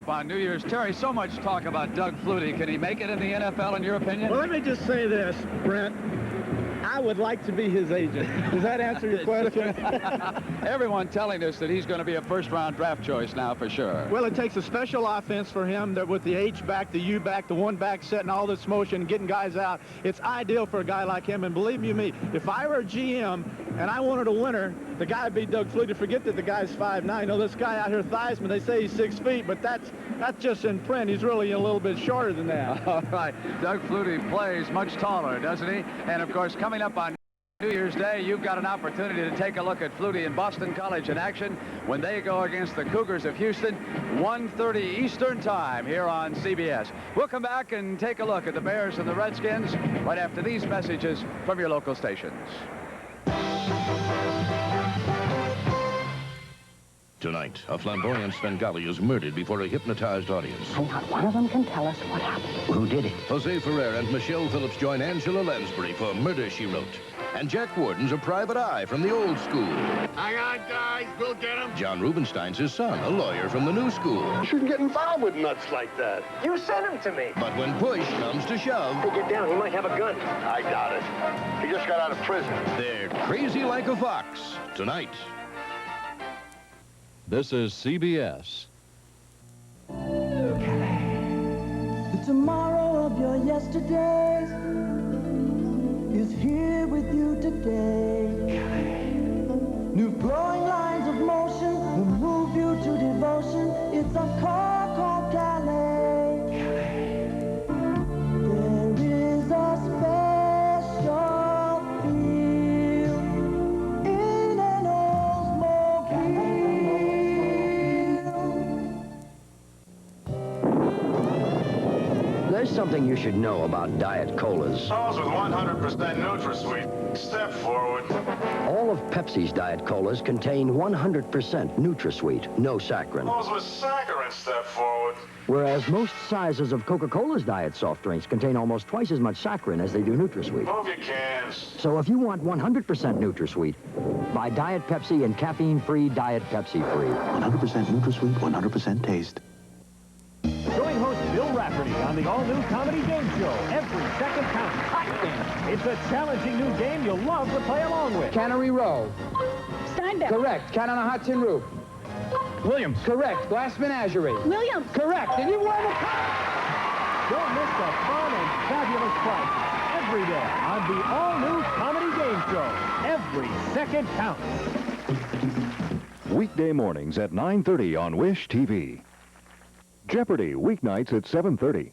up on New Year's. Terry, so much talk about Doug Flutie. Can he make it in the NFL, in your opinion? Well, let me just say this, Brent. I would like to be his agent. Does that answer your question? Everyone telling us that he's going to be a first-round draft choice now for sure. Well, it takes a special offense for him that with the H back, the U back, the one back setting all this motion, getting guys out. It's ideal for a guy like him. And believe you me, if I were a GM and I wanted a winner, the guy would be Doug Flutie. Forget that the guy's 5'9". You know, this guy out here, Theismann, they say he's 6 feet, but that's just in print. He's really a little bit shorter than that. All right. Doug Flutie plays much taller, doesn't he? And, of course, coming up on New Year's Day, you've got an opportunity to take a look at Flutie and Boston College in action when they go against the Cougars of Houston, 1:30 Eastern Time here on CBS. We'll come back and take a look at the Bears and the Redskins right after these messages from your local stations. Tonight, a flamboyant Svengali is murdered before a hypnotized audience. And not one of them can tell us what happened. Who did it? Jose Ferrer and Michelle Phillips join Angela Lansbury for Murder, She Wrote. And Jack Warden's a private eye from the old school. Hang on, guys. We'll get him. John Rubenstein's his son, a lawyer from the new school. You shouldn't get involved with nuts like that. You sent him to me. But when push comes to shove... Hey, get down. He might have a gun. I doubt it. He just got out of prison. They're crazy like a fox. Tonight. This is CBS. The tomorrow of your yesterdays is here with you today. New flowing lines of motion will move you to devotion. It's a car called Calais. There is a special feel in an Oldsmobile. There's something you should know about Diet Colas. Those with 100% NutraSweet. Step forward. All of Pepsi's Diet Colas contain 100% NutraSweet, no saccharin. Those with saccharin, step forward. Whereas most sizes of Coca-Cola's diet soft drinks contain almost twice as much saccharin as they do NutraSweet. Move your cans. So if you want 100% NutraSweet, buy Diet Pepsi and caffeine-free Diet Pepsi Free. 100% NutraSweet, 100% taste. Join host Bill Rafferty on the all-new comedy game show, Every Second Counts. It's a challenging new game you'll love to play along with. Cannery Row. Steinbeck. Correct. Cat on a hot tin roof. Williams. Correct. Glass Menagerie. Williams. Correct. And you won the cup! Don't miss the fun and fabulous prizes every day on the all-new comedy game show, Every Second Counts. Weekday mornings at 9:30 on Wish TV. Jeopardy! Weeknights at 7:30.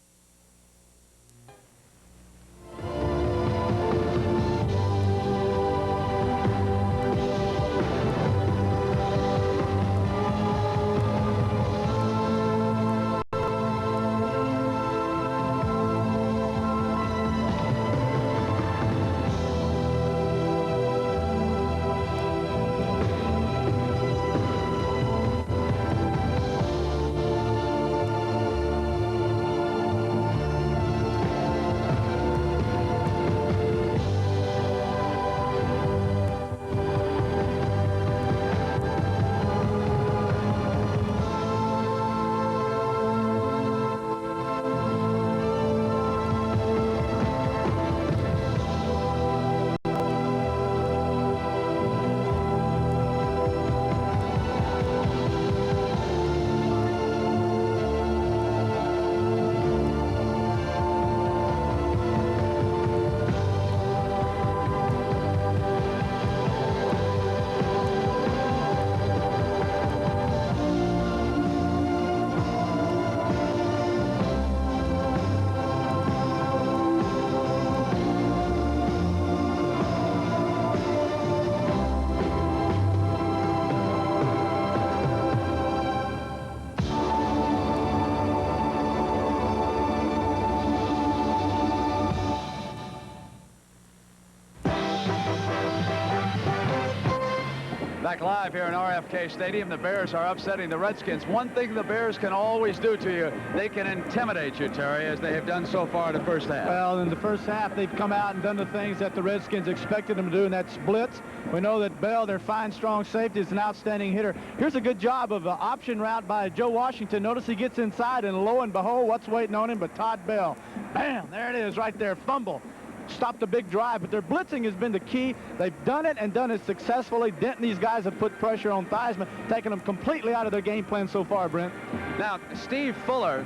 back live here in RFK Stadium. The Bears are upsetting the Redskins. One thing the Bears can always do to you, they can intimidate you, Terry, as they have done so far in the first half. Well, in the first half, they've come out and done the things that the Redskins expected them to do, and that's blitz. We know that Bell, their fine, strong safety, is an outstanding hitter. Here's a good job of an option route by Joe Washington. Notice he gets inside, and lo and behold, what's waiting on him but Todd Bell. Bam! There it is right there. Fumble. Stopped the big drive, but their blitzing has been the key. They've done it and done it successfully. Denton, these guys have put pressure on Theismann, taking them completely out of their game plan so far, Brent. Now, Steve Fuller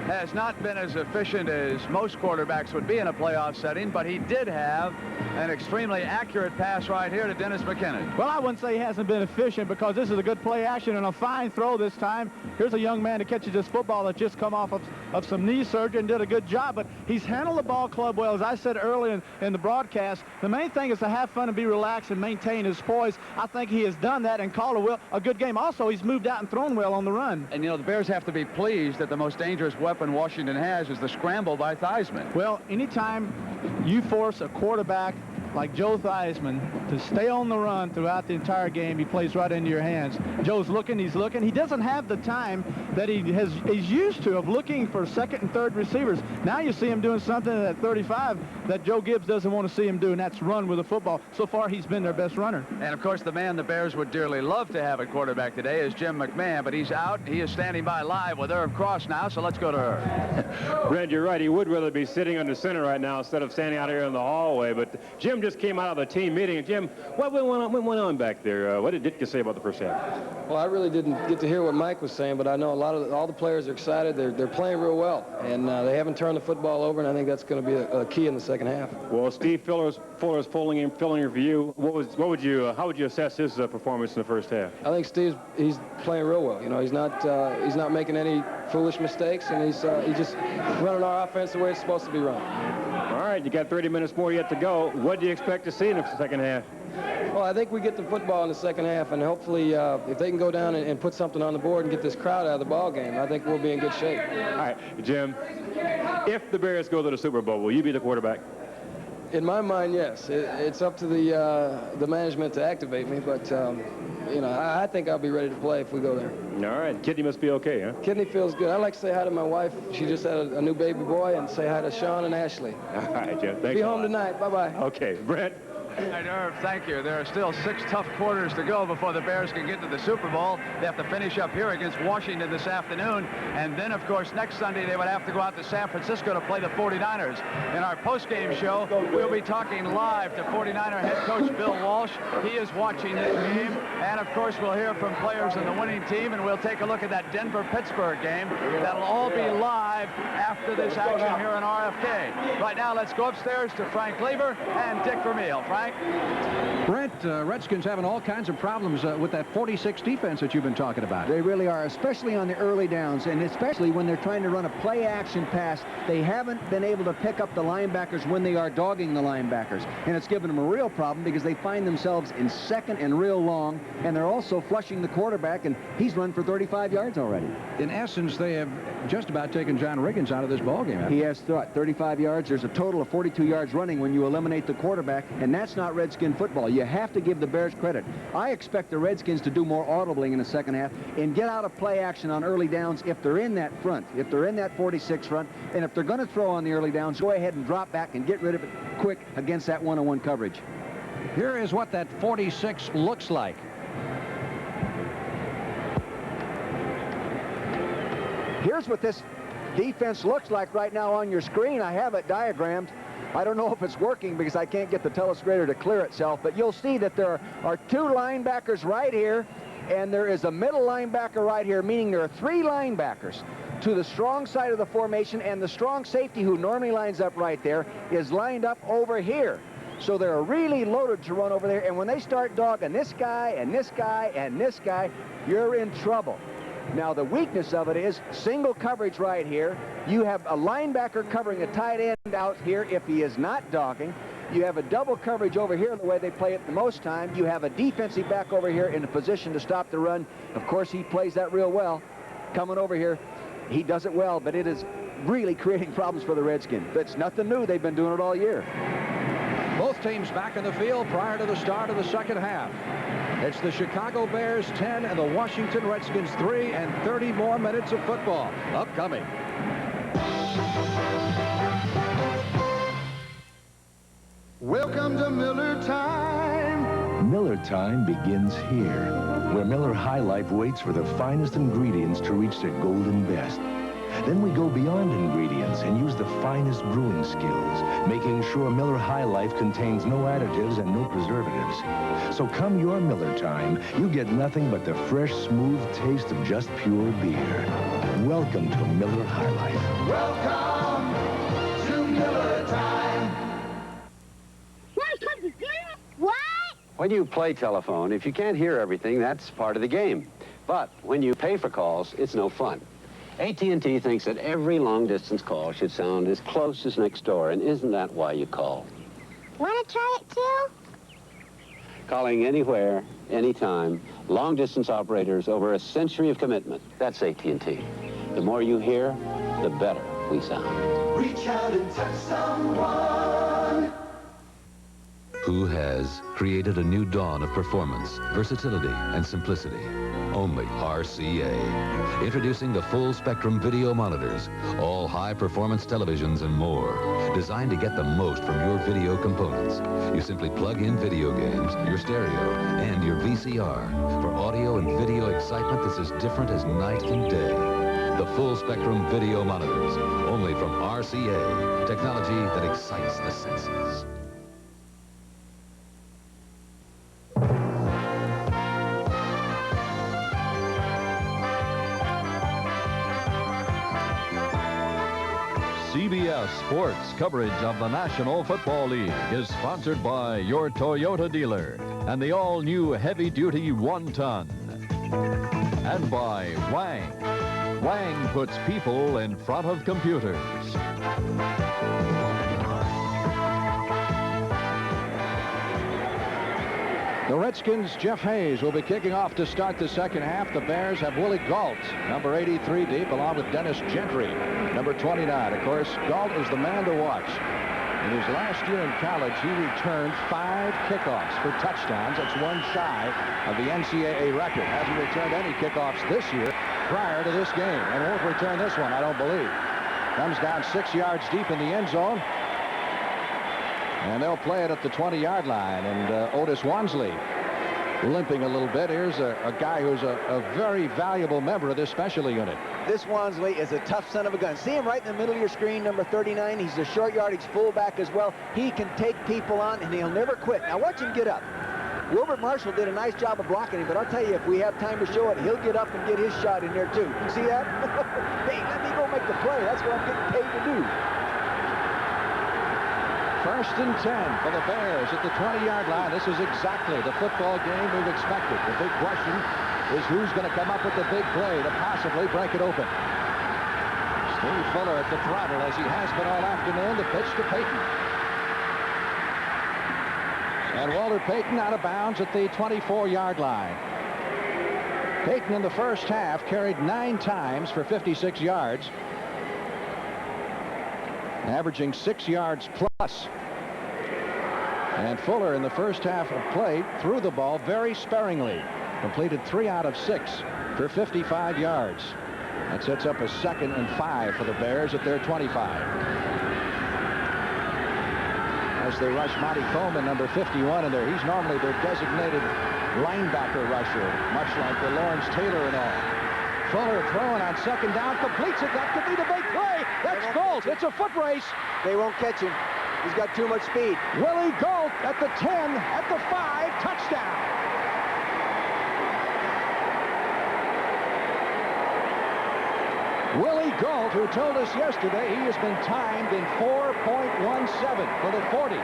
has not been as efficient as most quarterbacks would be in a playoff setting, but he did have an extremely accurate pass right here to Dennis McKinnon. Well, I wouldn't say he hasn't been efficient because this is a good play action and a fine throw this time. Here's a young man that catches this football that just come off of some knee surgery and did a good job, but he's handled the ball club well. As I said earlier in the broadcast, the main thing is to have fun and be relaxed and maintain his poise. I think he has done that and called a good game. Also, he's moved out and thrown well on the run. And, you know, the Bears have to be pleased that the most dangerous weapon Washington has is the scramble by Theismann. Well, anytime you force a quarterback like Joe Theismann to stay on the run throughout the entire game, he plays right into your hands. Joe's looking, he's looking. He doesn't have the time that he's used to of looking for second and third receivers. Now you see him doing something at 35 that Joe Gibbs doesn't want to see him do, and that's run with the football. So far, he's been their best runner. And, of course, the man the Bears would dearly love to have at quarterback today is Jim McMahon, but he's out. He is standing by live with Irv Cross now, so let's go to Irv. Brent, you're right. He would rather be sitting under center right now instead of standing out here in the hallway, but Jim just came out of the team meeting. And Jim, what went on back there? What did Ditka say about the first half? Well, I really didn't get to hear what Mike was saying, but I know all the players are excited. They're playing real well, and they haven't turned the football over, and I think that's going to be a key in the second half. Well, Steve Fuller's filling in for you. How would you assess his performance in the first half? I think he's playing real well. You know, he's not making any foolish mistakes, and he's just running our offense the way it's supposed to be run. All right, you got 30 minutes more yet to go. What do you expect to see in the second half? Well, I think we get the football in the second half, and hopefully if they can go down and put something on the board and get this crowd out of the ball game, I think we'll be in good shape. All right, Jim, if the Bears go to the Super Bowl, will you be the quarterback? In my mind, yes. It's up to the management to activate me, but you know, I think I'll be ready to play if we go there. All right. Kidney must be okay, huh? Kidney feels good. I'd like to say hi to my wife. She just had a new baby boy, and say hi to Sean and Ashley. All right, Jim. Thanks. Be home tonight. Bye-bye. Okay. Brent? Right, Irv, thank you. There are still 6 tough quarters to go before the Bears can get to the Super Bowl. They have to finish up here against Washington this afternoon. And then, of course, next Sunday they would have to go out to San Francisco to play the 49ers. In our post-game show, we'll be talking live to 49er head coach Bill Walsh. He is watching this game. And, of course, we'll hear from players in the winning team, and we'll take a look at that Denver-Pittsburgh game. That'll all be live after this action here in RFK. Right now, let's go upstairs to Frank Lever and Dick Vermeil. Frank? Brent, Redskins having all kinds of problems with that 46 defense that you've been talking about. They really are, especially on the early downs, and especially when they're trying to run a play-action pass. They haven't been able to pick up the linebackers when they are dogging the linebackers, and it's given them a real problem because they find themselves in second and real long, and they're also flushing the quarterback, and he's run for 35 yards already. In essence, they have just about taken John Riggins out of this ballgame. He has 35 yards. There's a total of 42 yards running when you eliminate the quarterback, and that's not Redskin football. You have to give the Bears credit. I expect the Redskins to do more audibling in the second half and get out of play action on early downs if they're in that front, if they're in that 46 front, and if they're going to throw on the early downs, go ahead and drop back and get rid of it quick against that one-on-one coverage. Here is what that 46 looks like. Here's what this defense looks like right now on your screen. I have it diagrammed. I don't know if it's working because I can't get the telestrator to clear itself, but you'll see that there are 2 linebackers right here, and there is a middle linebacker right here, meaning there are 3 linebackers to the strong side of the formation, and the strong safety who normally lines up right there is lined up over here. So they're really loaded to run over there, and when they start dogging this guy and this guy and this guy, you're in trouble. Now, the weakness of it is single coverage right here. You have a linebacker covering a tight end out here if he is not dogging. You have a double coverage over here the way they play it the most time. You have a defensive back over here in a position to stop the run. Of course, he plays that real well. Coming over here, he does it well, but it is really creating problems for the Redskins. That's nothing new. They've been doing it all year. Both teams back in the field prior to the start of the second half. It's the Chicago Bears 10 and the Washington Redskins 3, and 30 more minutes of football upcoming. Welcome to Miller Time. Miller Time begins here, where Miller High Life waits for the finest ingredients to reach their golden best. Then we go beyond ingredients and use the finest brewing skills, making sure Miller High Life contains no additives and no preservatives. So come your Miller time, you get nothing but the fresh, smooth taste of just pure beer. Welcome to Miller High Life. Welcome to Miller Time. What? When you play telephone, if you can't hear everything, that's part of the game. But when you pay for calls, it's no fun. AT&T thinks that every long-distance call should sound as close as next door, and isn't that why you call? Want to try it too? Calling anywhere, anytime, long-distance operators over a century of commitment. That's AT&T. The more you hear, the better we sound. Reach out and touch someone. Who has created a new dawn of performance, versatility, and simplicity? Only RCA. Introducing the full spectrum video monitors, all high-performance televisions and more, designed to get the most from your video components. You simply plug in video games, your stereo, and your VCR for audio and video excitement that's as different as night and day. The full spectrum video monitors, only from RCA. Technology that excites the senses. CBS Sports coverage of the National Football League is sponsored by your Toyota dealer and the all-new heavy-duty 1-ton. And by Wang. Wang puts people in front of computers. The Redskins' Jeff Hayes will be kicking off to start the second half. The Bears have Willie Gault, number 83 deep, along with Dennis Gentry, number 29. Of course, Gault is the man to watch. In his last year in college, he returned 5 kickoffs for touchdowns. That's one shy of the NCAA record. Hasn't returned any kickoffs this year prior to this game, and won't return this one, I don't believe. Comes down 6 yards deep in the end zone. And they'll play it at the 20-yard line. And Otis Wansley limping a little bit. Here's a guy who's a very valuable member of this specialty unit. This Wansley is a tough son of a gun. See him right in the middle of your screen, number 39. He's a short yardage fullback as well. He can take people on, and he'll never quit. Now watch him get up. Wilbert Marshall did a nice job of blocking him, but I'll tell you, if we have time to show it, he'll get up and get his shot in there too. You see that? Hey, let me go make the play. That's what I'm getting paid to do. 1st and 10 for the Bears at the 20-yard line. This is exactly the football game we've expected. The big question is who's going to come up with the big play to possibly break it open. Steve Fuller at the throttle, as he has been all afternoon. The pitch to Payton. And Walter Payton out of bounds at the 24-yard line. Payton in the first half carried 9 times for 56 yards. Averaging 6 yards plus. And Fuller in the first half of play threw the ball very sparingly. Completed 3 out of 6 for 55 yards. That sets up a 2nd and 5 for the Bears at their 25. As they rush Monty Coleman, number 51 in there. He's normally their designated linebacker rusher, much like the Lawrence Taylor and all. Fuller throwing on 2nd down, completes it. That could be the big play. That's Gault. It's a foot race. They won't catch him. He's got too much speed. Willie Gault at the 10, at the 5, touchdown. Willie Gault, who told us yesterday he has been timed in 4.17 for the 40.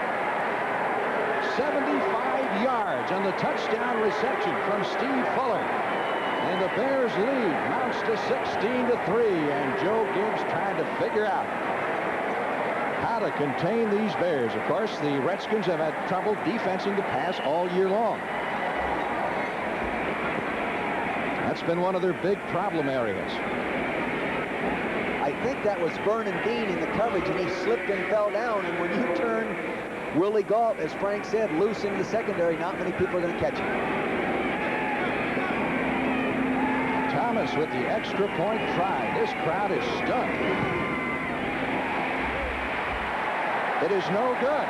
75 yards on the touchdown reception from Steve Fuller. And the Bears lead mounts to 16-3, and Joe Gibbs trying to figure out how to contain these Bears. Of course, the Redskins have had trouble defensing the pass all year long. That's been one of their big problem areas. I think that was Vernon Dean in the coverage, and he slipped and fell down. And when you turn Willie Gault, as Frank said, loose in the secondary, not many people are going to catch him. Thomas with the extra point try. This crowd is stunned. It is no good.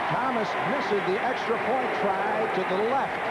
Thomas misses the extra point try to the left.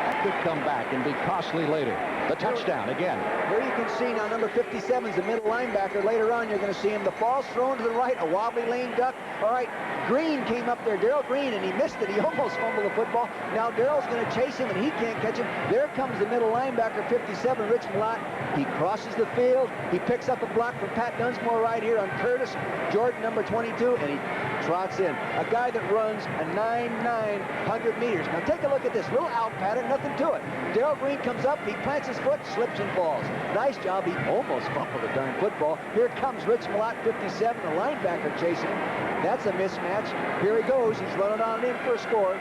That could come back and be costly later. The touchdown again. Here you can see now number 57 is the middle linebacker. Later on, you're going to see him. The ball's thrown to the right, a wobbly lane duck. All right, Green came up there, Darrell Green, and he missed it. He almost fumbled the football. Now Darrell's going to chase him, and he can't catch him. There comes the middle linebacker, 57, Rich Malott. He crosses the field. He picks up a block from Pat Dunsmore right here on Curtis Jordan, number 22, and he trots in. A guy that runs a 9,900 meters. Now take a look at this. Little out pattern, nothing to it. Darrell Green comes up, he plants his foot, slips and falls. Nice job. He almost fumbled the darn football. Here comes Rich Malott, 57, the linebacker chasing him. That's a mismatch. Here he goes. He's running on in for a score.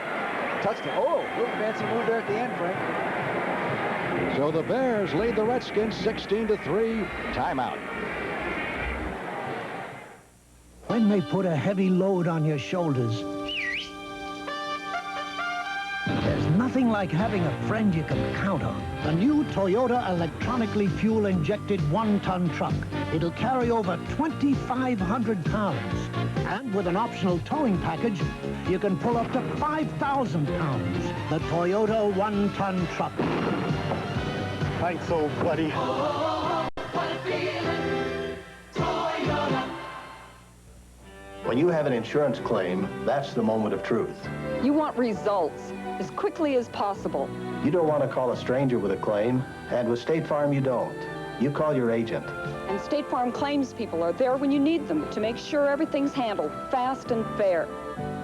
Touchdown. Oh, little fancy move there at the end, Frank. So the Bears lead the Redskins 16-3. Timeout. When they put a heavy load on your shoulders, there's nothing like having a friend you can count on. The new Toyota electronically fuel-injected one-ton truck. It'll carry over 2,500 pounds. And with an optional towing package, you can pull up to 5,000 pounds. The Toyota one-ton truck. Thanks, old buddy. When you have an insurance claim, that's the moment of truth. You want results as quickly as possible. You don't want to call a stranger with a claim, and with State Farm you don't. You call your agent. And State Farm claims people are there when you need them to make sure everything's handled fast and fair.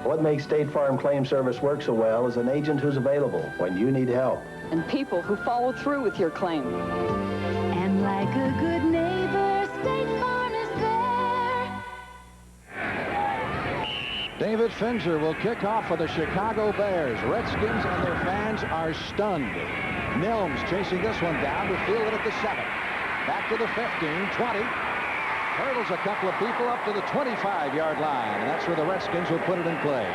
What makes State Farm Claim Service work so well is an agent who's available when you need help. And people who follow through with your claim. And like a good neighbor, State Farm is there. David Finzer will kick off for the Chicago Bears. Redskins and their fans are stunned. Nelms chasing this one down to field it at the 7. Back to the 15, 20. Hurdles a couple of people up to the 25-yard line. And that's where the Redskins will put it in play.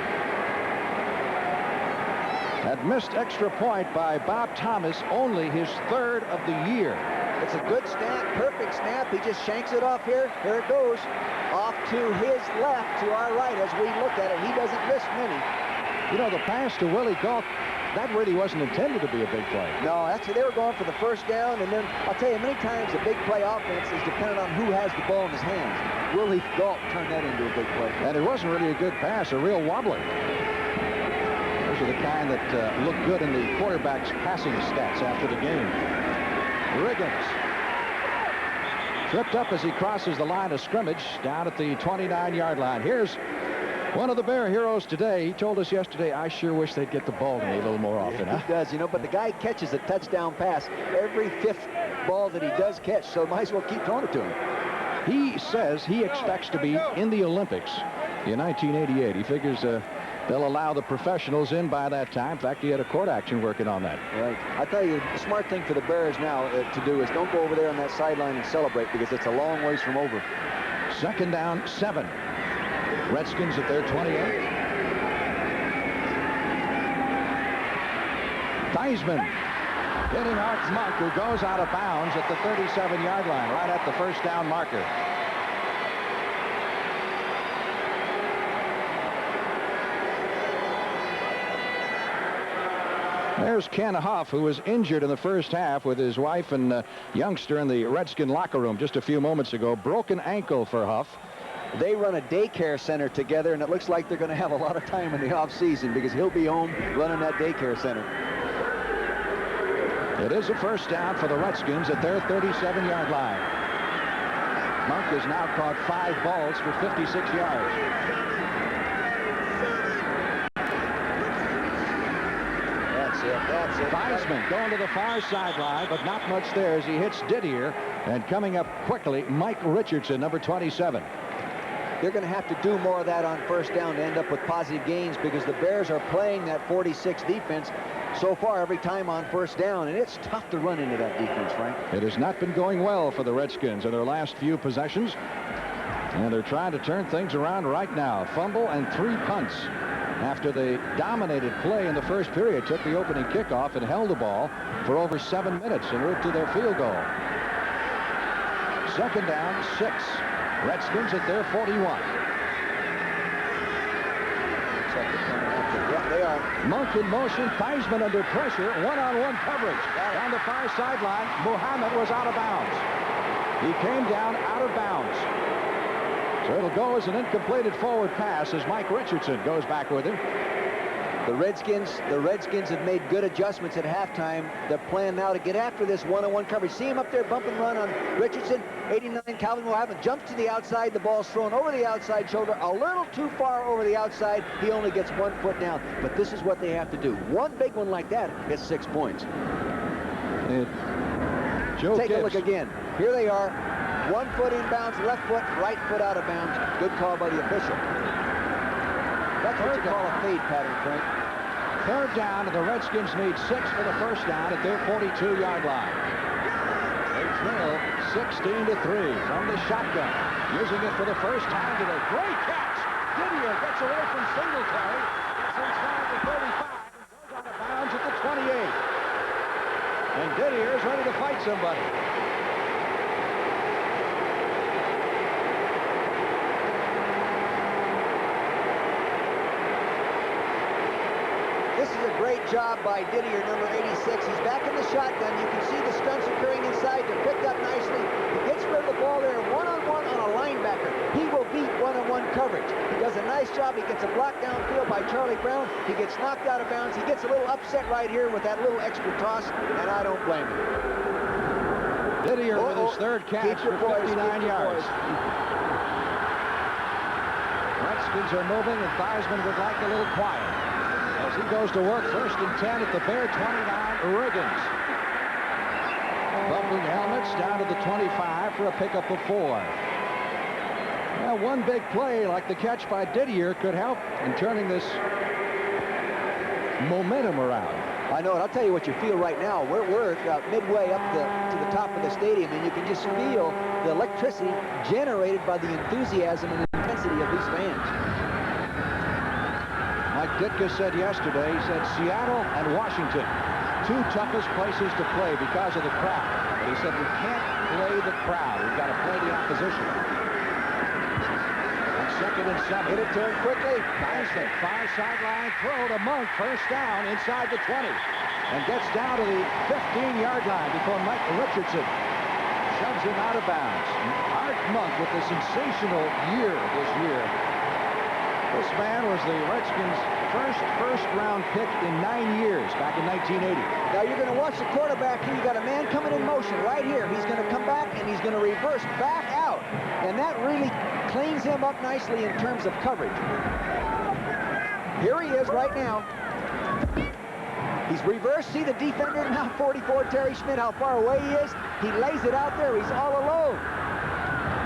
That missed extra point by Bob Thomas, only his 3rd of the year. It's a good snap, perfect snap. He just shanks it off here. Here it goes. Off to his left, to our right as we look at it. He doesn't miss many. You know, the pass to Willie Gault, that really wasn't intended to be a big play. No, actually, they were going for the first down, and then I'll tell you, many times a big play offense is dependent on who has the ball in his hands. Willie Gault turned that into a big play. And it wasn't really a good pass, a real wobbler. Those are the kind that look good in the quarterback's passing stats after the game. Riggins tripped up as he crosses the line of scrimmage down at the 29-yard line. Here's one of the Bear heroes today. He told us yesterday, I sure wish they'd get the ball to me a little more often. He does, you know, but the guy catches a touchdown pass every 5th ball that he does catch, so might as well keep throwing it to him. He says he expects to be in the Olympics in 1988. He figures they'll allow the professionals in by that time. In fact, he had a court action working on that. Right. I tell you, the smart thing for the Bears now to do is don't go over there on that sideline and celebrate, because it's a long ways from over. 2nd down, 7. Redskins at their 28. Theismann hitting Art Monk, who goes out of bounds at the 37-yard line, right at the first down marker. There's Ken Huff, who was injured in the first half with his wife and youngster in the Redskin locker room just a few moments ago. Broken ankle for Huff. They run a daycare center together, and it looks like they're going to have a lot of time in the offseason because he'll be home running that daycare center. It is a first down for the Redskins at their 37-yard line. Monk has now caught 5 balls for 56 yards. That's it. Theismann going to the far sideline, but not much there as he hits Didier. And coming up quickly, Mike Richardson, number 27. They're going to have to do more of that on first down to end up with positive gains, because the Bears are playing that 46 defense so far every time on first down, and it's tough to run into that defense, Frank. It has not been going well for the Redskins in their last few possessions, and they're trying to turn things around right now. Fumble and 3 punts after they dominated play in the first period, took the opening kickoff and held the ball. for over 7 minutes en route to their field goal. Second down, 6. Redskins at their 41. Yeah, they are. Monk in motion, Theismann under pressure, one-on-one coverage. Down the far sideline, Muhammad was out of bounds. He came down out of bounds. So it'll go as an incompleted forward pass as Mike Richardson goes back with him. The Redskins have made good adjustments at halftime. They're playing now to get after this one-on-one coverage. See him up there, bump and run on Richardson. 89, Calvin Muhammad jumps to the outside. The ball's thrown over the outside shoulder, a little too far over the outside. He only gets 1 foot down. But this is what they have to do. One big one like that gets 6 points. Take a look again. Here they are. 1 foot inbounds, left foot, right foot out of bounds. Good call by the official. That's what you call a fade pattern, Frank. Third down, and the Redskins need 6 for the first down at their 42-yard line. They trail 16-3 from the shotgun. Using it for the first time today. Great catch! Didier gets away from Singletary. It's inside the 35 and goes out of bounds at the 28. And Didier is ready to fight somebody. This is a great job by Didier, number 86. He's back in the shotgun. You can see the stunts occurring inside. They're picked up nicely. He gets rid of the ball there one-on-one on a linebacker. He will beat one-on-one coverage. He does a nice job. He gets a block downfield by Charlie Brown. He gets knocked out of bounds. He gets a little upset right here with that little extra toss, and I don't blame him. Didier with his third catch for 59 yards. Redskins are moving, and Theismann would like a little quiet. As he goes to work, 1st and 10 at the Bear 29, Riggins. Bumping helmets down to the 25 for a pickup of 4. Now, one big play like the catch by Didier could help in turning this momentum around. I know it. I'll tell you what you feel right now. We're midway up to the top of the stadium, and you can just feel the electricity generated by the enthusiasm and intensity of these fans. Mike Ditka said yesterday, he said Seattle and Washington, 2 toughest places to play because of the crowd. But he said we can't play the crowd. We've got to play the opposition. On 2nd and 7. Hit it to him quickly. Theismann, far sideline throw to Monk, first down inside the 20. And gets down to the 15-yard line before Mike Richardson shoves him out of bounds. Art Monk with a sensational year this year. This man was the Redskins' first-round pick in 9 years back in 1980. Now you're going to watch the quarterback here. You got a man coming in motion right here. He's going to come back and he's going to reverse back out. And that really cleans him up nicely in terms of coverage. Here he is right now. He's reversed. See the defender now, 44, Terry Schmidt, how far away he is. He lays it out there. He's all alone.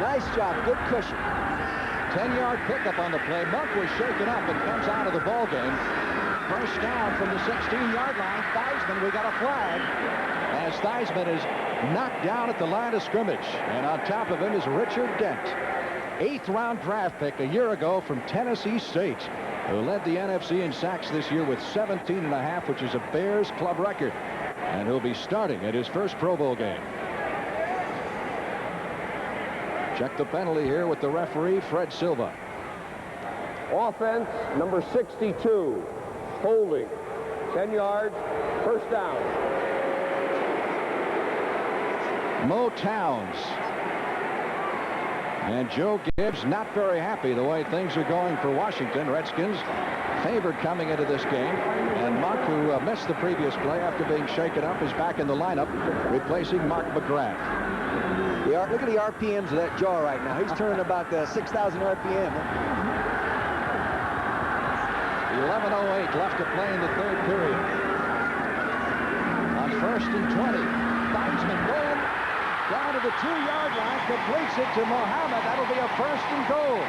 Nice job. Good cushion. 10-yard pickup on the play. Monk was shaken up and comes out of the ball game. First down from the 16-yard line. Theismann, we got a flag. As Theismann is knocked down at the line of scrimmage. And on top of him is Richard Dent. 8th-round draft pick a year ago from Tennessee State, who led the NFC in sacks this year with 17.5, which is a Bears club record. And he'll be starting at his first Pro Bowl game. Check the penalty here with the referee, Fred Silva. Offense, number 62. Holding. 10 yards. First down. Mo Towns. And Joe Gibbs not very happy the way things are going for Washington. Redskins favored coming into this game. And Monk, who missed the previous play after being shaken up, is back in the lineup, replacing Mark McGrath. Look at the RPMs of that jaw right now. He's turning about 6,000 RPM. 11:08 left to play in the 3rd period. On 1st and 20, Theismann going down to the 2-yard line, completes it to Muhammad. That'll be a 1st and goal.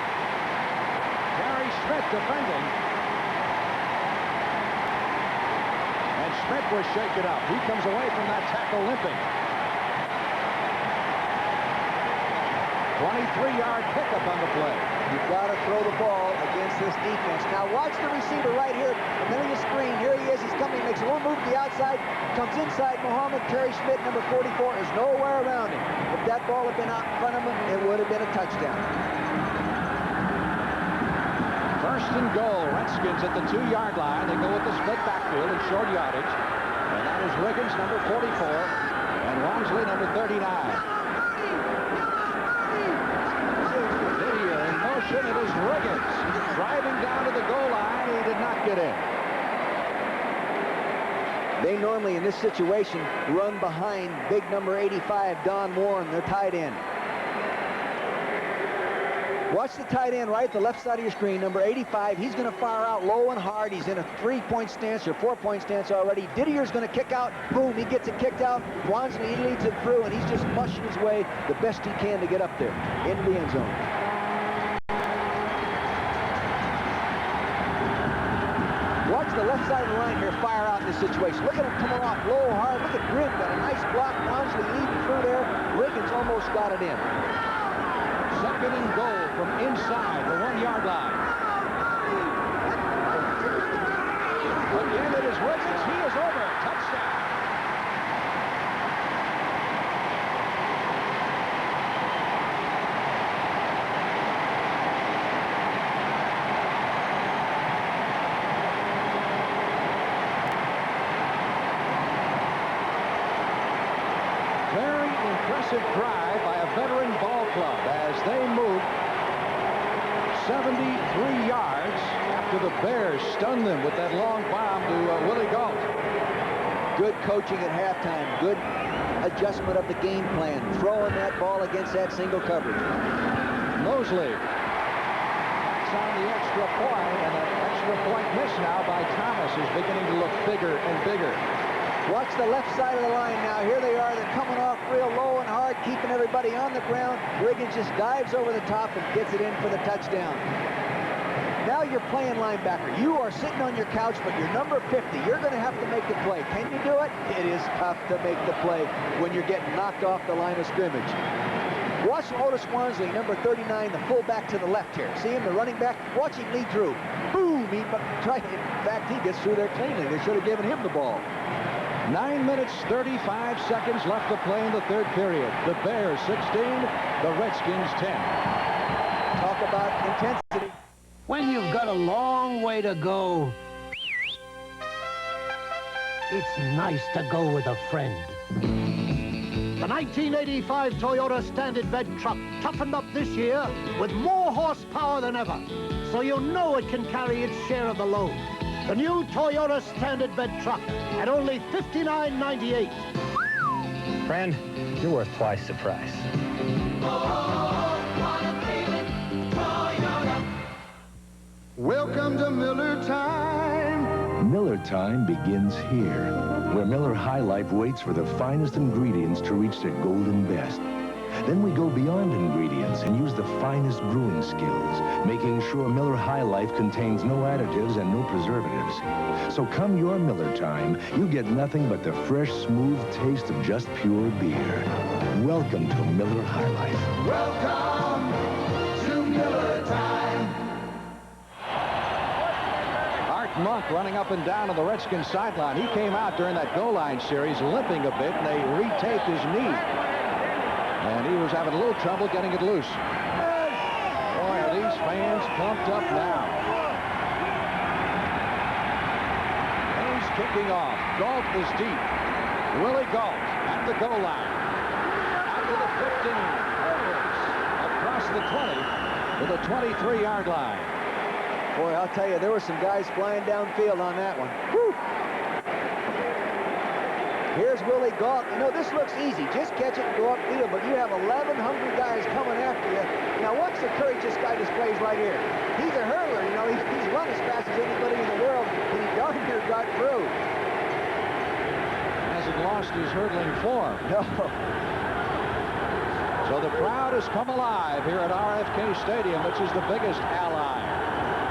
Terry Schmidt defending. And Schmidt was shaken up. He comes away from that tackle limping. 23-yard pickup on the play. You've got to throw the ball against this defense. Now watch the receiver right here. The middle of the screen. Here he is. He's coming. Makes a little move to the outside. Comes inside. Muhammad Terry Schmidt, number 44, is nowhere around him. If that ball had been out in front of him, it would have been a touchdown. First and goal. Redskins at the 2-yard line. They go with the split backfield and short yardage. And that is Riggins, number 44, and Walmsley, number 39. In motion, it is Riggins driving down to the goal line. He did not get in. They normally, in this situation, run behind big number 85, Don Warren, their tight end. Watch the tight end right at the left side of your screen, number 85. He's going to fire out low and hard. He's in a 3-point stance or 4-point stance already. Didier's going to kick out. Boom, he gets it kicked out. Wansley, he leads it through, and he's just mushing his way the best he can to get up there into the end zone. Watch the left side of the line here fire out in this situation. Look at him coming off low, hard. Look at Green, got a nice block. Wansley leading through there. Riggins almost got it in. Second and goal from inside the 1-yard line. Again, it is Riggins. He is over. Touchdown. Very impressive drive by a veteran ball club as they move 73 yards after the Bears stunned them with that long bomb to Willie Gault. Good coaching at halftime. Good adjustment of the game plan. Throwing that ball against that single coverage. Mosley. That's on the extra point, and an extra point miss now by Thomas is beginning to look bigger and bigger. Watch the left side of the line now. Here they are. They're coming off real low and hard, keeping everybody on the ground. Riggins just dives over the top and gets it in for the touchdown. Now you're playing linebacker. You are sitting on your couch, but you're number 50. You're going to have to make the play. Can you do it? It is tough to make the play when you're getting knocked off the line of scrimmage. Watch Otis Wansley, number 39, the fullback to the left here. See him, the running back? Watch him lead through. Boom! In fact, he gets through there cleanly. They should have given him the ball. 9 minutes, 35 seconds left to play in the third period. The Bears 16, the Redskins 10. Talk about intensity. When you've got a long way to go, it's nice to go with a friend. The 1985 Toyota Standard Bed truck toughened up this year with more horsepower than ever, so you know it can carry its share of the load. The new Toyota Standard Bed truck at only $59.98. Friend, you're worth twice the price. Welcome to Miller Time. Miller Time begins here, where Miller High Life waits for the finest ingredients to reach their golden best. Then we go beyond ingredients and use the finest brewing skills, making sure Miller High Life contains no additives and no preservatives. So come your Miller time, you get nothing but the fresh, smooth taste of just pure beer. Welcome to Miller High Life. Welcome to Miller Time. Art Monk running up and down on the Redskins sideline. He came out during that goal line series limping a bit, and they retaped his knee. And he was having a little trouble getting it loose. Boy, are these fans pumped up now. And he's kicking off. Gault is deep. Willie Gault at the goal line. Out to the 15. Across the 20 to the 23-yard line. Boy, I'll tell you, there were some guys flying downfield on that one. Woo! Here's Willie Gault. You know, this looks easy. Just catch it and go upfield, but you have 11 hungry guys coming after you. Now, watch the courage this guy displays right here. He's a hurdler, you know. He's run as fast as anybody in the world, and he darn near got through. Hasn't lost his hurdling form. No. So the crowd has come alive here at RFK Stadium, which is the biggest ally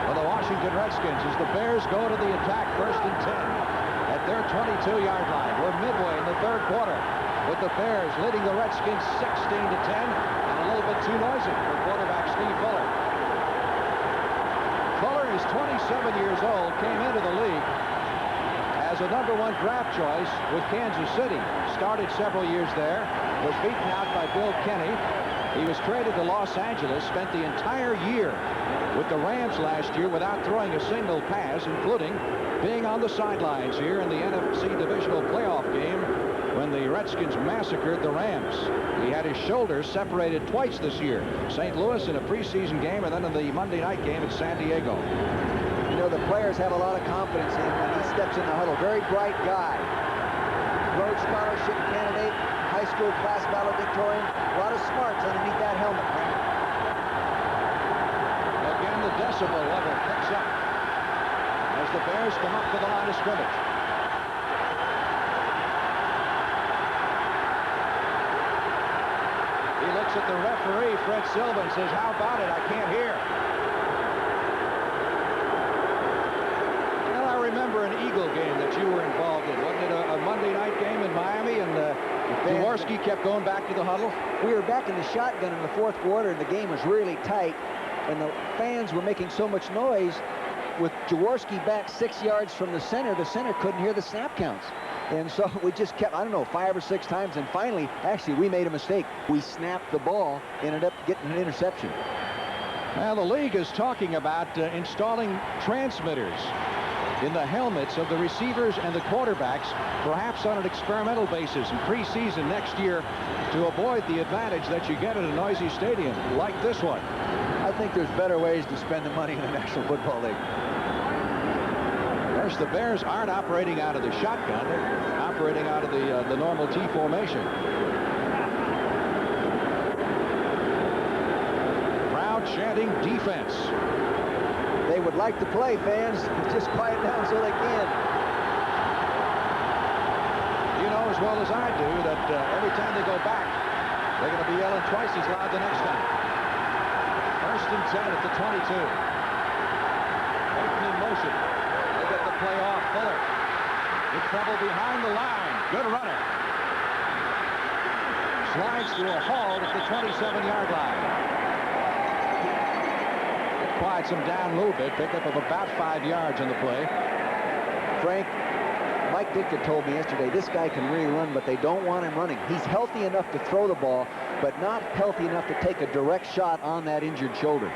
for the Washington Redskins as the Bears go to the attack first and 10. At their 22-yard line. We're midway in the third quarter with the Bears leading the Redskins 16-10 and a little bit too noisy for quarterback Steve Fuller. Fuller is 27 years old, came into the league as a #1 draft choice with Kansas City. Started several years there, was beaten out by Bill Kenny. He was traded to Los Angeles, spent the entire year with the Rams last year without throwing a single pass, including being on the sidelines here in the NFC divisional playoff game when the Redskins massacred the Rams. He had his shoulders separated twice this year. St. Louis in a preseason game and then in the Monday night game at San Diego. You know, the players have a lot of confidence in him when he steps in the huddle. Very bright guy. Rhodes Scholarship candidate, high school class valedictorian. A lot of smarts underneath that helmet, Frank. Again, the decibel level picks up as the Bears come up to the line of scrimmage. He looks at the referee, Fred Silva, and says, "How about it? I can't hear." Well, I remember an Eagle game that you were involved in. Wasn't it a Monday night game in Miami, and Jaworski kept going back to the huddle? We were back in the shotgun in the fourth quarter, and the game was really tight, and the fans were making so much noise. With Jaworski back 6 yards from the center couldn't hear the snap counts. And so we just kept, I don't know, 5 or 6 times, and finally, actually, we made a mistake. We snapped the ball, ended up getting an interception. Well, the league is talking about installing transmitters in the helmets of the receivers and the quarterbacks, perhaps on an experimental basis in preseason next year, to avoid the advantage that you get at a noisy stadium like this one. I think there's better ways to spend the money in the National Football League. Of course, the Bears aren't operating out of the shotgun. They're operating out of the normal T formation. Crowd chanting defense. They would like to play, fans. Just quiet down so they can. You know as well as I do that every time they go back, they're going to be yelling twice as loud the next time. 1st and 10 at the 22. Peyton in motion. They get the play off. Fuller. With trouble behind the line. Good runner. Slides through a halt at the 27-yard line. Quiets him down a little bit. Pickup of about 5 yards on the play. Frank, Mike Ditka told me yesterday, this guy can really run, but they don't want him running. He's healthy enough to throw the ball, but not healthy enough to take a direct shot on that injured shoulder.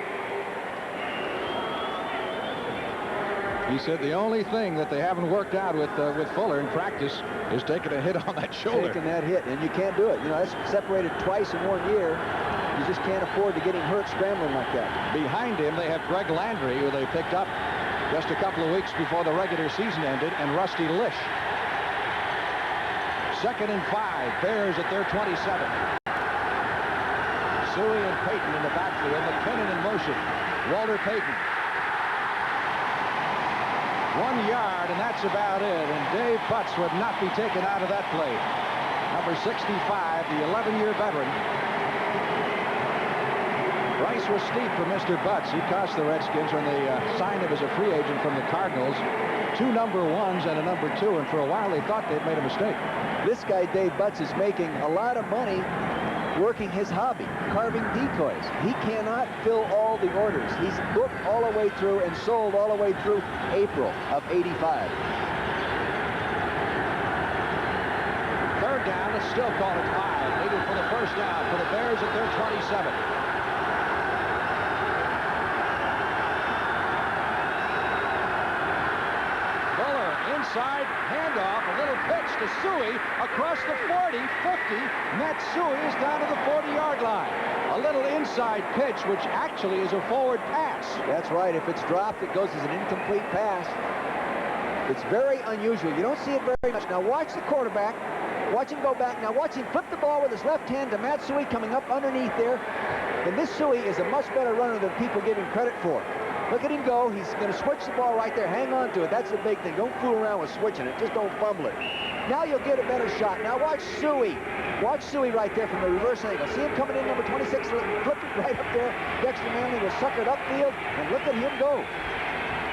He said the only thing that they haven't worked out with Fuller in practice is taking a hit on that shoulder. Taking that hit, and you can't do it. You know, that's separated twice in 1 year. You just can't afford to get him hurt scrambling like that. Behind him, they have Greg Landry, who they picked up just a couple of weeks before the regular season ended, and Rusty Lish. 2nd and 5, Bears at their 27. Suey and Payton in the backfield, McKinnon in motion. Walter Payton. 1 yard, and that's about it. And Dave Butts would not be taken out of that play. Number 65, the 11-year veteran. Price was steep for Mr. Butts. He cost the Redskins when they signed him as a free agent from the Cardinals. 2 number 1s and a number 2, and for a while they thought they'd made a mistake. This guy, Dave Butts, is making a lot of money working his hobby, carving decoys. He cannot fill all the orders. He's booked all the way through and sold all the way through April of '85. 3rd down, it's still called at 5. Needed for the 1st down for the Bears at their 27. Inside, handoff, a little pitch to Suey across the 40, 50. Matt Suey is down to the 40-yard line. A little inside pitch, which actually is a forward pass. That's right. If it's dropped, it goes as an incomplete pass. It's very unusual. You don't see it very much. Now watch the quarterback. Watch him go back. Now watch him flip the ball with his left hand to Matt Suey coming up underneath there. And this Suey is a much better runner than people give him credit for. Look at him go. He's going to switch the ball right there. Hang on to it. That's the big thing. Don't fool around with switching it. Just don't fumble it. Now you'll get a better shot. Now watch Suey. Watch Suey right there from the reverse angle. See him coming in, number 26, flip it right up there. Dexter Manley was suckered upfield, and look at him go.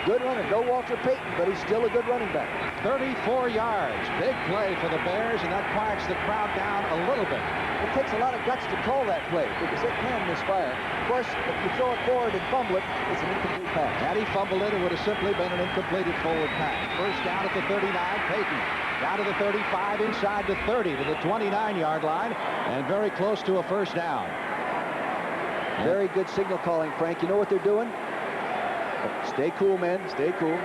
Good runner. No Walter Payton, but he's still a good running back. 34 yards. Big play for the Bears, and that quiets the crowd down a little bit. It takes a lot of guts to call that play because it can misfire. Of course, if you throw it forward and fumble it, it's an incomplete pass. Had he fumbled it, it would have simply been an incompleted forward pass. First down at the 39, Payton. Down to the 35, inside the 30 to the 29-yard line, and very close to a first down. Very good signal calling, Frank. You know what they're doing? Stay cool, men. Stay cool.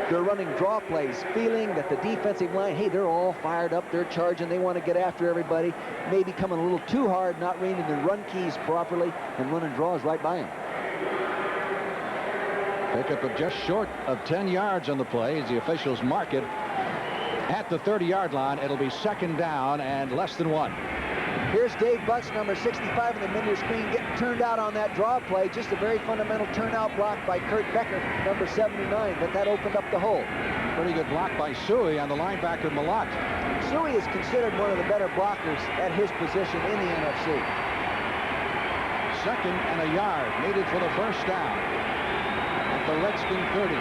They're running draw plays, feeling that the defensive line, hey, they're all fired up. They're charging. They want to get after everybody. Maybe coming a little too hard, not reading their run keys properly, and running draws right by them. Pickup of just short of 10 yards on the play as the officials mark it at the 30-yard line. It'll be second down and less than 1. Here's Dave Butts, number 65 in the middle of your screen, getting turned out on that draw play. Just a very fundamental turnout block by Kurt Becker, number 79, but that opened up the hole. Pretty good block by Suey on the linebacker, Malott. Suey is considered one of the better blockers at his position in the NFC. Second and a yard needed for the first down at the Redskin 30.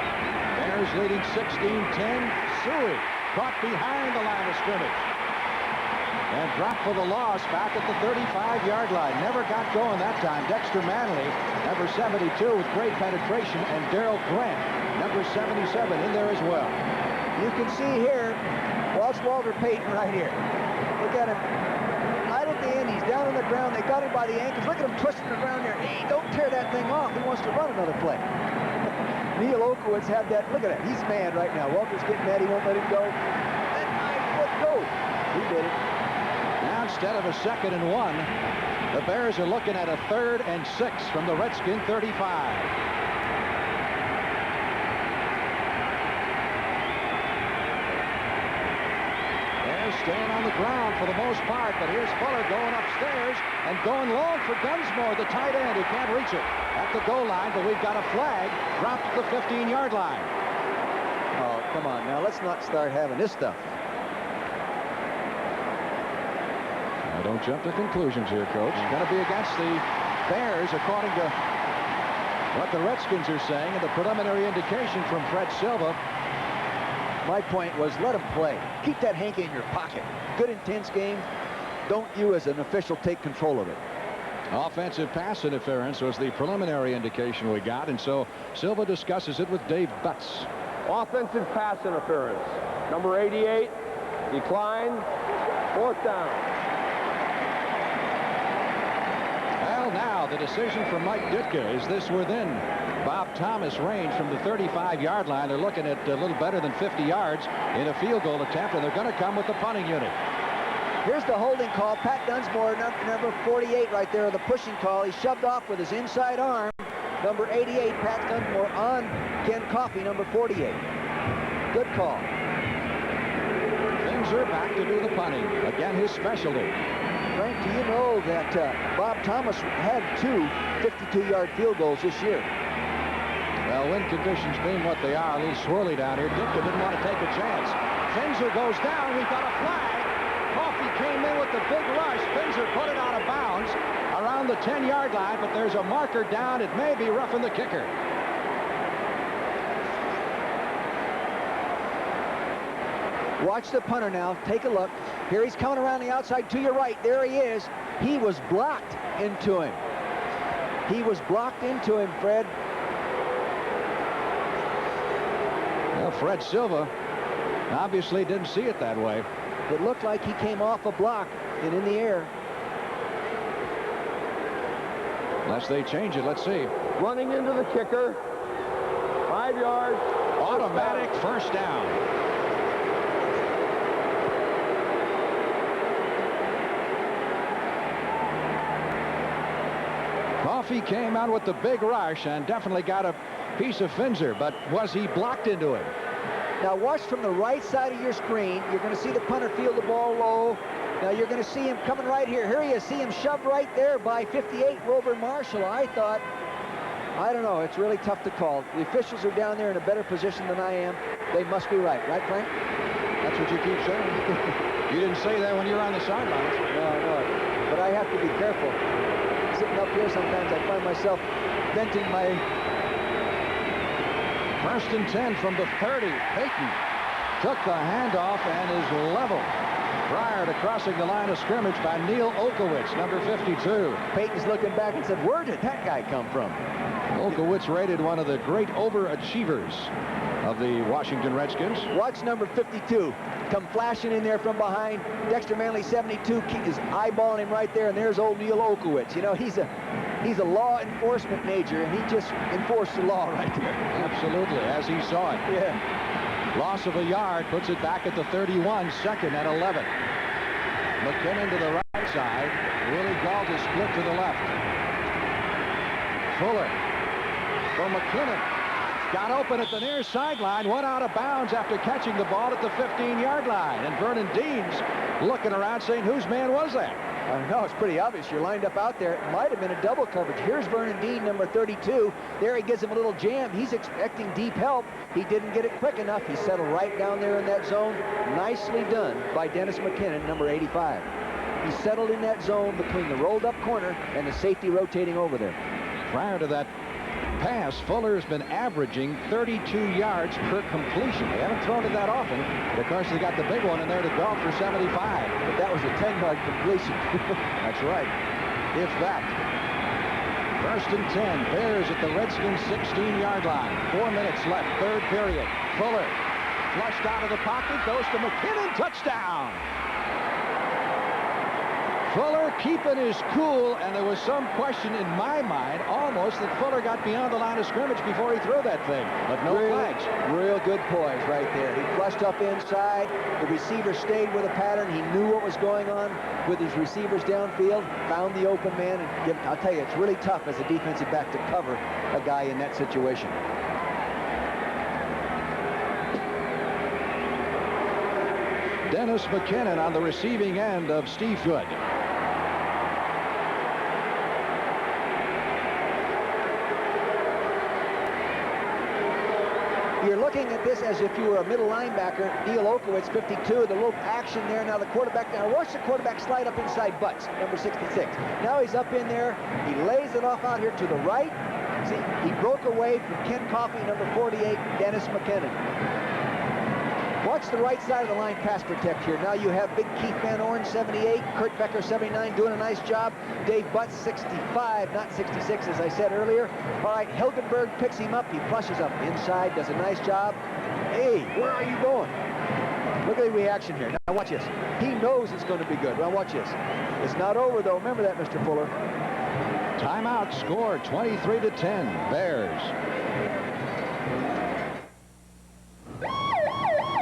Bears leading 16-10. Suey caught behind the line of scrimmage and dropped for the loss back at the 35-yard line. Never got going that time. Dexter Manley, number 72, with great penetration, and Darrell Green, number 77, in there as well. You can see here, watch Walter Payton right here. Look at him. Right at the end, he's down on the ground. They got him by the ankles. Look at him twisting around there. Hey, don't tear that thing off. He wants to run another play. Neil Okowitz had that. Look at it. He's mad right now. Walter's getting mad. He won't let him go. Let my foot go. He did it. Now, instead of a 2nd and 1, the Bears are looking at a 3rd and 6 from the Redskin 35. Bears staying on the ground for the most part, but here's Fuller going upstairs and going long for Dunsmore, the tight end, who can't reach it at the goal line, but we've got a flag dropped at the 15-yard line. Oh, come on now. Let's not start having this stuff. Don't jump to conclusions here, Coach. It's going to be against the Bears, according to what the Redskins are saying, and the preliminary indication from Fred Silva. My point was, let him play. Keep that hanky in your pocket. Good, intense game. Don't you, as an official, take control of it. Offensive pass interference was the preliminary indication we got, and so Silva discusses it with Dave Butts. Offensive pass interference. Number 88, declined. 4th down. Well, now the decision from Mike Ditka is this within Bob Thomas range from the 35-yard line. They're looking at a little better than 50 yards in a field goal attempt, and they're going to come with the punting unit. Here's the holding call. Pat Dunsmore, number 48 right there, the pushing call. He shoved off with his inside arm. Number 88, Pat Dunsmore, on Ken Coffey, number 48. Good call. Things are back to do the punting. Again, his specialty. Frank, do you know that Bob Thomas had 2 52-yard field goals this year? Well, wind conditions being what they are, a little swirly down here. Ditka didn't want to take a chance. Finzer goes down. We've got a flag. Coffey came in with the big rush. Finzer put it out of bounds around the 10-yard line, but there's a marker down. It may be roughing the kicker. Watch the punter now. Take a look. Here he's coming around the outside to your right. There he is. He was blocked into him. He was blocked into him, Fred. Well, Fred Silva obviously didn't see it that way. It looked like he came off a block and in the air. Unless they change it, let's see. Running into the kicker. 5 yards. Automatic first down. Coffey came out with the big rush and definitely got a piece of Finzer, but was he blocked into him? Now watch from the right side of your screen. You're going to see the punter field the ball low. Now you're going to see him coming right here. Here you see him shoved right there by 58, Wilbur Marshall. I don't know. It's really tough to call. The officials are down there in a better position than I am. They must be right. Right, Frank? That's what you keep saying. You didn't say that when you were on the sidelines. No. But I have to be careful. Sitting up here sometimes I find myself venting my First and 10 from the 30. Payton took the handoff and is level prior to crossing the line of scrimmage by Neil Olkowitz, number 52. Payton's looking back and said, where did that guy come from? Olkowitz rated one of the great overachievers of the Washington Redskins. Watch number 52 come flashing in there from behind. Dexter Manley, 72, is eyeballing him right there, and there's old Neil Olkowitz. You know, he's a law enforcement major, and he just enforced the law right there. Absolutely, as he saw it. Yeah. Loss of a yard puts it back at the 31, second and 11. McKinnon to the right side. Willie Gault is split to the left. Fuller for McKinnon. Got open at the near sideline, went out of bounds after catching the ball at the 15-yard line. And Vernon Dean's looking around saying, whose man was that? No, it's pretty obvious. You're lined up out there. It might have been a double coverage. Here's Vernon Dean, number 32. There he gives him a little jam. He's expecting deep help. He didn't get it quick enough. He settled right down there in that zone. Nicely done by Dennis McKinnon, number 85. He settled in that zone between the rolled up corner and the safety rotating over there. Prior to that pass, Fuller's been averaging 32 yards per completion. They haven't thrown it that often, but of course they got the big one in there to Gault for 75. But that was a 10-yard completion. That's right. If that. First and 10. Bears at the Redskins 16-yard line. 4 minutes left, third period. Fuller flushed out of the pocket, goes to McKinnon, touchdown. Fuller keeping his cool, and there was some question in my mind almost that Fuller got beyond the line of scrimmage before he threw that thing, but no flags. Real good poise right there. He flushed up inside. The receiver stayed with a pattern. He knew what was going on with his receivers downfield, found the open man, and I'll tell you, it's really tough as a defensive back to cover a guy in that situation. Dennis McKinnon on the receiving end of Steve Good. You're looking at this as if you were a middle linebacker. Neil Olkowitz, 52, the little action there. Now the quarterback, now watch the quarterback slide up inside Butts, number 66. Now he's up in there. He lays it off out here to the right. See, he broke away from Ken Coffey, number 48, Dennis McKinnon. Watch the right side of the line pass protect here. Now you have big Keith Van Orn, 78, Kurt Becker, 79, doing a nice job. Dave Butts, 65, not 66, as I said earlier. All right, Hilgenberg picks him up. He flushes up inside, does a nice job. Hey, where are you going? Look at the reaction here. Now watch this. He knows it's going to be good. Now watch this. It's not over, though. Remember that, Mr. Fuller. Timeout, score 23-10, Bears.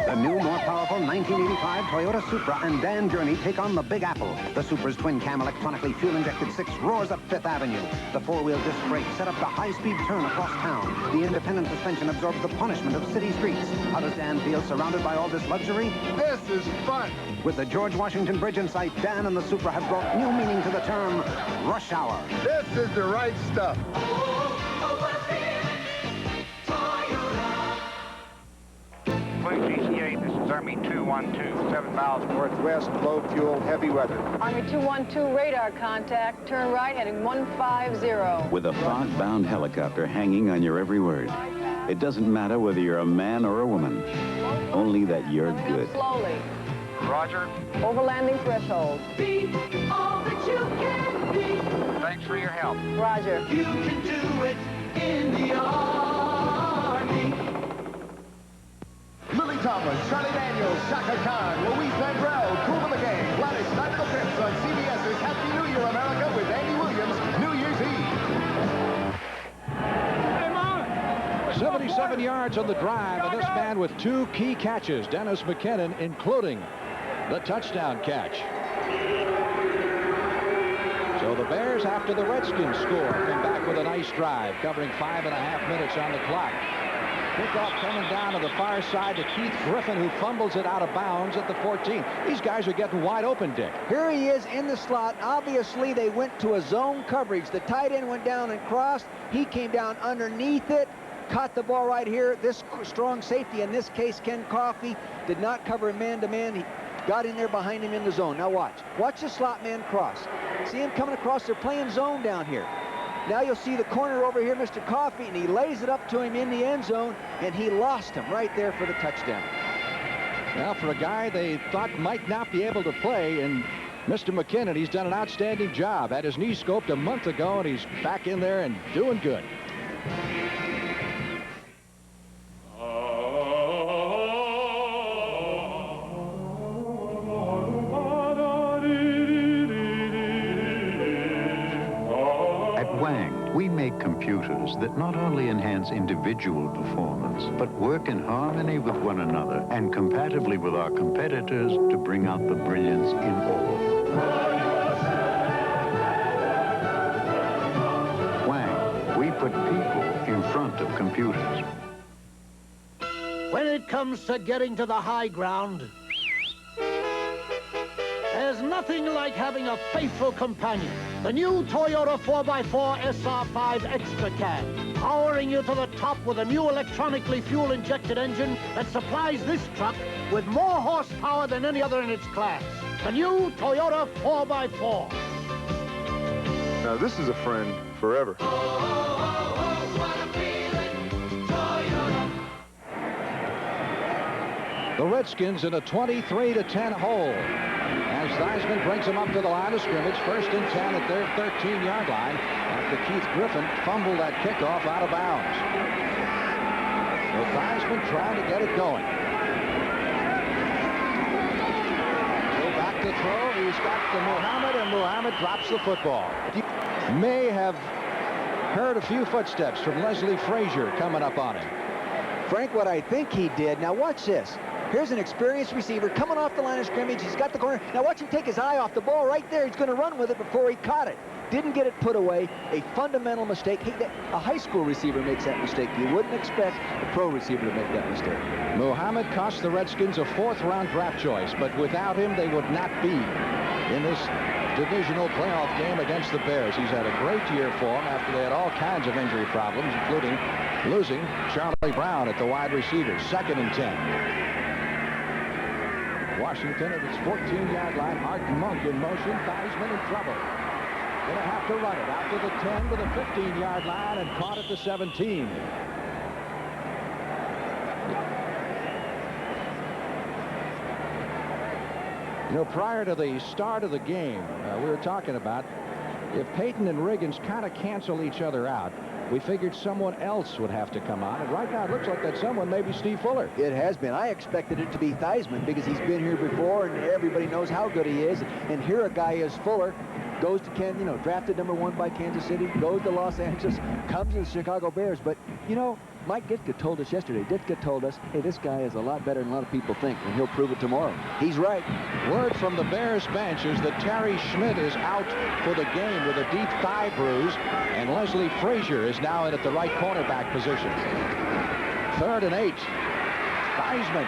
The new, more powerful 1985 Toyota Supra and Dan Journey take on the Big Apple. The Supra's twin-cam electronically fuel-injected 6 roars up Fifth Avenue. The four-wheel disc brakes set up the high-speed turn across town. The independent suspension absorbs the punishment of city streets. How does Dan feel surrounded by all this luxury? This is fun. With the George Washington Bridge in sight, Dan and the Supra have brought new meaning to the term rush hour. This is the right stuff. GCA, this is Army 212, 7 miles northwest, low fuel, heavy weather. Army 212, radar contact, turn right, heading 150. With a fog-bound helicopter hanging on your every word. It doesn't matter whether you're a man or a woman, only that you're good. Slowly. Roger. Overlanding threshold. Be all that you can be. Thanks for your help. Roger. You can do it in the Army. Lily Tomlin, Charlie Daniels, Shaka Khan, Louise Mandrell, Cool of the Gang, Gladys Knight of the Pips on CBS's Happy New Year America with Andy Williams, New Year's Eve. 77 yards on the drive, and this man with 2 key catches, Dennis McKinnon, including the touchdown catch. So the Bears, after the Redskins score, come back with a nice drive, covering 5.5 minutes on the clock. Kickoff coming down to the far side to Keith Griffin, who fumbles it out of bounds at the 14. These guys are getting wide open, Dick. Here he is in the slot. Obviously, they went to a zone coverage. The tight end went down and crossed. He came down underneath it, caught the ball right here. This strong safety, in this case, Ken Coffey, did not cover him man-to-man. He got in there behind him in the zone. Now watch. Watch the slot man cross. See him coming across. They're playing zone down here. Now you'll see the corner over here, Mr. Coffey, and he lays it up to him in the end zone, and he lost him right there for the touchdown. Now, for a guy they thought might not be able to play, and Mr. McKinnon, he's done an outstanding job. Had his knee scoped a month ago, and he's back in there and doing good. We make computers that not only enhance individual performance, but work in harmony with one another and compatibly with our competitors to bring out the brilliance in all. Wang, we put people in front of computers. When it comes to getting to the high ground, there's nothing like having a faithful companion. The new Toyota 4x4 SR5 Extra Cab, powering you to the top with a new electronically fuel-injected engine that supplies this truck with more horsepower than any other in its class. The new Toyota 4x4. Now this is a friend forever. The Redskins in a 23-10 hole. As Theismann brings them up to the line of scrimmage, 1st and 10 at their 13-yard line after Keith Griffin fumbled that kickoff out of bounds. So Theismann trying to get it going. So back to throw. He's got to Muhammad, and Muhammad drops the football. May have heard a few footsteps from Leslie Frazier coming up on him. Frank, what I think he did, now watch this. Here's an experienced receiver coming off the line of scrimmage. He's got the corner. Now watch him take his eye off the ball right there. He's going to run with it before he caught it. Didn't get it put away. A fundamental mistake. Hey, a high school receiver makes that mistake. You wouldn't expect a pro receiver to make that mistake. Muhammad cost the Redskins a 4th-round draft choice, but without him, they would not be in this divisional playoff game against the Bears. He's had a great year for them after they had all kinds of injury problems, including losing Charlie Brown at the wide receiver. 2nd and 10. Washington at its 14-yard line. Art Monk in motion. Theismann in trouble. Going to have to run it out to the 10 to the 15-yard line and caught at the 17. You know, prior to the start of the game, we were talking about if Payton and Riggins kind of cancel each other out, we figured someone else would have to come on, and right now it looks like that someone may be Steve Fuller. It has been. I expected it to be Theismann because he's been here before and everybody knows how good he is. And here a guy is Fuller, goes to drafted #1 by Kansas City, goes to Los Angeles, comes to the Chicago Bears. But, you know, Mike Ditka told us yesterday, Ditka told us, hey, this guy is a lot better than a lot of people think, and he'll prove it tomorrow. He's right. Word from the Bears bench is that Terry Schmidt is out for the game with a deep thigh bruise, and Leslie Frazier is now in at the right cornerback position. 3rd and 8. Theismann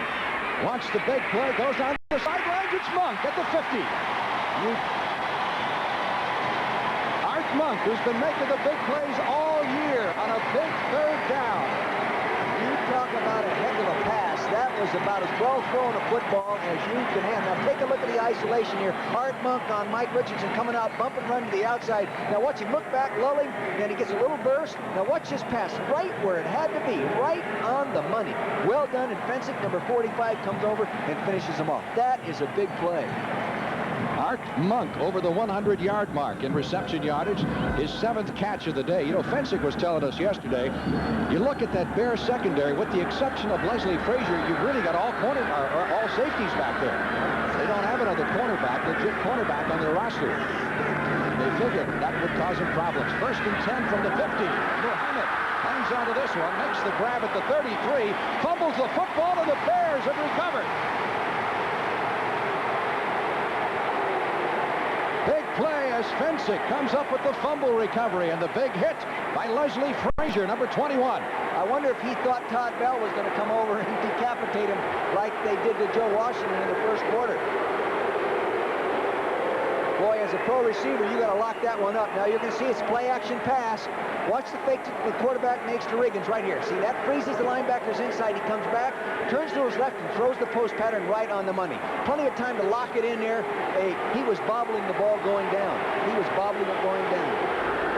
wants the big play, goes down the sidelines. It's Monk at the 50. Art Monk, who's been making the big plays all year on a big 3rd down. You talk about a heck of a pass. That was about as well thrown a football as you can have. Now take a look at the isolation here. Art Monk on Mike Richardson coming out, bump and run to the outside. Now watch him look back, lulling, and he gets a little burst. Now watch this pass right where it had to be, right on the money. Well done, and Fensick, number 45, comes over and finishes him off. That is a big play. Art Monk over the 100-yard mark in reception yardage, his 7th catch of the day. You know, Fensick was telling us yesterday, you look at that Bears secondary, with the exception of Leslie Frazier, you've really got all safeties back there. They don't have another legit cornerback on their roster. They figured that would cause them problems. 1st and 10 from the 50. Muhammad hangs onto this one, makes the grab at the 33, fumbles the football, and the Bears have recovered. Big play as Fensick comes up with the fumble recovery and the big hit by Leslie Frazier, number 21. I wonder if he thought Todd Bell was going to come over and decapitate him like they did to Joe Washington in the 1st quarter. Boy, as a pro receiver, you got to lock that one up. Now you're going to see it's play-action pass. Watch the fake the quarterback makes to Riggins right here. See, that freezes the linebackers inside. He comes back, turns to his left, and throws the post pattern right on the money. Plenty of time to lock it in there. He was bobbling the ball going down. He was bobbling it going down.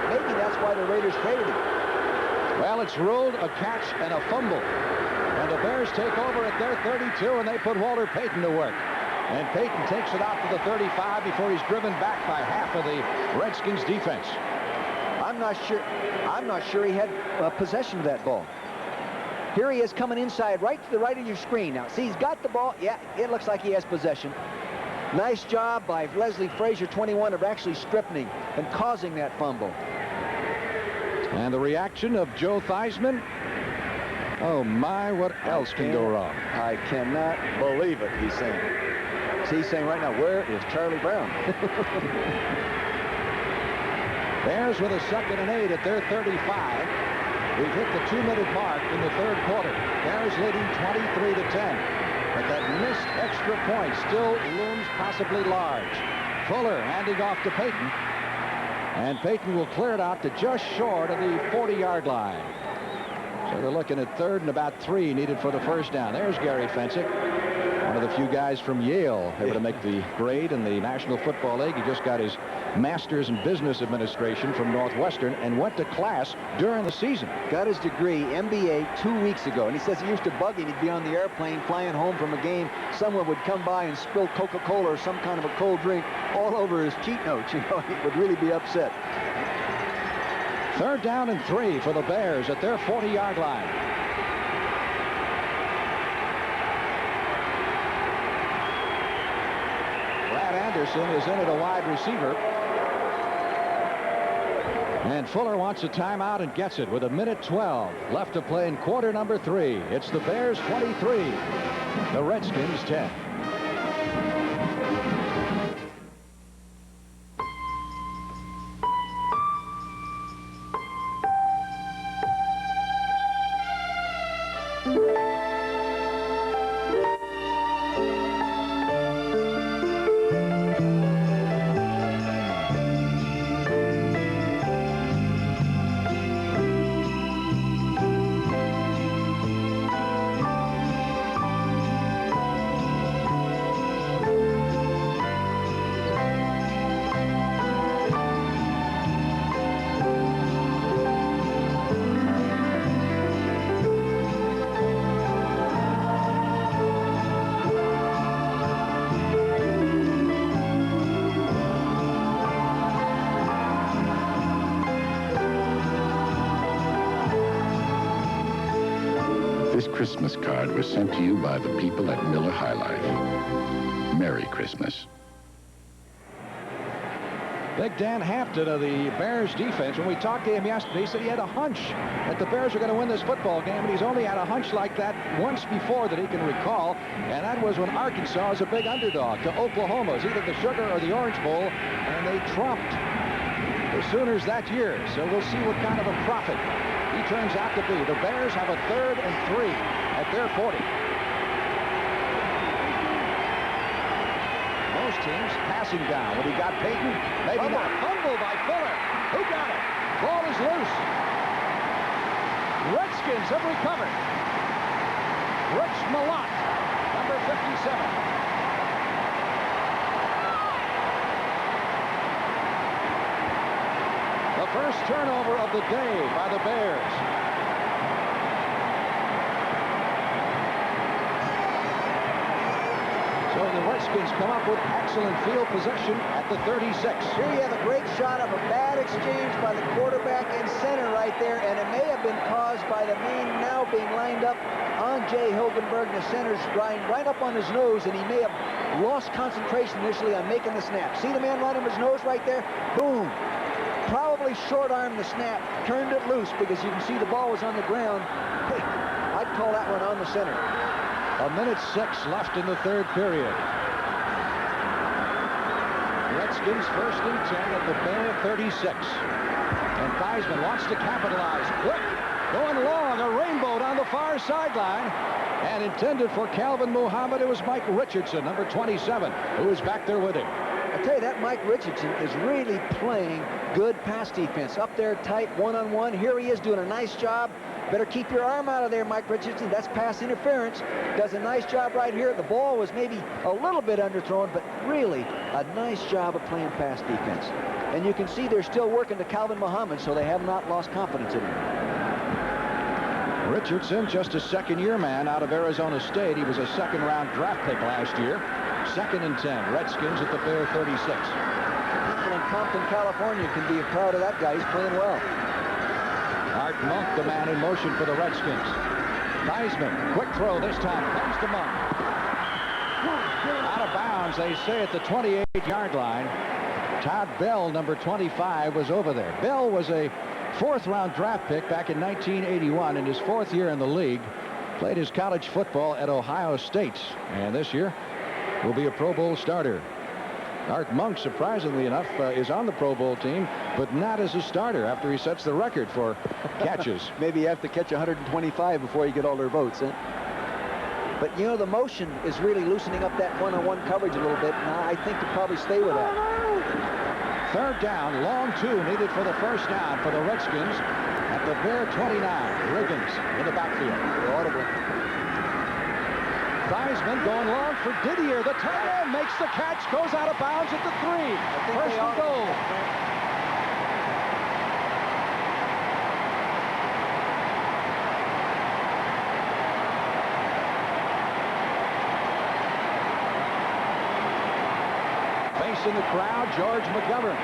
Make maybe that's why the Raiders traded him. Well, it's ruled a catch and a fumble. And the Bears take over at their 32, and they put Walter Payton to work. And Payton takes it out to the 35 before he's driven back by half of the Redskins defense. I'm not sure he had possession of that ball. Here he is coming inside right to the right of your screen. Now, see, he's got the ball. Yeah, it looks like he has possession. Nice job by Leslie Frazier, 21, of actually stripping him and causing that fumble. And the reaction of Joe Theismann. Oh, my, what else can go wrong? I cannot believe it, he's saying. See, he's saying right now, where is Charlie Brown? Bears with a 2nd and 8 at their 35. We've hit the 2-minute mark in the 3rd quarter. Bears leading 23-10. But that missed extra point still looms possibly large. Fuller handing off to Payton. And Payton will clear it out to just short of the 40-yard line. So they're looking at 3rd and about 3 needed for the first down. There's Gary Fensick, one of the few guys from Yale able to make the grade in the National Football League. He just got his master's in business administration from Northwestern and went to class during the season. Got his degree, MBA, 2 weeks ago. And he says he used to bug him. He'd be on the airplane flying home from a game. Someone would come by and spill Coca-Cola or some kind of a cold drink all over his cheat notes. You know, he would really be upset. 3rd down and 3 for the Bears at their 40-yard line. Brad Anderson is in at a wide receiver. And Fuller wants a timeout and gets it with 1:12 left to play in quarter number 3. It's the Bears 23, the Redskins 10. This Christmas card was sent to you by the people at Miller High Life. Merry Christmas. Big Dan Hampton of the Bears defense, when we talked to him yesterday, he said he had a hunch that the Bears were going to win this football game, and he's only had a hunch like that once before that he can recall, and that was when Arkansas was a big underdog to Oklahoma. It was either the Sugar or the Orange Bowl, and they trumped the Sooners that year. So we'll see what kind of a prophet he turns out to be. The Bears have a 3rd and 3 at their 40. Most teams passing down. When he got Payton, maybe not. Fumble by Fuller. Who got it? Ball is loose. Redskins have recovered. Rich Malott, number 57. The first turnover of the day by the Bears. So the Redskins come up with excellent field possession at the 36. Here you have a great shot of a bad exchange by the quarterback in center right there, and it may have been caused by the man now being lined up on Jay Hilgenberg. The center's right up on his nose, and he may have lost concentration initially on making the snap. See the man right on his nose right there? Boom. Probably short-armed the snap, turned it loose because you can see the ball was on the ground. Hey, I'd call that one on the center. 1:06 left in the 3rd period. Redskins 1st and 10 at the Bear 36. And Theismann wants to capitalize. Quick, going long, a rainbow down the far sideline. And intended for Calvin Muhammad, it was Mike Richardson, number 27, who was back there with him. I tell you, that Mike Richardson is really playing good pass defense. Up there tight, one-on-one. Here he is doing a nice job Better keep your arm out of there, Mike Richardson. That's pass interference. Does a nice job right here. The ball was maybe a little bit underthrown, but really a nice job of playing pass defense. And you can see they're still working to Calvin Muhammad, so they have not lost confidence in him. Richardson, just a second-year man out of Arizona State. He was a second-round draft pick last year. 2nd and 10. Redskins at the Bear 36. People in Compton, California can be proud of that guy. He's playing well. Art Monk, the man in motion for the Redskins. Theismann, quick throw this time. Comes to Monk. Out of bounds, they say, at the 28-yard line. Todd Bell, number 25, was over there. Bell was a 4th-round draft pick back in 1981 in his 4th year in the league. Played his college football at Ohio State, and this year will be a Pro Bowl starter. Art Monk, surprisingly enough, is on the Pro Bowl team, but not as a starter after he sets the record for catches. Maybe you have to catch 125 before you get all their votes, huh? But, you know, the motion is really loosening up that one-on-one coverage a little bit, and I think to probably stay with that. 3rd down, long 2 needed for the 1st down for the Redskins at the Bear 29. Riggins in the backfield. Audible. Theismann going long for Didier. The tight end makes the catch, goes out of bounds at the 3. 1st and goal. In the crowd, George McGovern.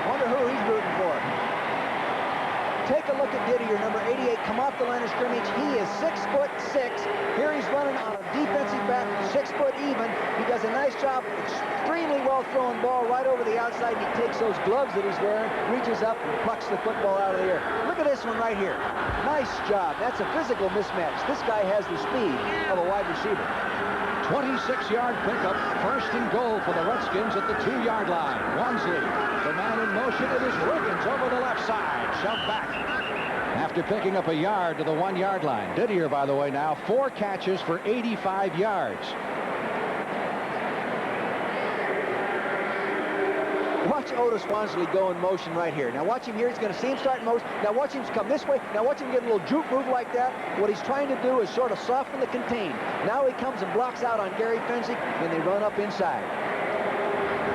Wonder who he's rooting for. Take a look at Didier, number 88, come off the line of scrimmage. He is 6'6". Here he's running on a defensive back, 6 foot even. He does a nice job, extremely well thrown ball right over the outside. He takes those gloves that he's wearing, reaches up and plucks the football out of the air. Look at this one right here. Nice job. That's a physical mismatch. This guy has the speed of a wide receiver. 26-yard pickup, 1st and goal for the Redskins at the 2-yard line. Wansley, the man in motion. It is Riggins over the left side, shoved back after picking up a yard to the 1-yard line. Didier, by the way, now 4 catches for 85 yards. Watch Otis Wansley go in motion right here. Now watch him here. He's going to see him start in motion. Now watch him come this way. Now watch him get a little juke move like that. What he's trying to do is sort of soften the contain. Now he comes and blocks out on Gary Fensick, and they run up inside.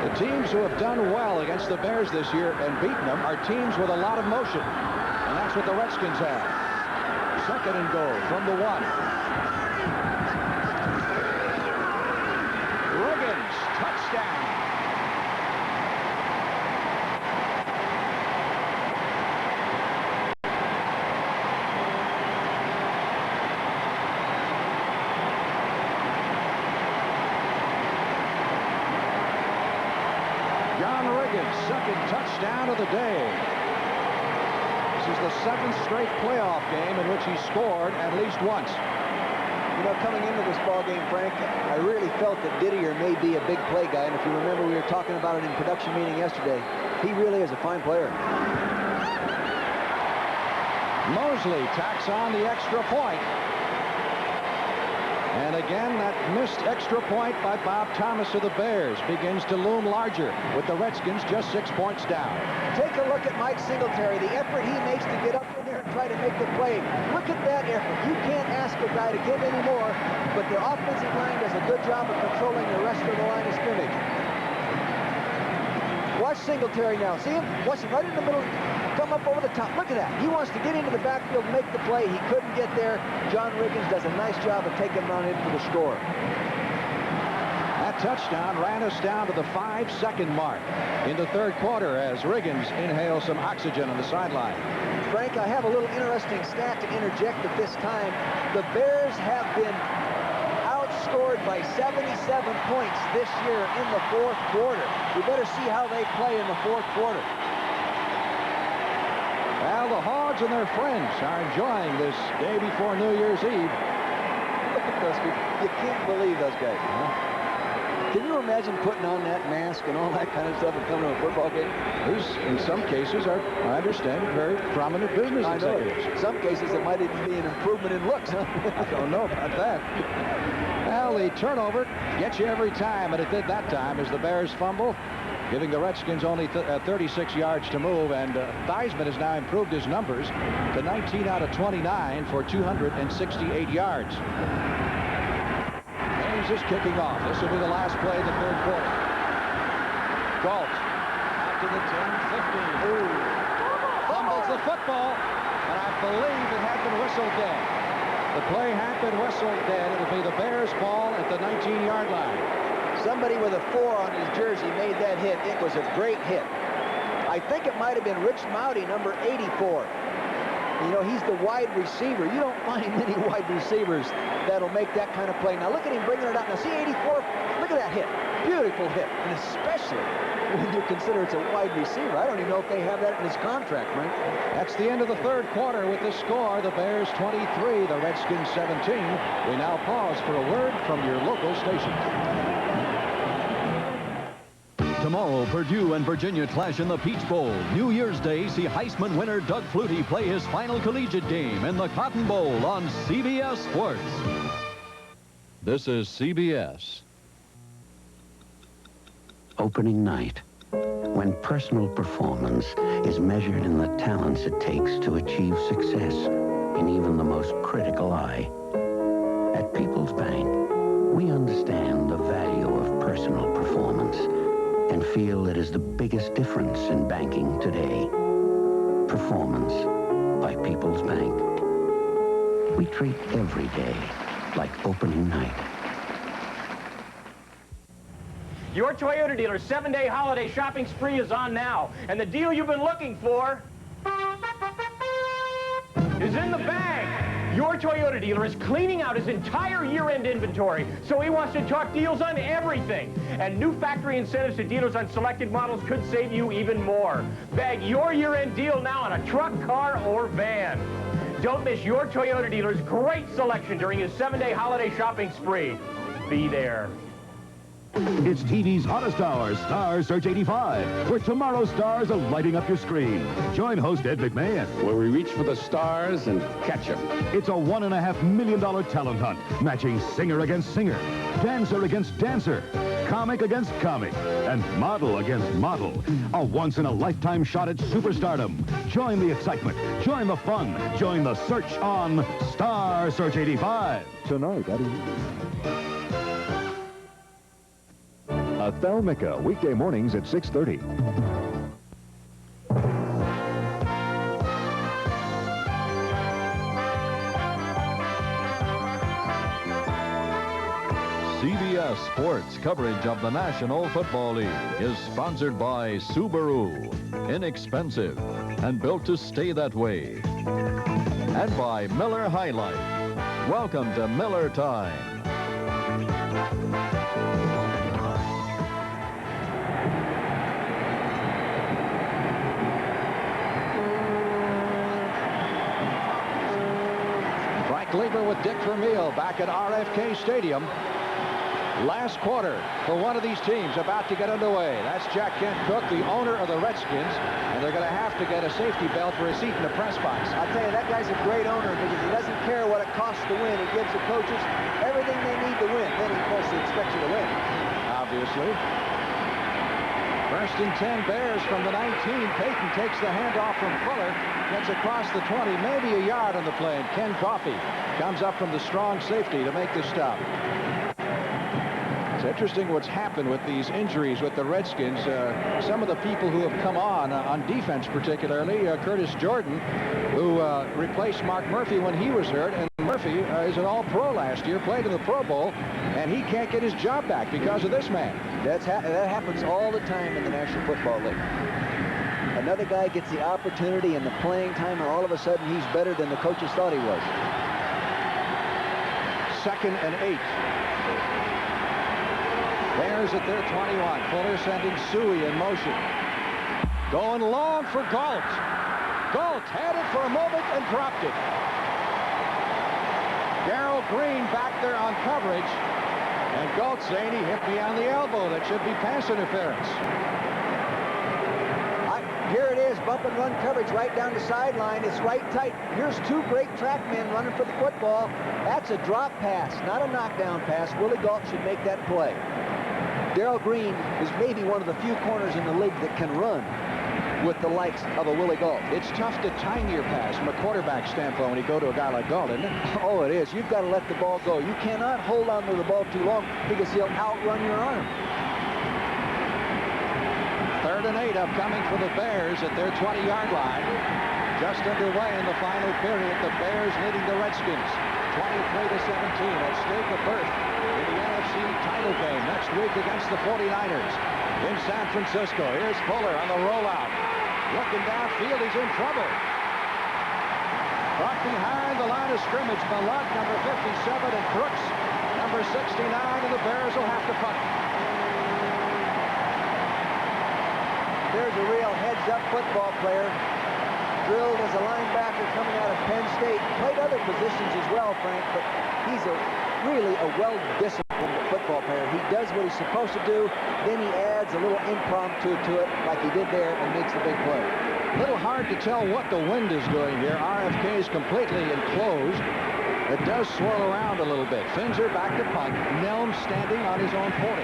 The teams who have done well against the Bears this year and beaten them are teams with a lot of motion. And that's what the Redskins have. 2nd and goal from the 1. Riggins, touchdown. Second touchdown of the day. This is the 7th straight playoff game in which he scored at least once. You know, coming into this ball game, Frank, I really felt that Didier may be a big play guy. And if you remember, we were talking about it in production meeting yesterday. He really is a fine player. Mosley tacks on the extra point. And again, that missed extra point by Bob Thomas of the Bears begins to loom larger with the Redskins just 6 points down. Take a look at Mike Singletary, the effort he makes to get up in there and try to make the play. Look at that effort. You can't ask a guy to give any more, but the offensive line does a good job of controlling the rest of the line of scrimmage. Watch Singletary now. See him? Watch him right in the middle. Come up over the top. Look at that. He wants to get into the backfield and make the play. He couldn't get there. John Riggins does a nice job of taking him on in for the score. That touchdown ran us down to the 5-second mark in the 3rd quarter as Riggins inhales some oxygen on the sideline. Frank, I have a little interesting stat to interject at this time. The Bears have been outscored by 77 points this year in the 4th quarter. We better see how they play in the 4th quarter. Well, the Hogs and their friends are enjoying this day before New Year's Eve. Look at those people. You can't believe those guys. Can you imagine putting on that mask and all that kind of stuff and coming to a football game? These, in some cases, are, I understand, very prominent business executives. In some cases, it might even be an improvement in looks, huh? I don't know about that. Well, the turnover gets you every time, and it did that time as the Bears fumble. giving the Redskins only 36 yards to move, and Theismann has now improved his numbers to 19 out of 29 for 268 yards. Hayes is kicking off. This will be the last play of the third quarter. Gault out to the 10, 15. Ooh. Fumbles the football, and I believe it had been whistled dead. The play had been whistled dead. It'll be the Bears' ball at the 19-yard line. Somebody with a 4 on his jersey made that hit. It was a great hit. I think it might have been Rich Mouty, number 84. You know, he's the wide receiver. You don't find many wide receivers that'll make that kind of play. Now look at him bringing it up. Now see 84, look at that hit. Beautiful hit, and especially when you consider it's a wide receiver. I don't even know if they have that in his contract, Mike. That's the end of the third quarter with the score. The Bears 23, the Redskins 17. We now pause for a word from your local station. Tomorrow, Purdue and Virginia clash in the Peach Bowl. New Year's Day, see Heisman winner Doug Flutie play his final collegiate game in the Cotton Bowl on CBS Sports. This is CBS. Opening night, when personal performance is measured in the talents it takes to achieve success in even the most critical eye. At People's Bank, we understand the value of personal performance and feel it is the biggest difference in banking today. Performance by People's Bank. We treat every day like opening night. Your Toyota dealer's 7-day holiday shopping spree is on now, and the deal you've been looking for is in the bag. Your Toyota dealer is cleaning out his entire year-end inventory, so he wants to talk deals on everything. And new factory incentives to dealers on selected models could save you even more. Bag your year-end deal now on a truck, car, or van. Don't miss your Toyota dealer's great selection during his 7-day holiday shopping spree. Be there. It's TV's hottest hour, Star Search 85, where tomorrow's stars are lighting up your screen. Join host Ed McMahon, where we reach for the stars and catch them. It's a $1.5 million talent hunt, matching singer against singer, dancer against dancer, comic against comic, and model against model. A once-in-a-lifetime shot at superstardom. Join the excitement, join the fun, join the search on Star Search 85. Tonight, Thelmica, weekday mornings at 6:30. CBS Sports coverage of the National Football League is sponsored by Subaru, inexpensive and built to stay that way. And by Miller High Life. Welcome to Miller Time. Lieber with Dick Vermeil back at RFK Stadium. Last quarter for one of these teams about to get underway. That's Jack Kent Cooke, the owner of the Redskins, and they're going to have to get a safety belt for a seat in the press box. I'll tell you, that guy's a great owner because he doesn't care what it costs to win. He gives the coaches everything they need to win. Then, of course, he expects you to win. Obviously. First and 10 Bears from the 19. Payton takes the handoff from Fuller, gets across the 20, maybe a yard on the play, and Ken Coffey comes up from the strong safety to make the stop. It's interesting what's happened with these injuries with the Redskins. Some of the people who have come on defense particularly, Curtis Jordan, who replaced Mark Murphy when he was hurt, and Murphy is an all-pro last year, played in the Pro Bowl, and he can't get his job back because of this man. That happens all the time in the National Football League. Another guy gets the opportunity and the playing time, and all of a sudden he's better than the coaches thought he was. 2nd and 8. Bears at their 21. Fuller sending Suey in motion. Going long for Gault. Gault had it for a moment and dropped it. Darrell Green back there on coverage. And Gault saying he hit me on the elbow. That should be pass interference. Here it is, bump and run coverage right down the sideline. It's right tight. Here's two great track men running for the football. That's a drop pass, not a knockdown pass. Willie Gault should make that play. Darrell Green is maybe one of the few corners in the league that can run with the likes of a Willie Gault. It's tough to time your pass from a quarterback standpoint when you go to a guy like Gault, isn't it? Oh, it is. You've got to let the ball go. You cannot hold on to the ball too long because he'll outrun your arm. 3rd and 8 upcoming for the Bears at their 20-yard line. Just underway in the final period. The Bears leading the Redskins 23-17 at stake a berth in the NFC title game next week against the 49ers in San Francisco. Here's Fuller on the rollout. Looking downfield, he's in trouble. Brought behind the line of scrimmage, Malott, number 57, and Brooks, number 69, and the Bears will have to punt. There's a real heads-up football player. Drilled as a linebacker coming out of Penn State. Played other positions as well, Frank, but he's really a well-disciplined football player. He does what he's supposed to do, then he adds a little impromptu to it like he did there and makes the big play. A little hard to tell what the wind is doing here. RFK is completely enclosed. It does swirl around a little bit. Finzer back to punt. Nelms standing on his own 40.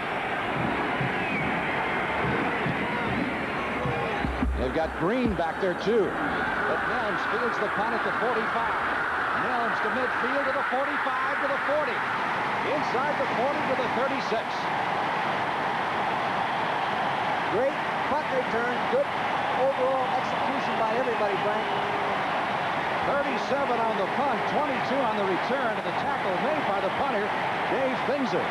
They've got Green back there, too. But Nelms fields the punt at the 45. Nelms to midfield to the 45 to the 40. Inside the 40 to the 36. Great punt return. Good overall execution by everybody, Frank. 37 on the punt, 22 on the return, and the tackle made by the punter, Dave Finzer.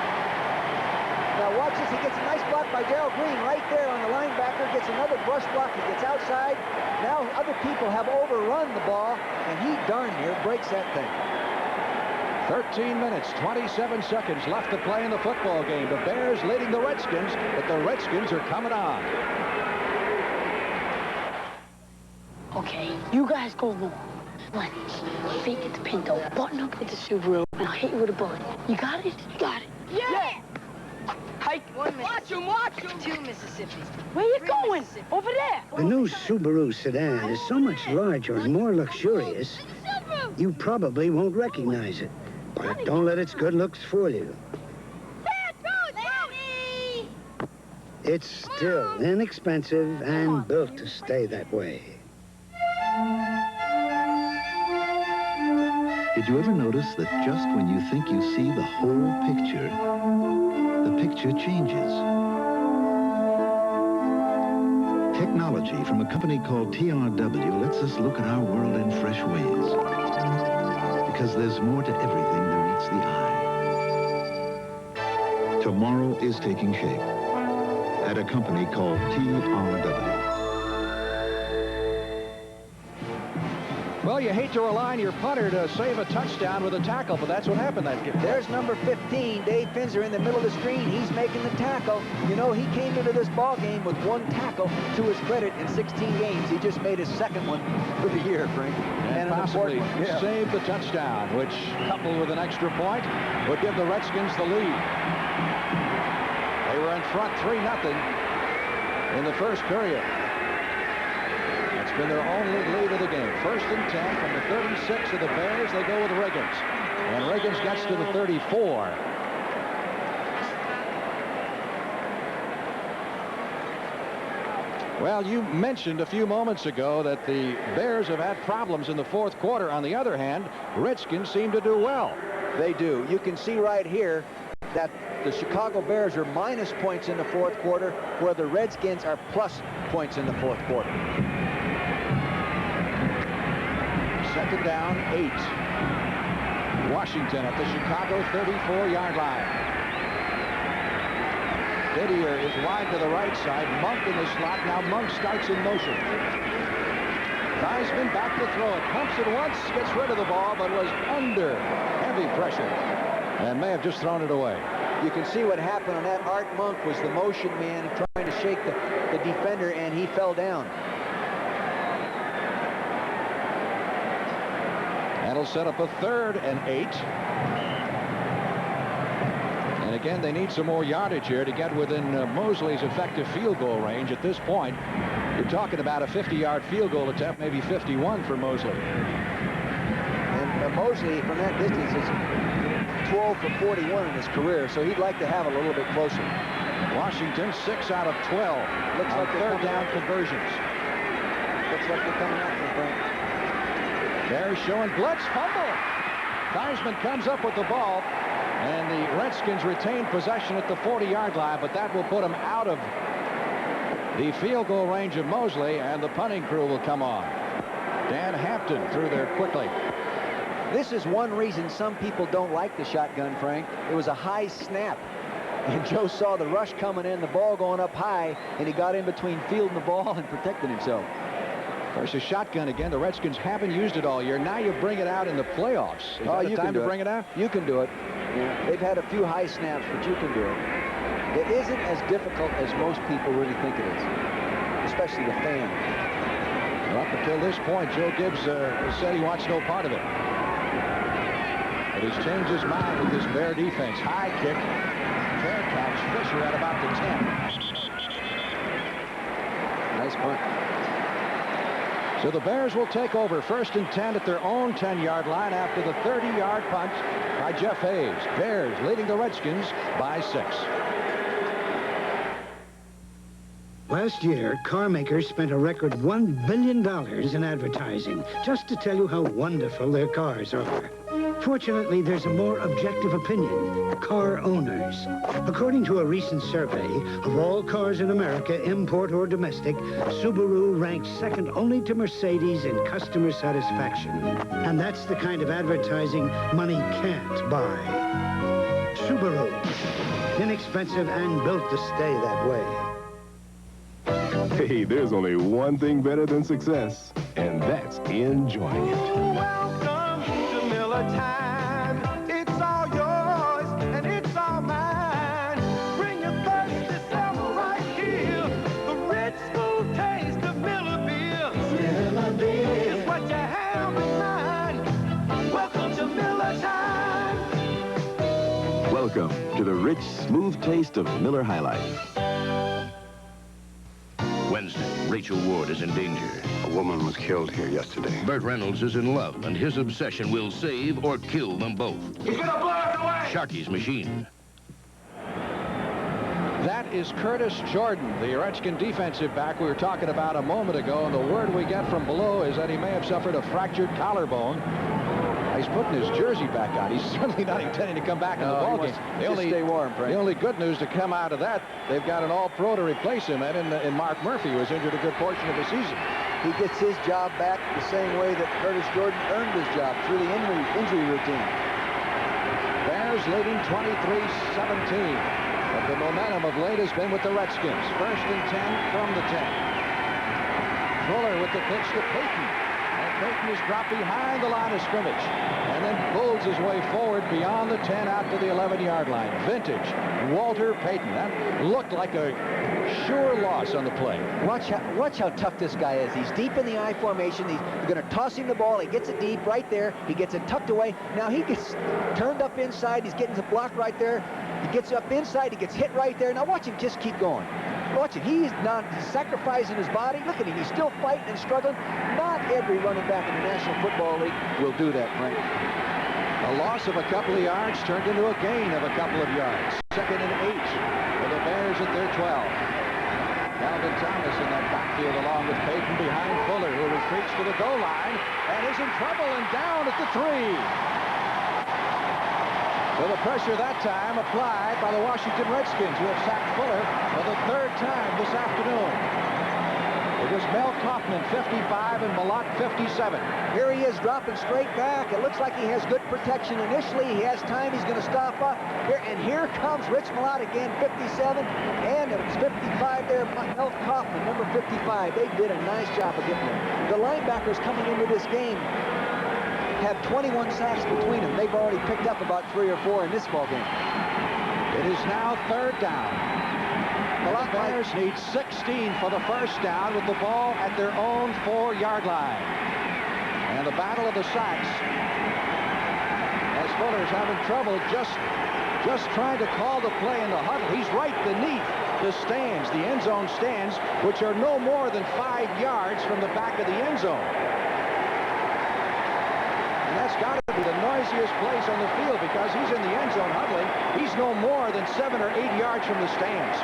Now watch this. He gets a nice block by Darrell Green right there on the linebacker. Gets another brush block. He gets outside. Now other people have overrun the ball, and he darn near breaks that thing. 13 minutes, 27 seconds left to play in the football game. The Bears leading the Redskins, but the Redskins are coming on. Okay, you guys go long. One, fake at the Pinto, button up with the Subaru, and I'll hit you with a bullet. You got it? You got it. Yeah! Hike. One Mississippi. Watch him! 2 Mississippi. Where you going? Over there. The new Subaru sedan is so much larger and more luxurious, you probably won't recognize it. But don't let its good looks fool you. It's still inexpensive and built to stay that way. Did you ever notice that just when you think you see the whole picture, the picture changes? Technology from a company called TRW lets us look at our world in fresh ways. Because there's more to everything than meets the eye. Tomorrow is taking shape at a company called TRW. Well, you hate to rely on your punter to save a touchdown with a tackle, but that's what happened that game. There's number 15, Dave Finzer, in the middle of the screen. He's making the tackle. You know, he came into this ball game with 1 tackle to his credit in 16 games. He just made his 2nd one for the year, Frank. And possibly saved the touchdown, which, coupled with an extra point, would give the Redskins the lead. They were in front 3-0 in the first period. It's been their only lead of the game. 1st and 10 from the 36 of the Bears. They go with Riggins. And Riggins gets to the 34. Well, you mentioned a few moments ago that the Bears have had problems in the 4th quarter. On the other hand, Redskins seem to do well. They do. You can see right here that the Chicago Bears are minus points in the 4th quarter, where the Redskins are plus points in the 4th quarter. 2nd down, 8. Washington at the Chicago 34-yard line. Didier is wide to the right side. Monk in the slot. Now Monk starts in motion. Theismann back to throw it. Pumps it once, gets rid of the ball, but was under heavy pressure and may have just thrown it away. You can see what happened on that. Art Monk was the motion man trying to shake the defender, and he fell down. That'll set up a 3rd and 8. And again, they need some more yardage here to get within Mosley's effective field goal range. At this point, you're talking about a 50-yard field goal attempt, maybe 51 for Mosley. And Mosley, from that distance, is 12 for 41 in his career, so he'd like to have a little bit closer. Washington 6 out of 12. Looks like third down conversions. Looks like they're coming after him, Frank. Bears showing blitz fumble. Theismann comes up with the ball, and the Redskins retain possession at the 40-yard line, but that will put them out of the field goal range of Mosley, and the punting crew will come on. Dan Hampton threw there quickly. This is one reason some people don't like the shotgun, Frank. It was a high snap, and Joe saw the rush coming in, the ball going up high, and he got in between fielding the ball and protecting himself. Versus shotgun again. The Redskins haven't used it all year. Now you bring it out in the playoffs. Is that the time to bring it out? You can do it. Yeah. They've had a few high snaps, but you can do it. It isn't as difficult as most people really think it is, especially the fan. Well, up until this point, Joe Gibbs said he wants no part of it. But he's changed his mind with this Bear defense. High kick. Fair catch. Fisher at about the 10. Nice punt. So the Bears will take over 1st and 10 at their own 10-yard line after the 30-yard punt by Jeff Hayes. Bears leading the Redskins by 6. Last year, car makers spent a record $1 billion in advertising just to tell you how wonderful their cars are. Fortunately, there's a more objective opinion: car owners. According to a recent survey of all cars in America, import or domestic, Subaru ranks second only to Mercedes in customer satisfaction. And that's the kind of advertising money can't buy. Subaru. Inexpensive and built to stay that way. Hey, there's only one thing better than success, and that's enjoying it. Welcome to Miller time. It's all yours and it's all mine. Bring your thirsty self right here. The rich, smooth taste of Miller beer. Miller beer is what you have in mind. Welcome to Miller time. Welcome to the rich, smooth taste of Miller High Life. Wednesday, Rachel Ward is in danger. A woman was killed here yesterday. Burt Reynolds is in love, and his obsession will save or kill them both. He's gonna blow us away! Sharky's machine. That is Curtis Jordan, the Redskin defensive back we were talking about a moment ago, and the word we get from below is that he may have suffered a fractured collarbone. He's putting his jersey back on. He's certainly not intending to come back in the ballgame. Stay warm, Frank. The only good news to come out of that, they've got an all-pro to replace him in Mark Murphy, who was injured a good portion of the season. He gets his job back the same way that Curtis Jordan earned his job, through the injury routine. Bears leading 23-17. But the momentum of late has been with the Redskins. 1st and 10 from the 10. Fuller with the pitch to Payton. Payton is dropped behind the line of scrimmage and then pulls his way forward beyond the 10 out to the 11-yard line. Vintage Walter Payton. That looked like a sure loss on the play. Watch how tough this guy is. He's deep in the I formation. He's going to toss him the ball. He gets it deep right there. He gets it tucked away. Now he gets turned up inside. He's getting the block right there. He gets up inside. He gets hit right there. Now watch him just keep going. Watch it. He's sacrificing his body. Look at him. He's still fighting and struggling. Not every running back in the National Football League will do that, Frank. A loss of a couple of yards turned into a gain of a couple of yards. 2nd and 8 for the Bears at their 12. Calvin Thomas in that backfield along with Payton behind Fuller, who retreats to the goal line and is in trouble and down at the 3. So the pressure that time applied by the Washington Redskins, who have sacked Fuller for the 3rd time this afternoon. It was Mel Kaufman, 55, and Malott, 57. Here he is dropping straight back. It looks like he has good protection initially. He has time. He's going to stop up. Here comes Rich Malott again, 57. And it was 55 there, Mel Kaufman, number 55. They did a nice job of getting him. The linebackers coming into this game have 21 sacks between them. They've already picked up about 3 or 4 in this ball game. It is now 3rd down. The Bears need 16 for the 1st down with the ball at their own 4-yard line. And the battle of the sacks, as Fuller's having trouble just trying to call the play in the huddle. He's right beneath the stands, the end zone stands, which are no more than 5 yards from the back of the end zone. And that's got to be the noise easiest place on the field because he's in the end zone huddling. He's no more than 7 or 8 yards from the stands.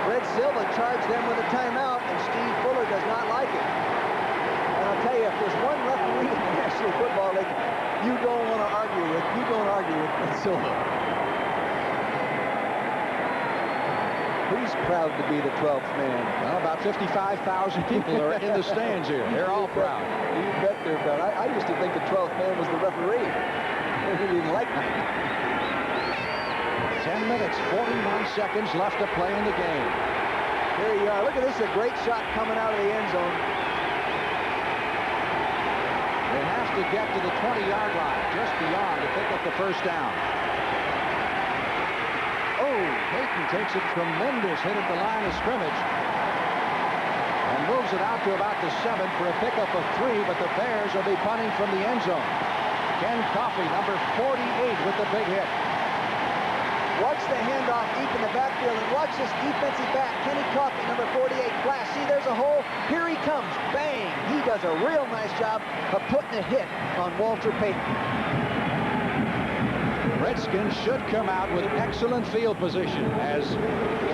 Fred Silva charged them with a timeout, and Steve Fuller does not like it. And I'll tell you, if there's one referee in the National Football League you don't want to argue with, you don't argue with Fred Silva. He's proud to be the 12th man. Well, about 55,000 people are in the stands here. They're all proud. You bet they're proud. I used to think the 12th man was the referee. They didn't like me. 10 minutes, 41 seconds left to play in the game. Here you are. Look at this, a great shot coming out of the end zone. They have to get to the 20-yard line, just beyond, to pick up the first down. Oh, Payton takes a tremendous hit at the line of scrimmage and moves it out to about the 7 for a pickup of 3, but the Bears will be punting from the end zone. Ken Coffey, number 48, with the big hit. Watch the handoff deep in the backfield, and watch this defensive back, Kenny Coffey, number 48, flash. See, there's a hole. Here he comes. Bang! He does a real nice job of putting a hit on Walter Payton. Redskins should come out with excellent field position as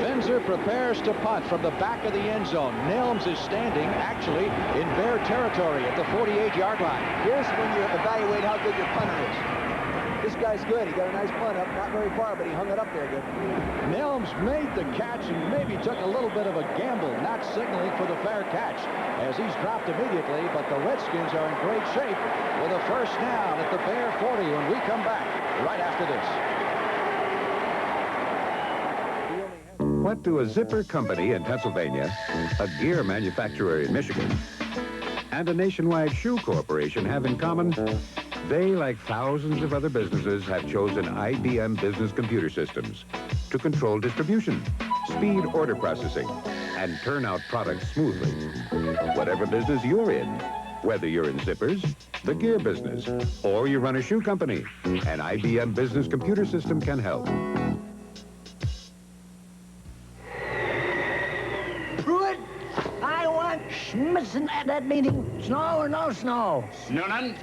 Finzer prepares to punt from the back of the end zone. Nelms is standing, actually, in Bear territory at the 48-yard line. Here's when you evaluate how good your punter is. This guy's good. He got a nice punt up, not very far, but he hung it up there good. Nelms made the catch and maybe took a little bit of a gamble, not signaling for the fair catch, as he's dropped immediately, but the Redskins are in great shape with a first down at the Bear 40 when we come back right after this. What do a zipper company in Pennsylvania, a gear manufacturer in Michigan, and a nationwide shoe corporation have in common? They, like thousands of other businesses, have chosen IBM Business Computer Systems to control distribution, speed order processing, and turn out products smoothly. Whatever business you're in, whether you're in zippers, the gear business, or you run a shoe company, an IBM Business Computer System can help. Pruitt, I want Schmitzen at that meeting. Snow or no snow? Noonan,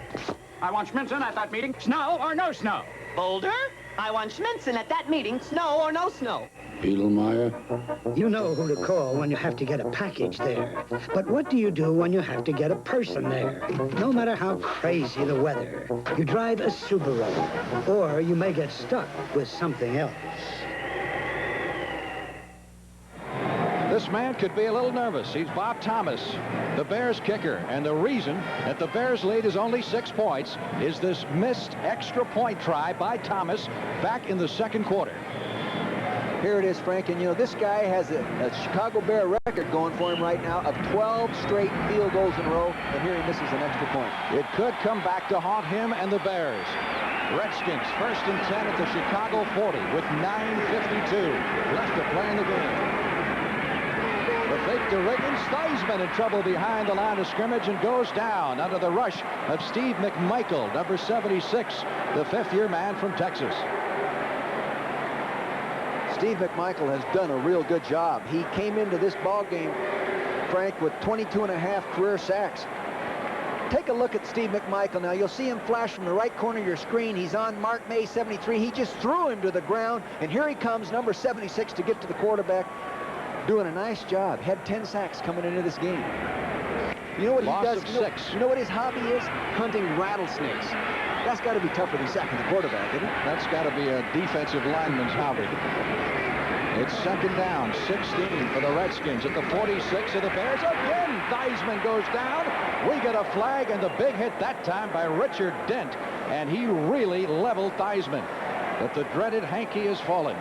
I want Schmitzen at that meeting. Snow or no snow? Boulder, I want Schmitzen at that meeting. Snow or no snow? Edelmeyer? You know who to call when you have to get a package there. But what do you do when you have to get a person there? No matter how crazy the weather, you drive a Subaru, or you may get stuck with something else. This man could be a little nervous. He's Bob Thomas, the Bears kicker. And the reason that the Bears lead is only 6 points is this missed extra point try by Thomas back in the second quarter. Here it is, Frank, and you know, this guy has a Chicago Bear record going for him right now of 12 straight field goals in a row, and here he misses an extra point. It could come back to haunt him and the Bears. Redskins first and 10 at the Chicago 40 with 9:52 left to play in the game. The fake to Riggins. Theismann in trouble behind the line of scrimmage and goes down under the rush of Steve McMichael, number 76, the fifth-year man from Texas. Steve McMichael has done a real good job. He came into this ball game, Frank, with 22.5 career sacks. Take a look at Steve McMichael now. You'll see him flash from the right corner of your screen. He's on Mark May 73. He just threw him to the ground, and here he comes, number 76, to get to the quarterback. Doing a nice job. Had 10 sacks coming into this game. You know what he does? You know what his hobby is? Hunting rattlesnakes. That's got to be tougher than sacking the quarterback, isn't it? That's got to be a defensive lineman's hobby. It's second down, 16 for the Redskins at the 46 of the Bears. Again, Theismann goes down. We get a flag, and the big hit that time by Richard Dent, and he really leveled Theismann. But the dreaded hanky has fallen.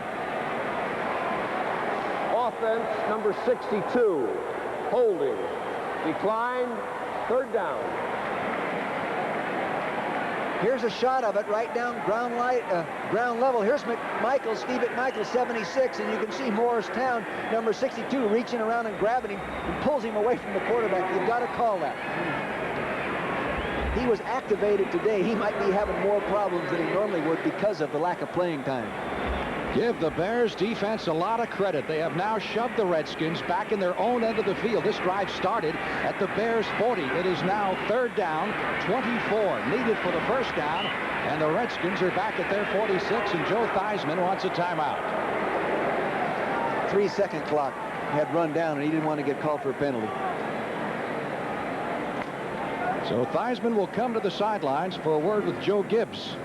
Offense, number 62. Holding. Decline. Third down. Here's a shot of it right down ground level. Here's McMichael, Steve McMichael, 76, and you can see Morristown, number 62, reaching around and grabbing him and pulls him away from the quarterback. You've got to call that. He was activated today. He might be having more problems than he normally would because of the lack of playing time. Give the Bears defense a lot of credit. They have now shoved the Redskins back in their own end of the field. This drive started at the Bears 40. It is now 3rd down, 24 needed for the first down, and the Redskins are back at their 46, and Joe Theismann wants a timeout. 3-second clock had run down, and he didn't want to get called for a penalty. So Theismann will come to the sidelines for a word with Joe Gibbs.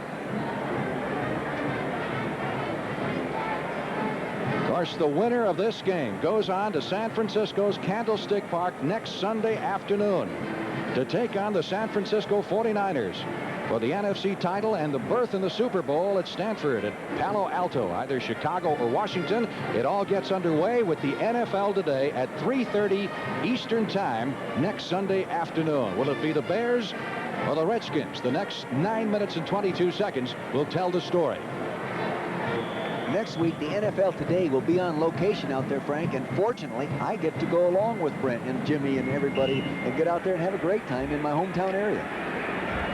Of course, the winner of this game goes on to San Francisco's Candlestick Park next Sunday afternoon to take on the San Francisco 49ers for the NFC title and the berth in the Super Bowl at Stanford, at Palo Alto, either Chicago or Washington. It all gets underway with the NFL today at 3:30 Eastern Time next Sunday afternoon. Will it be the Bears or the Redskins? The next 9 minutes and 22 seconds will tell the story. Next week, the NFL Today will be on location out there, Frank, and fortunately, I get to go along with Brent and Jimmy and everybody and get out there and have a great time in my hometown area.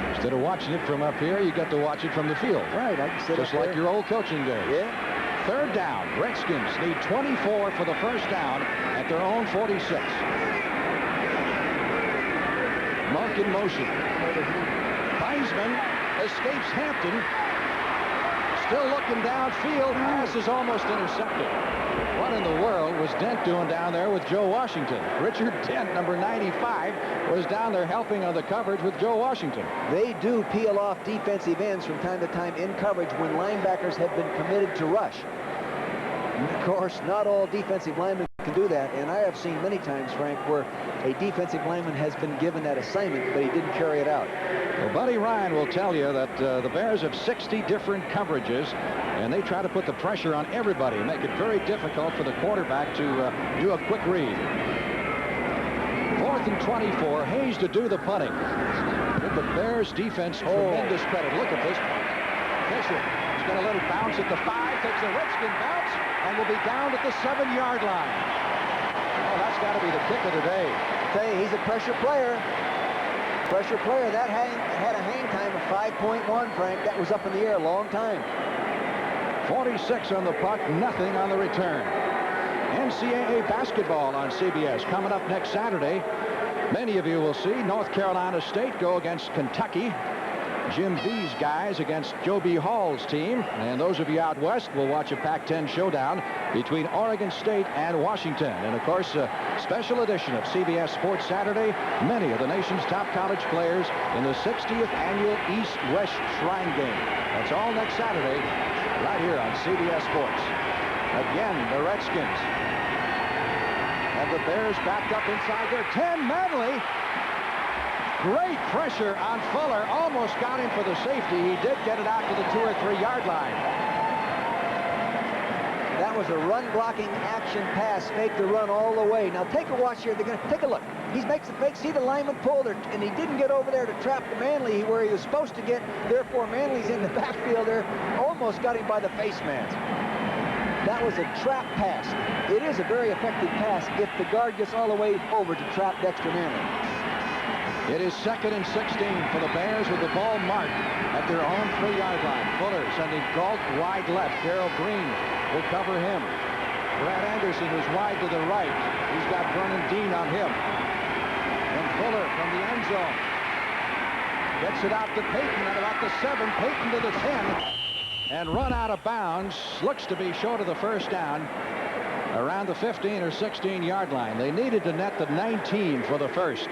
Instead of watching it from up here, you got to watch it from the field. Right, I can sit just up like there. your old coaching days. Yeah. 3rd down. Redskins need 24 for the first down at their own 46. Monk in motion. Theismann escapes Hampton. Still looking downfield. Pass is almost intercepted. What in the world was Dent doing down there with Joe Washington? Richard Dent, number 95, was down there helping on the coverage with Joe Washington. They do peel off defensive ends from time to time in coverage when linebackers have been committed to rush. And of course, not all defensive linemen can do that, and I have seen many times, Frank, where a defensive lineman has been given that assignment, but he didn't carry it out. Well, Buddy Ryan will tell you that the Bears have 60 different coverages, and they try to put the pressure on everybody and make it very difficult for the quarterback to do a quick read. 4th and 24. Hayes to do the punting. Give the Bears defense tremendous credit. Look at this. Fisher is going to let it bounce at the 5, takes a Redskin bounce, and will be down at the 7-yard line. Oh, that's got to be the kick of the day. I tell you, he's a pressure player. Pressure player. That had a hang time of 5.1, Frank. That was up in the air a long time. 46 on the puck, nothing on the return. NCAA basketball on CBS coming up next Saturday. Many of you will see North Carolina State go against Kentucky. Jim B's guys against Joe B. Hall's team. And those of you out west will watch a Pac-10 showdown between Oregon State and Washington. And, of course, a special edition of CBS Sports Saturday. Many of the nation's top college players in the 60th annual East-West Shrine Game. That's all next Saturday right here on CBS Sports. Again, the Redskins have the Bears backed up inside their 10. Manley. Great pressure on Fuller. Almost got him for the safety. He did get it out to the 2 or 3 yard line. That was a run blocking action pass. Fake the run all the way. Now take a watch here. They're going to take a look. He makes the fake. See the lineman pull there, and he didn't get over there to trap the Manley where he was supposed to get. Therefore, Manley's in the backfield there. Almost got him by the face mask. That was a trap pass. It is a very effective pass if the guard gets all the way over to trap Dexter Manley. It is 2nd and 16 for the Bears with the ball marked at their own 3-yard line. Fuller sending Gault wide left. Darrell Green will cover him. Brad Anderson is wide to the right. He's got Vernon Dean on him. And Fuller from the end zone gets it out to Payton at about the 7. Payton to the 10 and run out of bounds. Looks to be short of the first down around the 15 or 16-yard line. They needed to net the 19 for the first.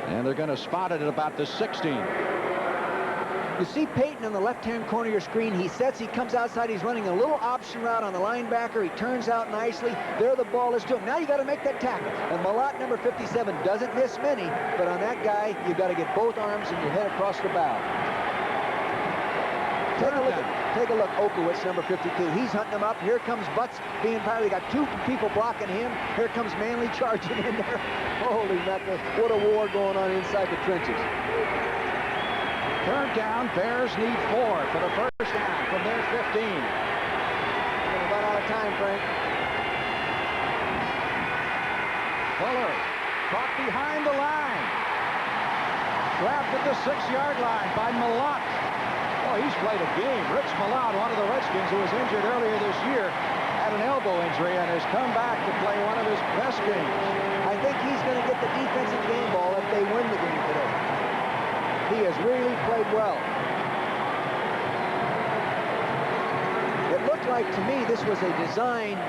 And they're going to spot it at about the 16. You see Payton on the left-hand corner of your screen. He sets, he comes outside, he's running a little option route on the linebacker. He turns out nicely. There the ball is to him. Now you got to make that tackle. And Malott, number 57, doesn't miss many, but on that guy, you got to get both arms and your head across the bow. Take a look, Okowitz, number 52. He's hunting him up. Here comes Butts being powered. They got 2 people blocking him. Here comes Manley charging in there. Holy mackerel, what a war going on inside the trenches. 3rd down, Bears need 4 for the first down from their 15. We're about out of time, Frank. Fuller caught behind the line. Trapped at the 6-yard line by Malott. Oh, he's played a game. Rich Malott, one of the Redskins who was injured earlier this year, had an elbow injury and has come back to play one of his best games. I think he's going to get the defensive game ball if they win the game today. He has really played well. It looked like to me this was a design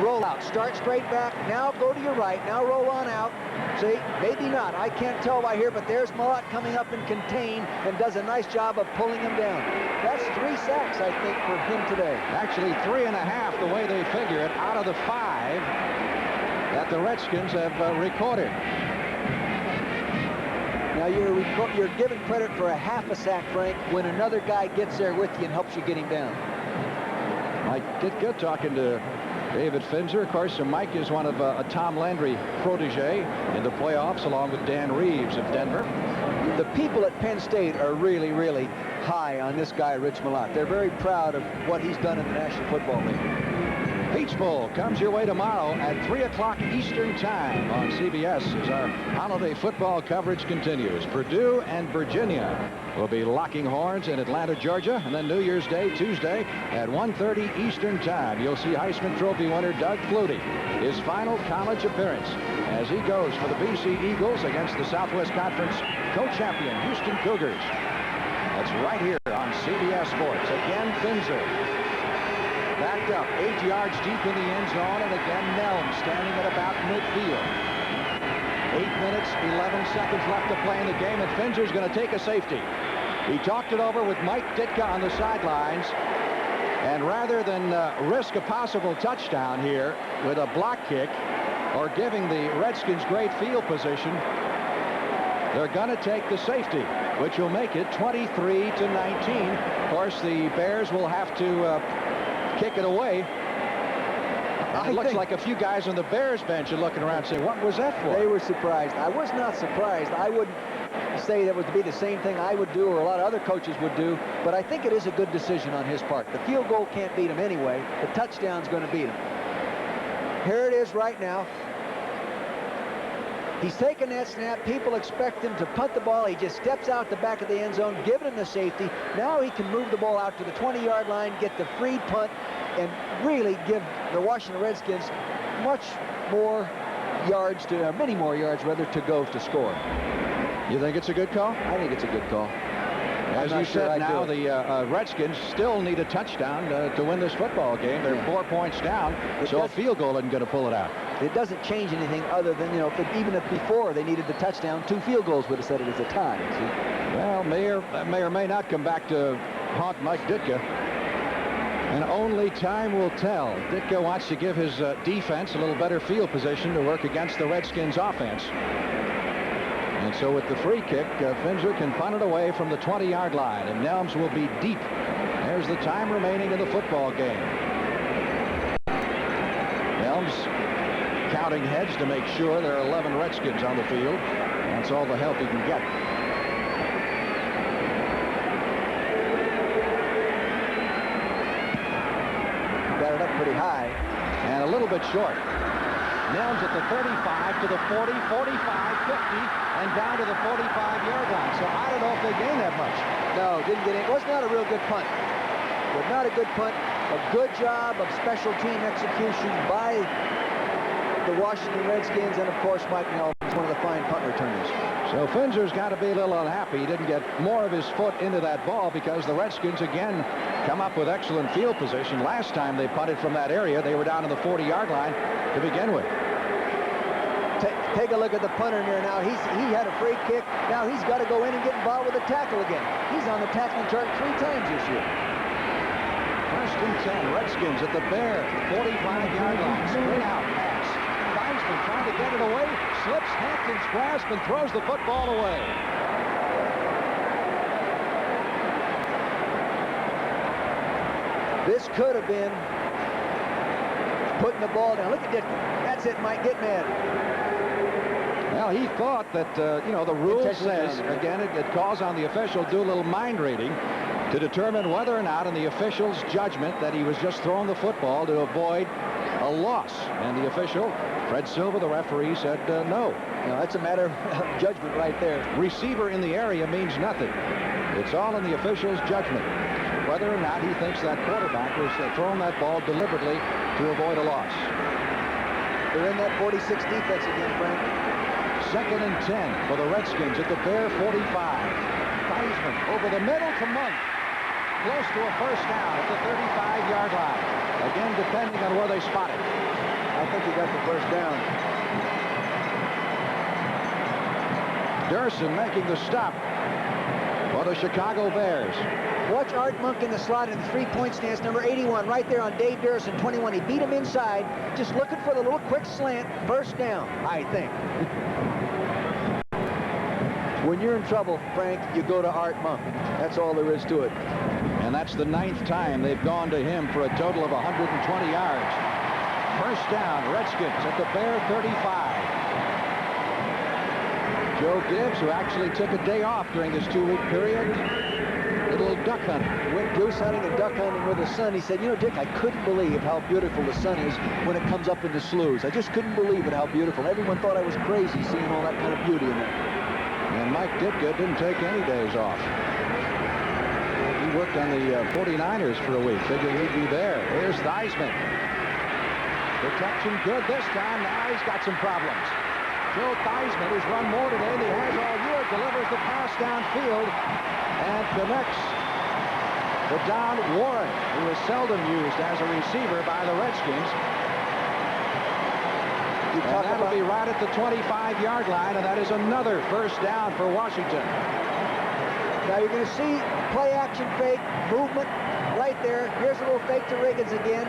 rollout. Start straight back, now go to your right, now roll on out. See, maybe not. I can't tell by here, but there's Malott coming up and contain and does a nice job of pulling him down. That's 3 sacks, I think, for him today. Actually, 3.5 the way they figure it out of the 5 that the Redskins have recorded. Now you're given credit for a half a sack, Frank, when another guy gets there with you and helps you get him down. Mike Ditka talking to David Finzer. Of course, Mike is one of a Tom Landry protege in the playoffs, along with Dan Reeves of Denver. The people at Penn State are really, really high on this guy, Rich Malott. They're very proud of what he's done in the National Football League. Peach Bowl comes your way tomorrow at 3 o'clock Eastern Time on CBS as our holiday football coverage continues. Purdue and Virginia will be locking horns in Atlanta, Georgia, and then New Year's Day, Tuesday at 1:30 Eastern Time. You'll see Heisman Trophy winner Doug Flutie, his final college appearance as he goes for the BC Eagles against the Southwest Conference co-champion Houston Cougars. That's right here on CBS Sports. Again, Finzer backed up 8 yards deep in the end zone, and again Nelms standing at about midfield. 8 minutes, 11 seconds left to play in the game, and Finzer's going to take a safety. He talked it over with Mike Ditka on the sidelines, and rather than risk a possible touchdown here with a block kick or giving the Redskins great field position, they're going to take the safety, which will make it 23-19. Of course, the Bears will have to kick it away. It looks like a few guys on the Bears bench are looking around saying, what was that for? They were surprised. I was not surprised. I wouldn't say that would be the same thing I would do or a lot of other coaches would do, but I think it is a good decision on his part. The field goal can't beat him anyway. The touchdown's going to beat him. Here it is right now. He's taking that snap. People expect him to punt the ball. He just steps out the back of the end zone, giving him the safety. Now he can move the ball out to the 20-yard line, get the free punt, and really give the Washington Redskins much more yards to, many more yards rather, to go to score. You think it's a good call? I think it's a good call. As you said, now the Redskins still need a touchdown to win this football game. They're 4 points down, so a field goal isn't going to pull it out. It doesn't change anything other than, even if before they needed the touchdown, 2 field goals would have said it as a tie. See? Well, that may or may not come back to haunt Mike Ditka. And only time will tell. Ditka wants to give his defense a little better field position to work against the Redskins' offense. And so with the free kick, Finzer can punt it away from the 20-yard line, and Nelms will be deep. There's the time remaining in the football game. Nelms counting heads to make sure there are 11 Redskins on the field. That's all the help he can get. Got it up pretty high. And a little bit short. Nelms at the 35 to the 40, 45, 50, and down to the 45-yard line. So I don't know if they gained that much. No, didn't get in. It was not a real good punt. But not a good punt. A good job of special team execution by the Washington Redskins, and of course Mike Nelms, one of the fine punt returners. So Finzer's got to be a little unhappy. He didn't get more of his foot into that ball because the Redskins again come up with excellent field position. Last time they punted from that area, they were down on the 40-yard line to begin with. Take a look at the punter there now. He had a free kick. Now he's got to go in and get involved with the tackle again. He's on the tackling chart 3 times this year. First and 10, Redskins at the Bears, 45-yard line. Spin out pass. Feinsman trying to get it away. Slips Hampton's grasp and throws the football away. This could have been putting the ball down. Look at Ditka. That's it, Mike. Get mad. Well, he thought that, the rule says, again, it calls on the official to do a little mind reading. to determine whether or not in the official's judgment that he was just throwing the football to avoid a loss. And the official, Fred Silva, the referee, said no. That's a matter of judgment right there. Receiver in the area means nothing. It's all in the official's judgment, whether or not he thinks that quarterback was throwing that ball deliberately to avoid a loss. They're in that 46 defense again, Frank. 2nd and 10 for the Redskins at the Bear 45. Theismann over the middle to Monk. Close to a first down at the 35-yard line. Again, depending on where they spot it. I think he got the first down. Durson making the stop for the Chicago Bears. Watch Art Monk in the slot in the three-point stance, number 81, right there on Dave Durson, 21. He beat him inside, just looking for the little quick slant. First down, I think. When you're in trouble, Frank, you go to Art Monk. That's all there is to it. And that's the 9th time they've gone to him for a total of 120 yards. First down, Redskins at the Bear 35. Joe Gibbs, who actually took a day off during this 2-week period. Little duck hunting. Went goose hunting and duck hunting with his son. He said, you know, Dick, I couldn't believe how beautiful the sun is when it comes up in the sloughs. I just couldn't believe it, how beautiful. Everyone thought I was crazy seeing all that kind of beauty in there. And Mike Ditka didn't take any days off. He worked on the 49ers for a week. Figured he'd be there. Here's Theismann. Protection good this time. Now he's got some problems. Joe Theismann, who's run more today than he has all year, delivers the pass downfield and connects to Don Warren, who is seldom used as a receiver by the Redskins. And that'll be right at the 25-yard line, and that is another first down for Washington. Now you're going to see play-action fake, movement right there. Here's a little fake to Riggins again.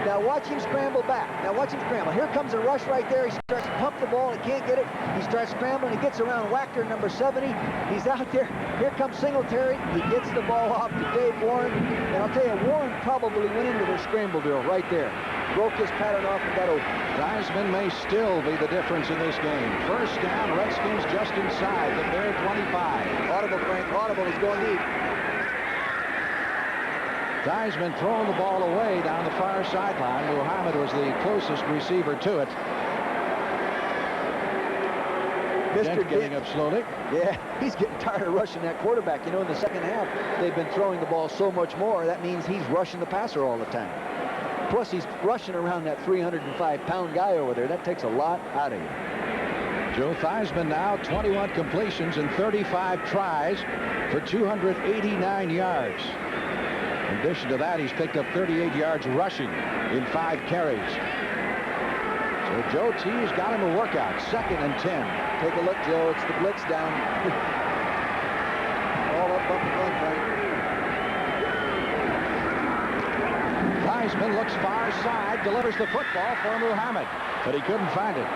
Now watch him scramble back. Now watch him scramble. Here comes a rush right there. He starts to pump the ball. He can't get it. He starts scrambling. He gets around Wachter, number 70. He's out there. Here comes Singletary. He gets the ball off to Dave Warren. And I'll tell you, Warren probably went into the scramble drill right there. Broke his pattern off and got open. Theismann may still be the difference in this game. First down, Redskins just inside the Bear 25. Audible, Frank. Audible is going deep. Theismann throwing the ball away down the far sideline. Muhammad was the closest receiver to it. Mr. getting up slowly. Yeah, he's getting tired of rushing that quarterback. You know, in the second half, they've been throwing the ball so much more. That means he's rushing the passer all the time. Plus, he's rushing around that 305-pound guy over there. That takes a lot out of you. Joe Theismann now 21 completions and 35 tries for 289 yards. In addition to that, he's picked up 38 yards rushing in 5 carries. So Joe T's got him a workout. 2nd and 10. Take a look, Joe. It's the blitz down. All up the front, Frank. Theismann looks far side, delivers the football for Muhammad, but he couldn't find it.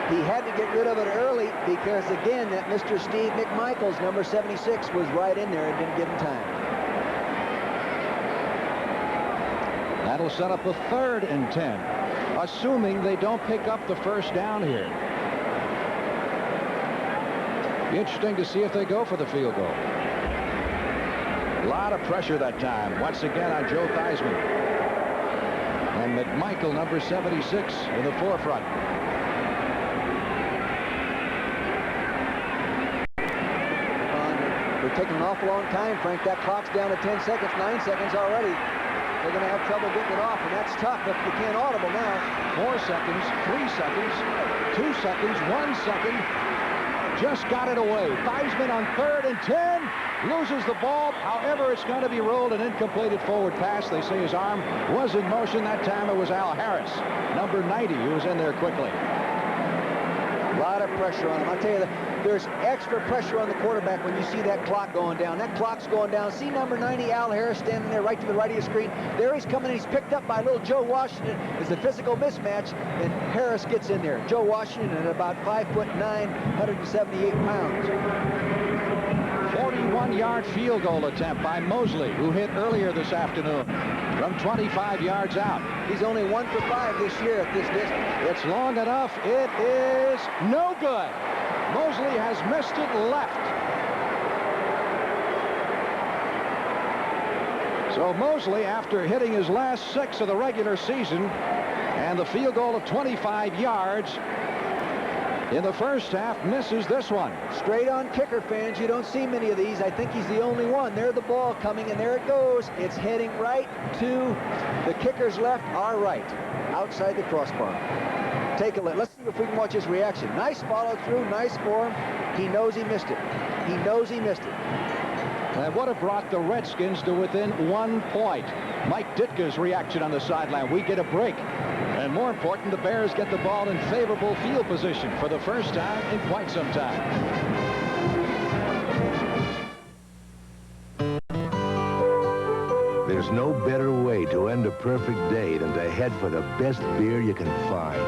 He had to get rid of it early because, again, that Mr. Steve McMichaels, number 76, was right in there and didn't give him time. That'll set up a 3rd and 10, assuming they don't pick up the first down here. Be interesting to see if they go for the field goal. A lot of pressure that time, once again on Joe Theismann. And McMichael, number 76, in the forefront. They're taking an awful long time, Frank. That clock's down to 10 seconds, 9 seconds already. They're going to have trouble getting it off, and that's tough if you can't audible now. 4 seconds, 3 seconds, 2 seconds, 1 second. Just got it away. Theismann on 3rd and 10. Loses the ball. However, it's going to be rolled an incompleted forward pass. They say his arm was in motion. That time it was Al Harris, number 90, who was in there quickly. A lot of pressure on him. I'll tell you, there's extra pressure on the quarterback when you see that clock going down. That clock's going down. See number 90, Al Harris, standing there right to the right of your screen. There he's coming in. He's picked up by little Joe Washington. It's a physical mismatch, and Harris gets in there. Joe Washington at about 5'9", 178 pounds. 41-yard field goal attempt by Mosley, who hit earlier this afternoon from 25 yards out. He's only 1 for 5 this year at this distance. It's long enough. It is no good. Mosley has missed it left. So Mosley, after hitting his last 6 of the regular season and the field goal of 25 yards in the first half, misses this one. Straight on kicker, fans. You don't see many of these. I think he's the only one. There's the ball coming, and there it goes. It's heading right to the kicker's left, our right, outside the crossbar. Take a look. Let's see if we can watch his reaction. Nice follow through, nice for him. He knows he missed it. He knows he missed it. That would have brought the Redskins to within 1 point. Mike Ditka's reaction on the sideline. We get a break. And more important, the Bears get the ball in favorable field position for the first time in quite some time. There's no better way to end a perfect day than to head for the best beer you can find.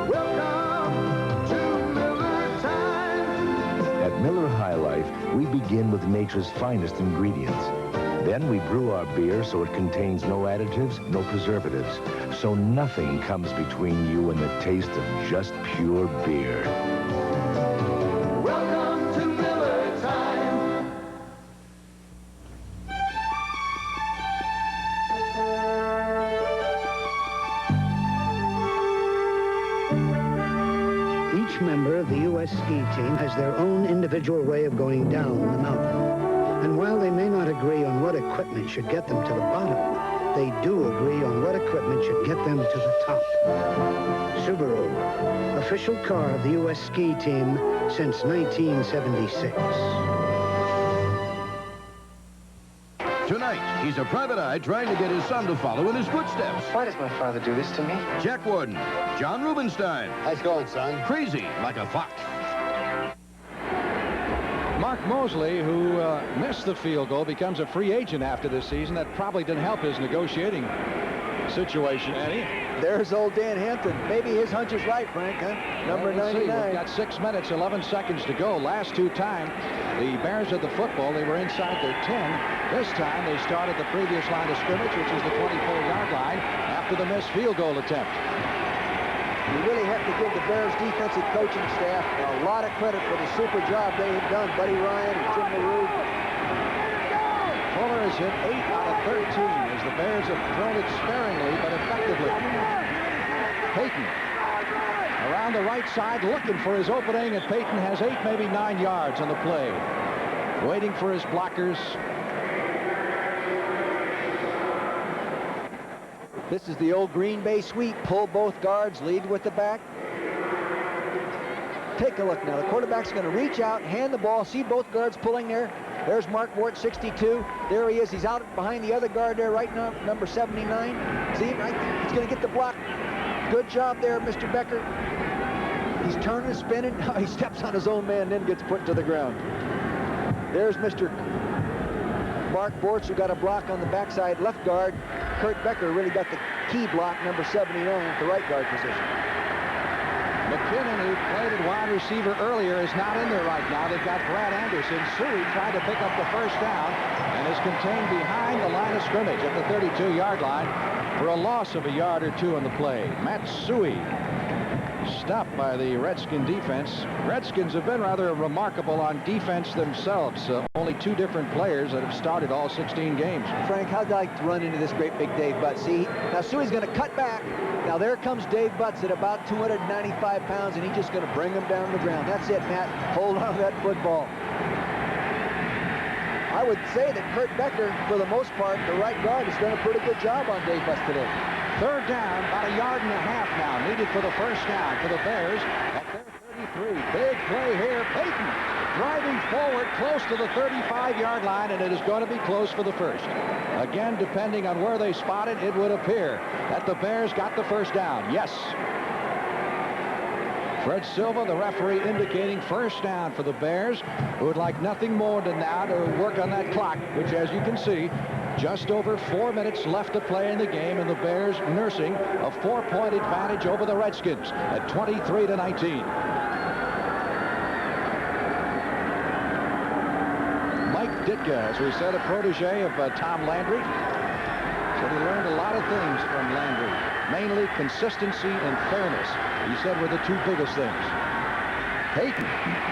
Welcome to Miller Time. At Miller High Life, we begin with nature's finest ingredients. Then we brew our beer so it contains no additives, no preservatives, so nothing comes between you and the taste of just pure beer. Welcome to Miller Time. Each member of the U.S. ski team has their own individual way of going down the mountain. And while they may not agree on what equipment should get them to the bottom, they do agree on what equipment should get them to the top. Subaru, official car of the U.S. ski team since 1976. Tonight, he's a private eye trying to get his son to follow in his footsteps. Why does my father do this to me? Jack Warden, John Rubenstein. How's it going, son? Crazy like a fox. Mark Mosley, who missed the field goal, becomes a free agent after this season. That probably didn't help his negotiating situation, Eddie. There's old Dan Hampton. Maybe his hunch is right, Frank, huh? Number 99. We've got 6 minutes, 11 seconds to go. Last 2 times, the Bears had the football. They were inside their 10. This time, they started the previous line of scrimmage, which is the 24-yard line, after the missed field goal attempt. You really have to give the Bears defensive coaching staff a lot of credit for the super job they have done. Buddy Ryan and Jim LaRue. Fuller has hit 8 out of 13 as the Bears have thrown it sparingly but effectively. Payton around the right side looking for his opening, and Payton has 8, maybe 9 yards on the play. Waiting for his blockers. This is the old Green Bay sweep. Pull both guards, lead with the back. Take a look now. The quarterback's going to reach out, hand the ball. See both guards pulling there. There's Mark Wart, 62. There he is. He's out behind the other guard there, right now, number 79. See, right? He's going to get the block. Good job there, Mr. Becker. He's turning and spinning. Now he steps on his own man, then gets put to the ground. There's Mr. Mark Bortz, who got a block on the backside left guard. Kurt Becker really got the key block, number 79, at the right guard position. McKinnon, who played at wide receiver earlier, is not in there right now. They've got Brad Anderson. Suey tried to pick up the first down and is contained behind the line of scrimmage at the 32-yard line for a loss of a yard or 2 on the play. Matt Suey stopped by the Redskin defense. Redskins have been rather remarkable on defense themselves. Only 2 different players that have started all 16 games. Frank, how'd I like to run into this great big Dave Butts? See, now Suey's going to cut back. Now there comes Dave Butts at about 295 pounds, and he's just going to bring him down to the ground. That's it, Matt. Hold on to that football. I would say that Kurt Becker, for the most part, the right guard, has done a pretty good job on Dave Butts today. 3rd down, about a yard and a half now, needed for the first down for the Bears at their 33. Big play here. Payton driving forward close to the 35-yard line, and it is going to be close for the first. Again, depending on where they spot it, it would appear that the Bears got the first down. Yes. Fred Silva, the referee, indicating first down for the Bears, who would like nothing more than now to work on that clock, which, as you can see, just over 4 minutes left to play in the game, and the Bears nursing a 4-point advantage over the Redskins at 23-19. Mike Ditka, as we said, a protege of Tom Landry. Said he learned a lot of things from Landry, mainly consistency and fairness. He said were the 2 biggest things. Payton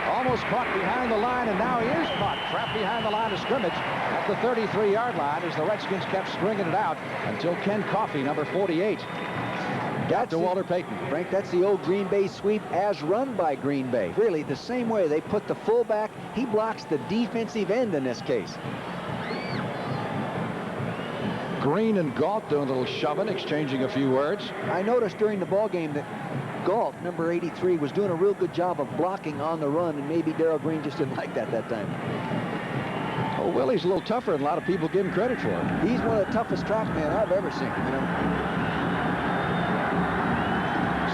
almost caught behind the line, and now he is caught, trapped behind the line of scrimmage at the 33-yard line as the Redskins kept stringing it out until Ken Coffey, number 48, got to Walter Payton. Frank, that's the old Green Bay sweep as run by Green Bay. Really, the same way they put the fullback, he blocks the defensive end in this case. Green and Gault doing a little shoving, exchanging a few words. I noticed during the ball game that Gault, number 83, was doing a real good job of blocking on the run, and maybe Darrell Green just didn't like that time. Oh, Willie's a little tougher than a lot of people give him credit for. He's one of the toughest track men I've ever seen. You know?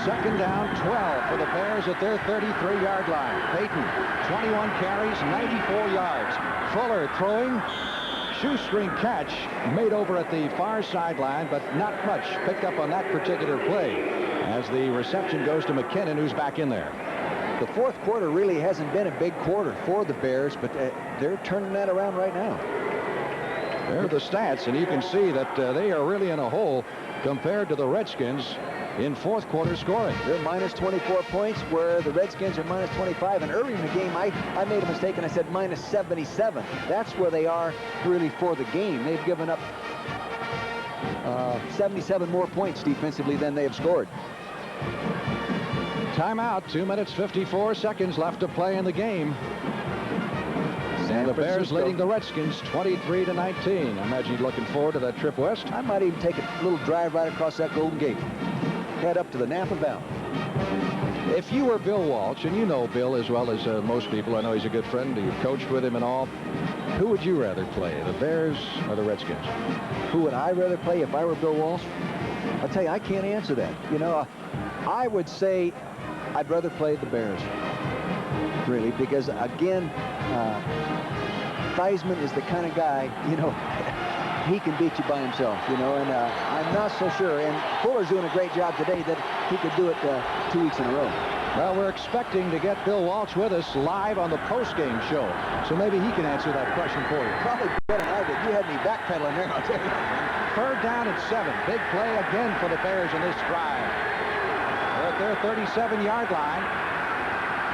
Second down, 12 for the Bears at their 33-yard line. Payton, 21 carries, 94 yards. Fuller throwing. Shoestring catch made over at the far sideline, but not much picked up on that particular play as the reception goes to McKinnon, who's back in there. The fourth quarter really hasn't been a big quarter for the Bears, but they're turning that around right now. There are the stats, and you can see that they are really in a hole compared to the Redskins in fourth quarter scoring. They're minus 24 points, where the Redskins are minus 25. And early in the game, I made a mistake and I said minus 77. That's where they are really for the game. They've given up 77 more points defensively than they have scored. Timeout, 2 minutes, 54 seconds left to play in the game. And the Bears leading the Redskins 23-19. I imagine you're looking forward to that trip west. I might even take a little drive right across that Golden Gate. Head up to the Napa Valley. If you were Bill Walsh, and you know Bill as well as most people, I know he's a good friend, you've coached with him and all, who would you rather play, the Bears or the Redskins? Who would I rather play if I were Bill Walsh? I'll tell you, I can't answer that. You know, I would say I'd rather play the Bears, really, because, again, Theismann is the kind of guy, you know, he can beat you by himself, you know, and I'm not so sure. And Fuller's doing a great job today that he could do it 2 weeks in a row. Well, we're expecting to get Bill Walsh with us live on the post-game show, so maybe he can answer that question for you. Probably better than I did. You had me backpedaling there, I'll tell you. Third down and 7. Big play again for the Bears in this drive. They're at their 37-yard line.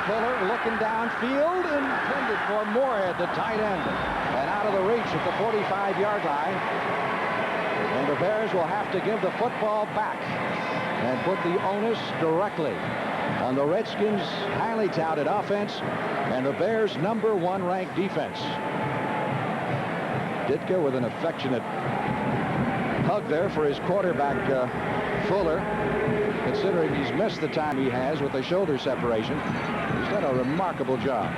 Fuller looking downfield, intended for Moorhead, the tight end, and out of the reach at the 45-yard line. And the Bears will have to give the football back and put the onus directly on the Redskins' highly touted offense and the Bears' #1 ranked defense. Ditka with an affectionate hug there for his quarterback, Fuller, considering he's missed the time he has with the shoulder separation. He's done a remarkable job.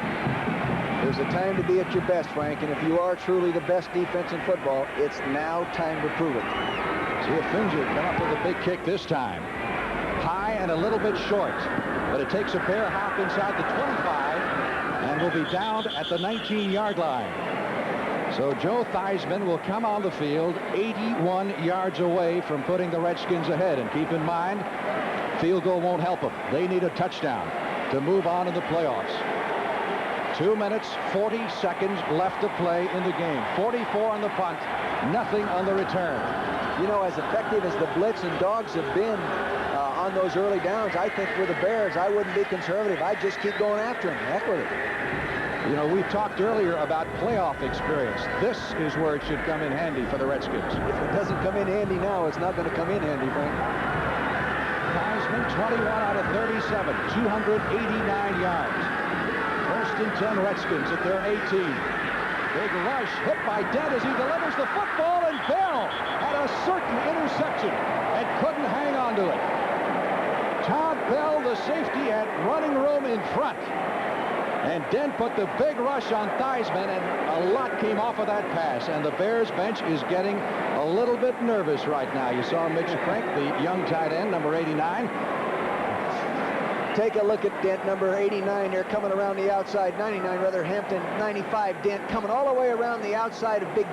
There's a time to be at your best, Frank, and if you are truly the best defense in football, it's now time to prove it. See if Fincher come up with a big kick this time. High and a little bit short, but it takes a bear hop inside the 25 and will be down at the 19-yard line. So Joe Theismann will come on the field 81 yards away from putting the Redskins ahead. And keep in mind, field goal won't help them. They need a touchdown to move on in the playoffs. 2 minutes, 40 seconds left to play in the game. 44 on the punt, nothing on the return. You know, as effective as the blitz and dogs have been on those early downs, I think for the Bears, I wouldn't be conservative. I'd just keep going after them. Heck with it. You know, we talked earlier about playoff experience. This is where it should come in handy for the Redskins. If it doesn't come in handy now, it's not going to come in handy, Frank. Theismann, 21 out of 37, 289 yards. First and 10 Redskins at their 18. Big rush, hit by Dent as he delivers the football, and Bell had a certain interception and couldn't hang on to it. Todd Bell, the safety, had running room in front. And Dent put the big rush on Theismann, and a lot came off of that pass. And the Bears bench is getting a little bit nervous right now. You saw Mitch Crank, the young tight end, number 89. Take a look at Dent, number 89 there, coming around the outside. 99, rather, Hampton, 95, Dent, coming all the way around the outside of big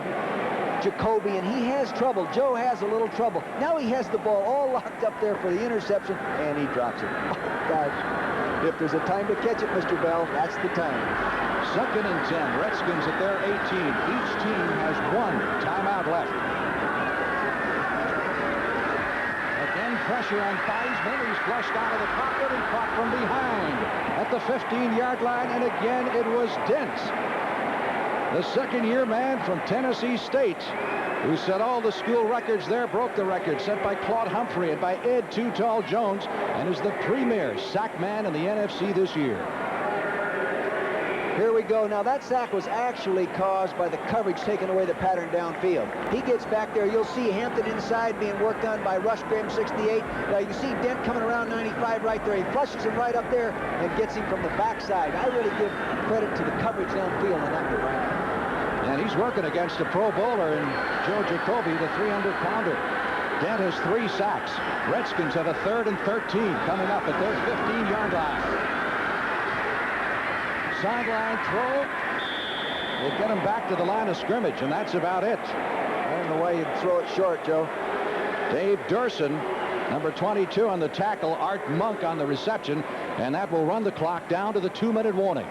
Jacoby, and he has trouble. Joe has a little trouble. Now he has the ball all locked up there for the interception, and he drops it. Oh, gosh. If there's a time to catch it, Mr. Bell, that's the time. Second and 10, Redskins at their 18. Each team has one timeout left. Again, pressure on Theismann. He's flushed out of the pocket and caught from behind at the 15-yard line, and again it was Dent, the second-year man from Tennessee State, who set all the school records there, broke the record set by Claude Humphrey and by Ed Too Tall Jones, and is the premier sack man in the NFC this year. Here we go. Now, that sack was actually caused by the coverage taking away the pattern downfield. He gets back there. You'll see Hampton inside being worked on by Rush Graham, 68. Now, you see Dent coming around 95 right there. He flushes him right up there and gets him from the backside. I really give credit to the coverage downfield on that one, Frank. And he's working against a Pro Bowler in Joe Jacoby, the 300-pounder. Dent has 3 sacks. Redskins have a 3rd and 13 coming up at their 15-yard line. Sideline throw will get him back to the line of scrimmage, and that's about it. I don't know why you'd throw it short, Joe. Dave Durson, number 22 on the tackle, Art Monk on the reception, and that will run the clock down to the 2-minute warning.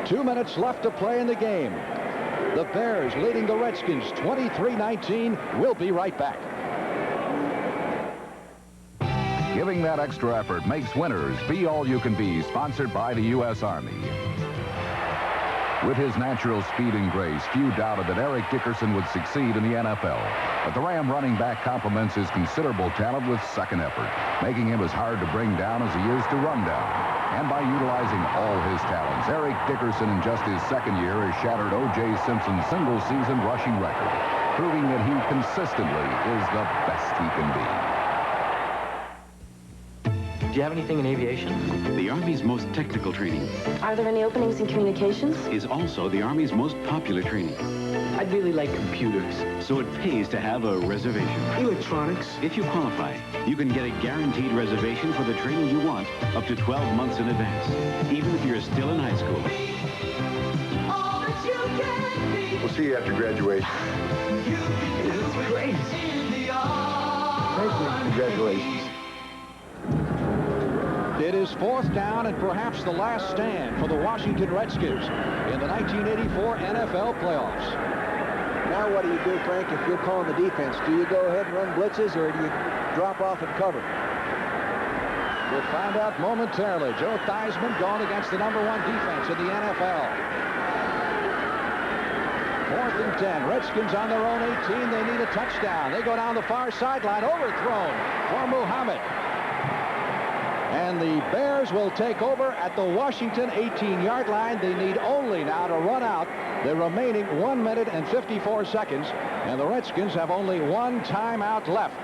2 minutes left to play in the game. The Bears leading the Redskins 23-19. We'll be right back. Giving that extra effort makes winners be all you can be, sponsored by the U.S. Army. With his natural speed and grace, few doubted that Eric Dickerson would succeed in the NFL. But the Ram running back complements his considerable talent with second effort, making him as hard to bring down as he is to run down. And by utilizing all his talents, Eric Dickerson in just his second year has shattered O.J. Simpson's single-season rushing record, proving that he consistently is the best he can be. Do you have anything in aviation? The Army's most technical training Are there any openings in communications? is also the Army's most popular training. I'd really like computers. So it pays to have a reservation. Electronics. If you qualify, you can get a guaranteed reservation for the training you want up to 12 months in advance, even if you're still in high school. We'll see you after graduation. That's great. Thank you. Congratulations. It is 4th down and perhaps the last stand for the Washington Redskins in the 1984 NFL playoffs. Now what do you do, Frank, if you're calling the defense? Do you go ahead and run blitzes, or do you drop off and cover? We'll find out momentarily. Joe Theismann going against the #1 defense in the NFL. 4th and 10. Redskins on their own 18. They need a touchdown. They go down the far sideline. Overthrown for Muhammad. And the Bears will take over at the Washington 18-yard line. They need only now to run out the remaining 1 minute and 54 seconds. And the Redskins have only 1 timeout left.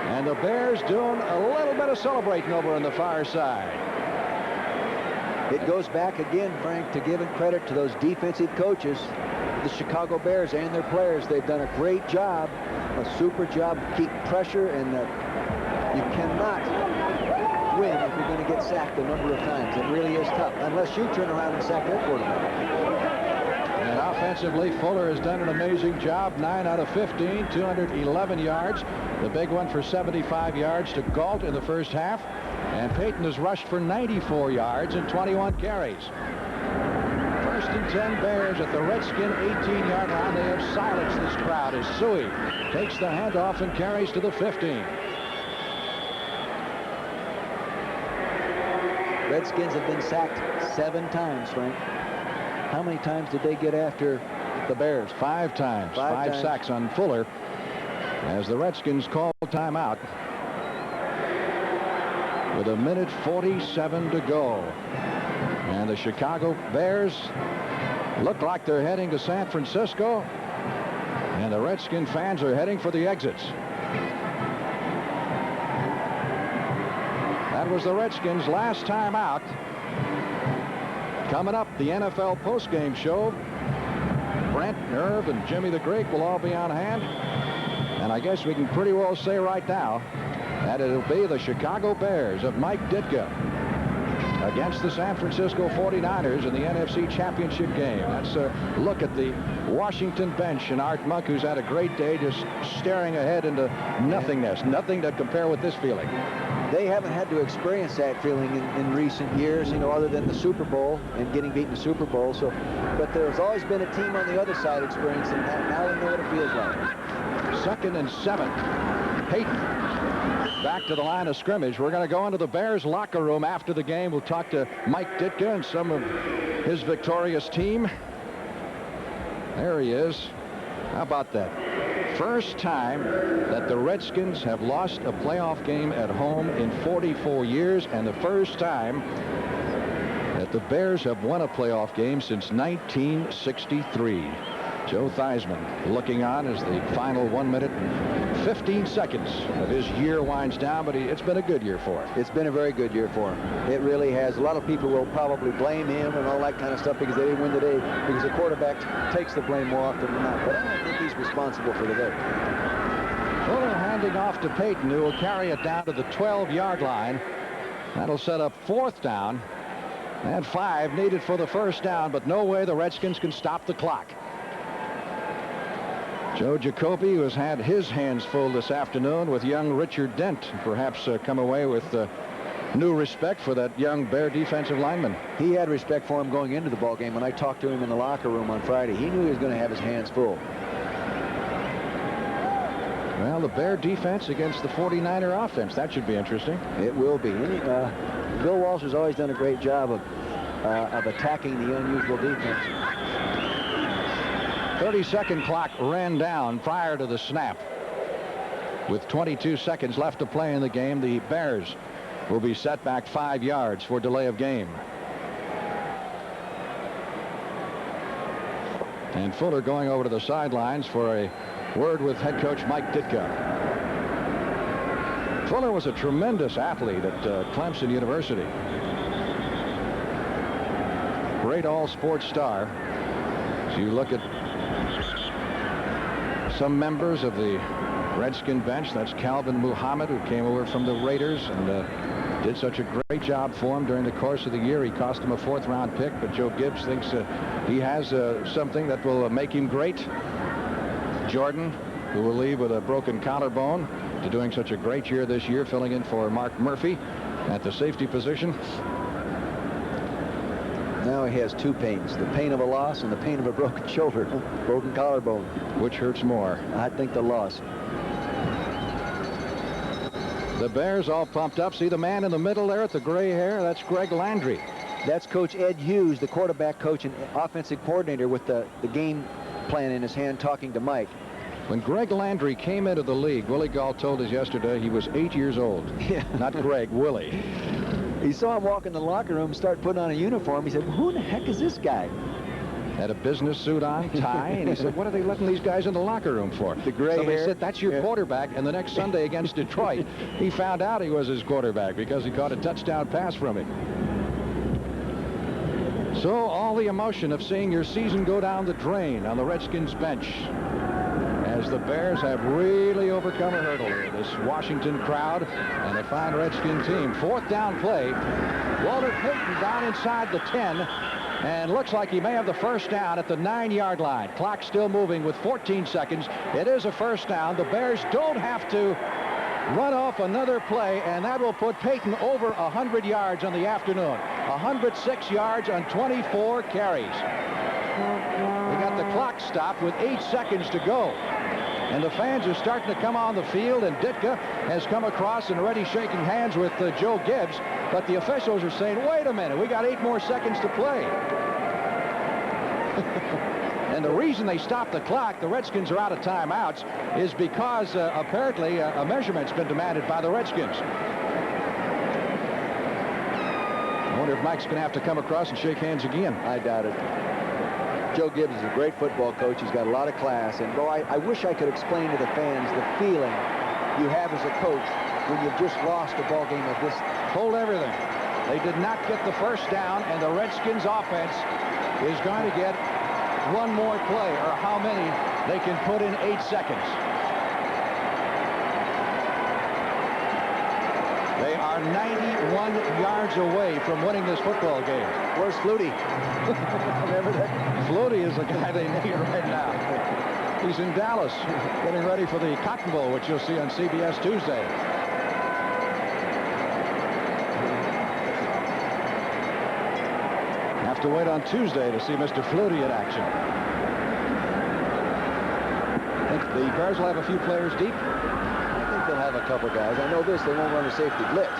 And the Bears doing a little bit of celebrating over on the far side. It goes back again, Frank, to giving credit to those defensive coaches, the Chicago Bears and their players. They've done a great job, a super job, keep pressure, and you cannot win if you're going to get sacked a number of times. It really is tough, unless you turn around and sack their quarterback. And offensively, Fuller has done an amazing job. 9 out of 15, 211 yards. The big one for 75 yards to Gault in the first half. And Payton has rushed for 94 yards and 21 carries. 1st and 10 Bears at the Redskin 18-yard line. They have silenced this crowd as Suey takes the handoff and carries to the 15. Redskins have been sacked 7 times, Frank. How many times did they get after the Bears? 5 times. 5 sacks on Fuller as the Redskins call timeout with 1:47 to go. And the Chicago Bears look like they're heading to San Francisco, and the Redskin fans are heading for the exits. That was the Redskins' last time out. Coming up, the NFL postgame show. Brent, Irv, and Jimmy the Greek will all be on hand. And I guess we can pretty well say right now that it'll be the Chicago Bears of Mike Ditka against the San Francisco 49ers in the NFC Championship game. That's a look at the Washington bench and Art Monk, who's had a great day just staring ahead into nothingness. Nothing to compare with this feeling. They haven't had to experience that feeling in recent years, you know, other than the Super Bowl and getting beaten in the Super Bowl. So, but there's always been a team on the other side experiencing that. Now they know what it feels like. 2nd and 7. Payton back to the line of scrimmage. We're going to go into the Bears locker room after the game. We'll talk to Mike Ditka and some of his victorious team. There he is. How about that? First time that the Redskins have lost a playoff game at home in 44 years, and the first time that the Bears have won a playoff game since 1963. Joe Theismann looking on as the final 1 minute and 15 seconds of his year winds down, but it's been a good year for him. It's been a very good year for him. It really has. A lot of people will probably blame him and all that kind of stuff because they didn't win today, because the quarterback takes the blame more often than not. But I don't think he's responsible for today. Fuller handing off to Payton, who will carry it down to the 12-yard line. That'll set up 4th down. And 5 needed for the first down, but no way the Redskins can stop the clock. Joe Jacoby, who has had his hands full this afternoon with young Richard Dent, perhaps come away with new respect for that young Bear defensive lineman. He had respect for him going into the ball game. When I talked to him in the locker room on Friday, he knew he was going to have his hands full. Well, the Bear defense against the 49er offense. That should be interesting. It will be. Bill Walsh has always done a great job of attacking the unusual defense. 30-second clock ran down prior to the snap. With 22 seconds left to play in the game, the Bears will be set back 5 yards for delay of game. And Fuller going over to the sidelines for a word with head coach Mike Ditka. Fuller was a tremendous athlete at Clemson University. Great all-sports star. So you look at some members of the Redskin bench. That's Calvin Muhammad, who came over from the Raiders and did such a great job for him during the course of the year. He cost him a 4th-round pick, but Joe Gibbs thinks he has something that will make him great. Jordan, who will leave with a broken collarbone, to doing such a great year this year, filling in for Mark Murphy at the safety position. Now he has 2 pains, the pain of a loss and the pain of a broken shoulder, broken collarbone. Which hurts more? I think the loss. The Bears all pumped up. See the man in the middle there with the gray hair? That's Greg Landry. That's Coach Ed Hughes, the quarterback coach and offensive coordinator, with the game plan in his hand, talking to Mike. When Greg Landry came into the league, Willie Gault told us yesterday he was 8 years old. Yeah. Not Greg, Willie. He saw him walk in the locker room, start putting on a uniform. He said, who the heck is this guy? Had a business suit on, tie, and he said, what are they letting these guys in the locker room for? The gray Somebody hair. said, that's your quarterback. And the next Sunday against Detroit, he found out he was his quarterback because he caught a touchdown pass from him. So all the emotion of seeing your season go down the drain on the Redskins bench as the Bears have really overcome a hurdle here. This Washington crowd and a fine Redskin team. 4th down play. Walter Payton down inside the 10 and looks like he may have the first down at the 9-yard line. Clock still moving with 14 seconds. It is a first down. The Bears don't have to run off another play, and that will put Payton over 100 yards on the afternoon. 106 yards on 24 carries. We got the clock stopped with 8 seconds to go. And the fans are starting to come on the field, and Ditka has come across and already shaking hands with Joe Gibbs. But the officials are saying, wait a minute, we got 8 more seconds to play. And the reason they stopped the clock, the Redskins are out of timeouts, is because apparently a measurement's been demanded by the Redskins. I wonder if Mike's going to have to come across and shake hands again. I doubt it. Joe Gibbs is a great football coach. He's got a lot of class. And, boy, I wish I could explain to the fans the feeling you have as a coach when you've just lost a ball game of this. Hold everything. They did not get the first down, and the Redskins offense is going to get one more play, or how many they can put in 8 seconds. They are 91 yards away from winning this football game. Where's Flutie? Remember that? Flutie is the guy they need right now. He's in Dallas getting ready for the Cotton Bowl, which you'll see on CBS Tuesday. Have to wait on Tuesday to see Mr. Flutie in action. I think the Bears will have a few players deep. I think they'll have a couple guys. I know this, they won't run a safety blitz.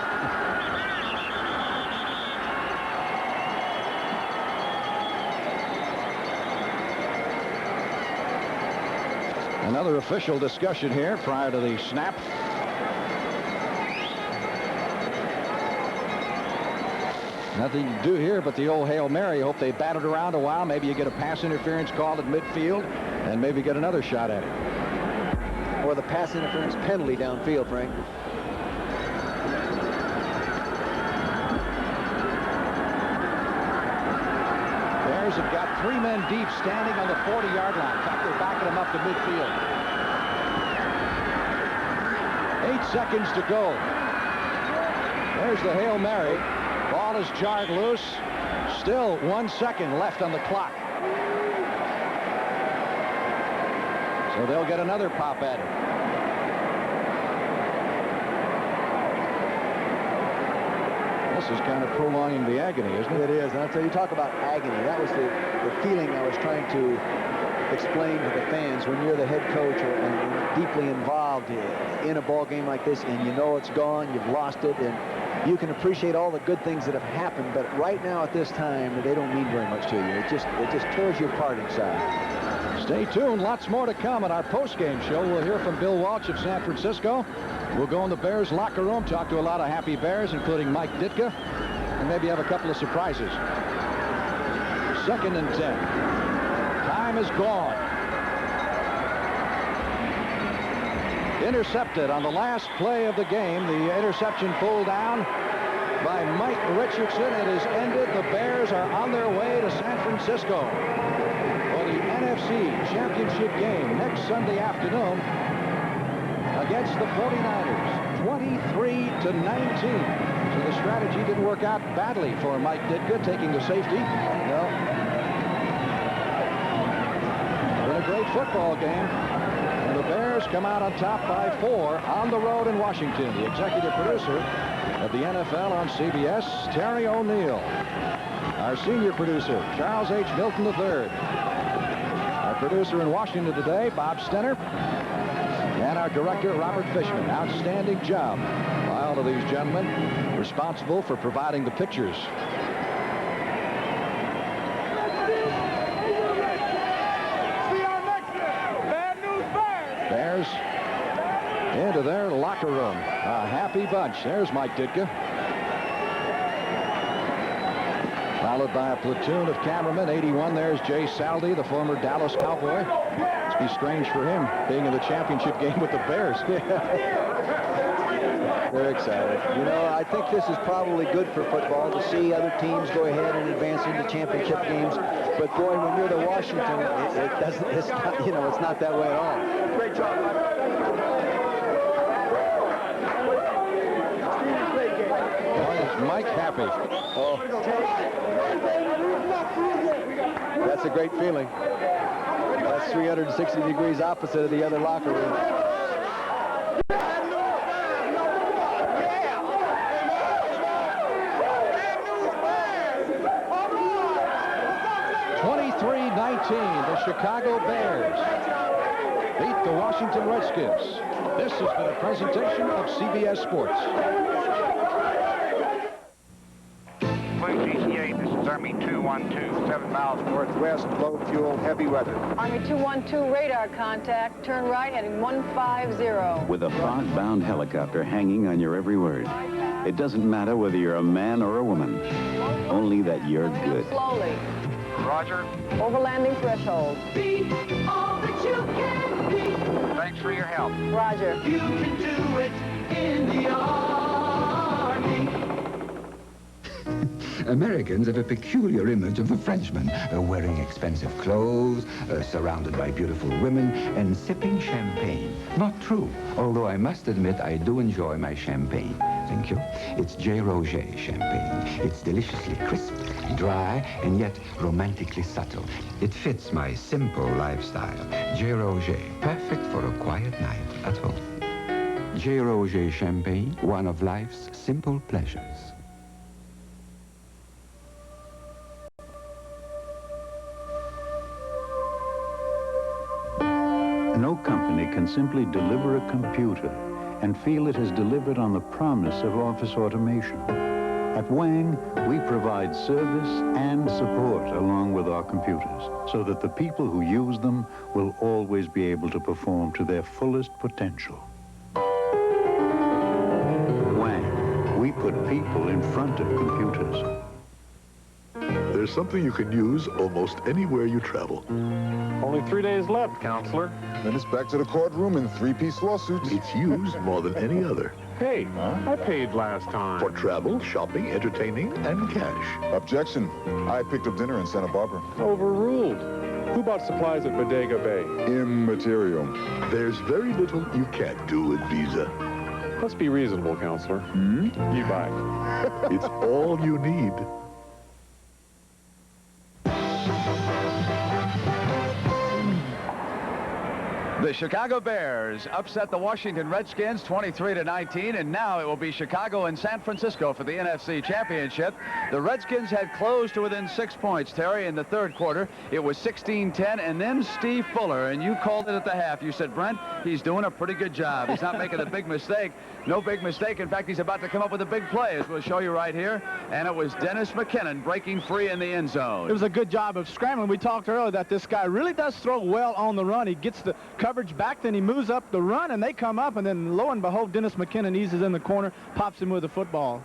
Another official discussion here prior to the snap. Nothing to do here but the old Hail Mary. Hope they bat it around a while. Maybe you get a pass interference called at midfield and maybe get another shot at it. Or the pass interference penalty downfield, Frank. Bears have got 3 men deep standing on the 40-yard line. In fact, they're backing them up to midfield. 8 seconds to go. There's the Hail Mary. Ball is jarred loose. Still 1 second left on the clock. So they'll get another pop at it. This is kind of prolonging the agony, isn't it? It is. And I'll tell you, talk about agony. That was the feeling I was trying to explain to the fans when you're the head coach and deeply involved in a ball game like this, and you know it's gone, you've lost it, and you can appreciate all the good things that have happened, but right now at this time, they don't mean very much to you. It just tears you apart inside. Stay tuned. Lots more to come on our post-game show. We'll hear from Bill Walsh of San Francisco. We'll go in the Bears locker room, talk to a lot of happy Bears, including Mike Ditka, and maybe have a couple of surprises. 2nd and 10. Time is gone. Intercepted on the last play of the game. The interception pulled down by Mike Richardson. It has ended. The Bears are on their way to San Francisco for the NFC Championship game next Sunday afternoon against the 49ers, 23-19. So the strategy didn't work out badly for Mike Ditka, taking the safety. No. Been a great football game. And the Bears come out on top by 4 on the road in Washington. The executive producer of the NFL on CBS, Terry O'Neill. Our senior producer, Charles H. Milton III. Our producer in Washington today, Bob Stenner. And our director, Robert Fishman. Outstanding job by all of these gentlemen responsible for providing the pictures. Bears into their locker room. A happy bunch. There's Mike Ditka. Followed by a platoon of cameramen. 81, there's Jay Saldi, the former Dallas Cowboy. Must be strange for him being in the championship game with the Bears. They're excited. You know, I think this is probably good for football to see other teams go ahead and advance into championship games. But boy, when you're the Washington, it's not, you know, it's not that way at all. Great job. Boy, is Mike happy. Oh. That's a great feeling. That's 360 degrees opposite of the other locker room. 23-19, the Chicago Bears beat the Washington Redskins. This has been a presentation of CBS Sports. GCA, this is Army 212, 7 miles northwest, low fuel, heavy weather. Army 212, radar contact, turn right, heading 150. With a fog-bound helicopter hanging on your every word. It doesn't matter whether you're a man or a woman, only that you're good. Slowly. Roger. Overlanding threshold. Be all that you can be. Thanks for your help. Roger. You can do it in the Army. Americans have a peculiar image of the Frenchman, wearing expensive clothes, surrounded by beautiful women, and sipping champagne. Not true, although I must admit I do enjoy my champagne. Thank you. It's J. Roger champagne. It's deliciously crisp, dry, and yet romantically subtle. It fits my simple lifestyle. J. Roger, perfect for a quiet night at home. J. Roger champagne, one of life's simple pleasures. No company can simply deliver a computer and feel it has delivered on the promise of office automation. At Wang, we provide service and support along with our computers so that the people who use them will always be able to perform to their fullest potential. Wang, we put people in front of computers. There's something you can use almost anywhere you travel. Only 3 days left, counselor. Then it's back to the courtroom in three-piece lawsuits. It's used more than any other. Hey, I paid last time. For travel, shopping, entertaining, and cash. Objection. I picked up dinner in Santa Barbara. Overruled. Who bought supplies at Bodega Bay? Immaterial. There's very little you can't do with Visa. Let's be reasonable, counselor. You buy. It's all you need. The Chicago Bears upset the Washington Redskins 23-19, and now it will be Chicago and San Francisco for the NFC Championship. The Redskins had closed to within 6 points, Terry, in the third quarter. It was 16-10, and then Steve Fuller, and you called it at the half. You said, Brent, he's doing a pretty good job. He's not making a big mistake. No big mistake. In fact, he's about to come up with a big play, as we'll show you right here. And it was Dennis McKinnon breaking free in the end zone. It was a good job of scrambling. We talked earlier that this guy really does throw well on the run. He gets the coverage back, then he moves up the run, and they come up, and then lo and behold, Dennis McKinnon eases in the corner, pops him with the football.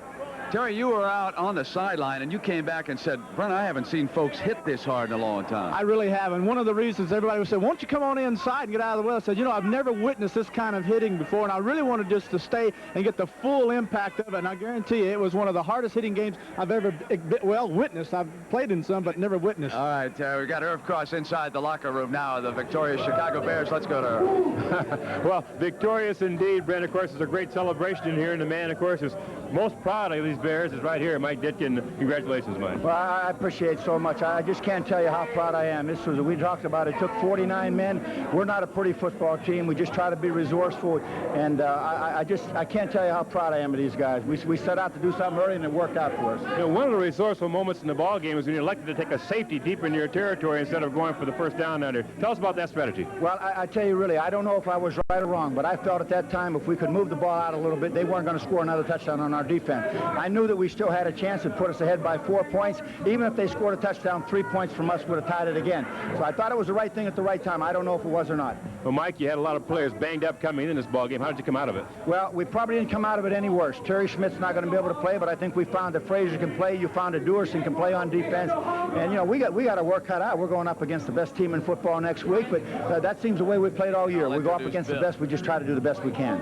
Terry, you were out on the sideline, and you came back and said, Brent, I haven't seen folks hit this hard in a long time. I really haven't. One of the reasons everybody would say, won't you come on inside and get out of the way? I said, you know, I've never witnessed this kind of hitting before, and I really wanted just to stay and get the full impact of it, and I guarantee you, it was one of the hardest hitting games I've ever, witnessed. I've played in some, but never witnessed. All right, Terry, we got Irv Cross inside the locker room now, the victorious Chicago Bears. Let's go to Irv. Well, victorious indeed, Brent. Of course, there's a great celebration in here, and the man, of course, is most proud of these Bears is right here, Mike Ditkin. Congratulations, Mike. Well, I appreciate it so much. I just can't tell you how proud I am. This was, we talked about it, took 49 men. We're not a pretty football team. We just try to be resourceful, and I can't tell you how proud I am of these guys. We set out to do something early, and it worked out for us. You know, one of the resourceful moments in the ball game was when you elected to take a safety deep into your territory instead of going for the first down under. Tell us about that strategy. Well, I tell you, really, I don't know if I was right or wrong, but I felt at that time if we could move the ball out a little bit, they weren't going to score another touchdown on our defense. I knew that we still had a chance to put us ahead by 4 points. Even if they scored a touchdown, 3 points from us would have tied it again. So I thought it was the right thing at the right time. I don't know if it was or not. Well, Mike, you had a lot of players banged up coming in this ball game. How did you come out of it? Well, we probably didn't come out of it any worse. Terry Schmidt's not going to be able to play, but I think we found that Frazier can play. You found that Dewerson can play on defense. And, you know, we got our work cut out. We're going up against the best team in football next week, but that seems the way we played all year. We go up against the best. We just try to do the best we can.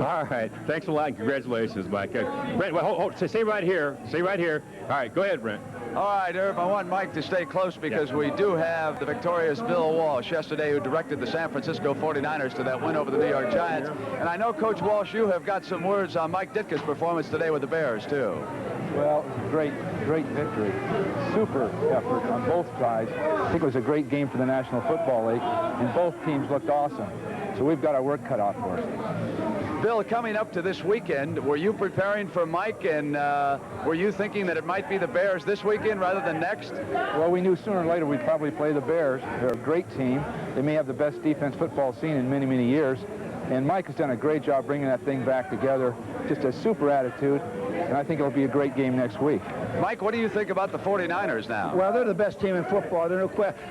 All right. Thanks a lot, and congratulations, Mike. Brent, well, stay right here. Stay right here. All right, go ahead, Brent. All right, Irv, I want Mike to stay close because we do have the victorious Bill Walsh yesterday, who directed the San Francisco 49ers to that win over the New York Giants. And I know, Coach Walsh, you have got some words on Mike Ditka's performance today with the Bears, too. Well, great victory. Super effort on both sides. I think it was a great game for the National Football League, and both teams looked awesome. So we've got our work cut out for us. Bill, coming up to this weekend, were you preparing for Mike, and were you thinking that it might be the Bears this weekend rather than next? Well, we knew sooner or later we'd probably play the Bears. They're a great team. They may have the best defense football seen in many, many years. And Mike has done a great job bringing that thing back together. Just a super attitude, and I think it'll be a great game next week. Mike, what do you think about the 49ers now? Well, they're the best team in football.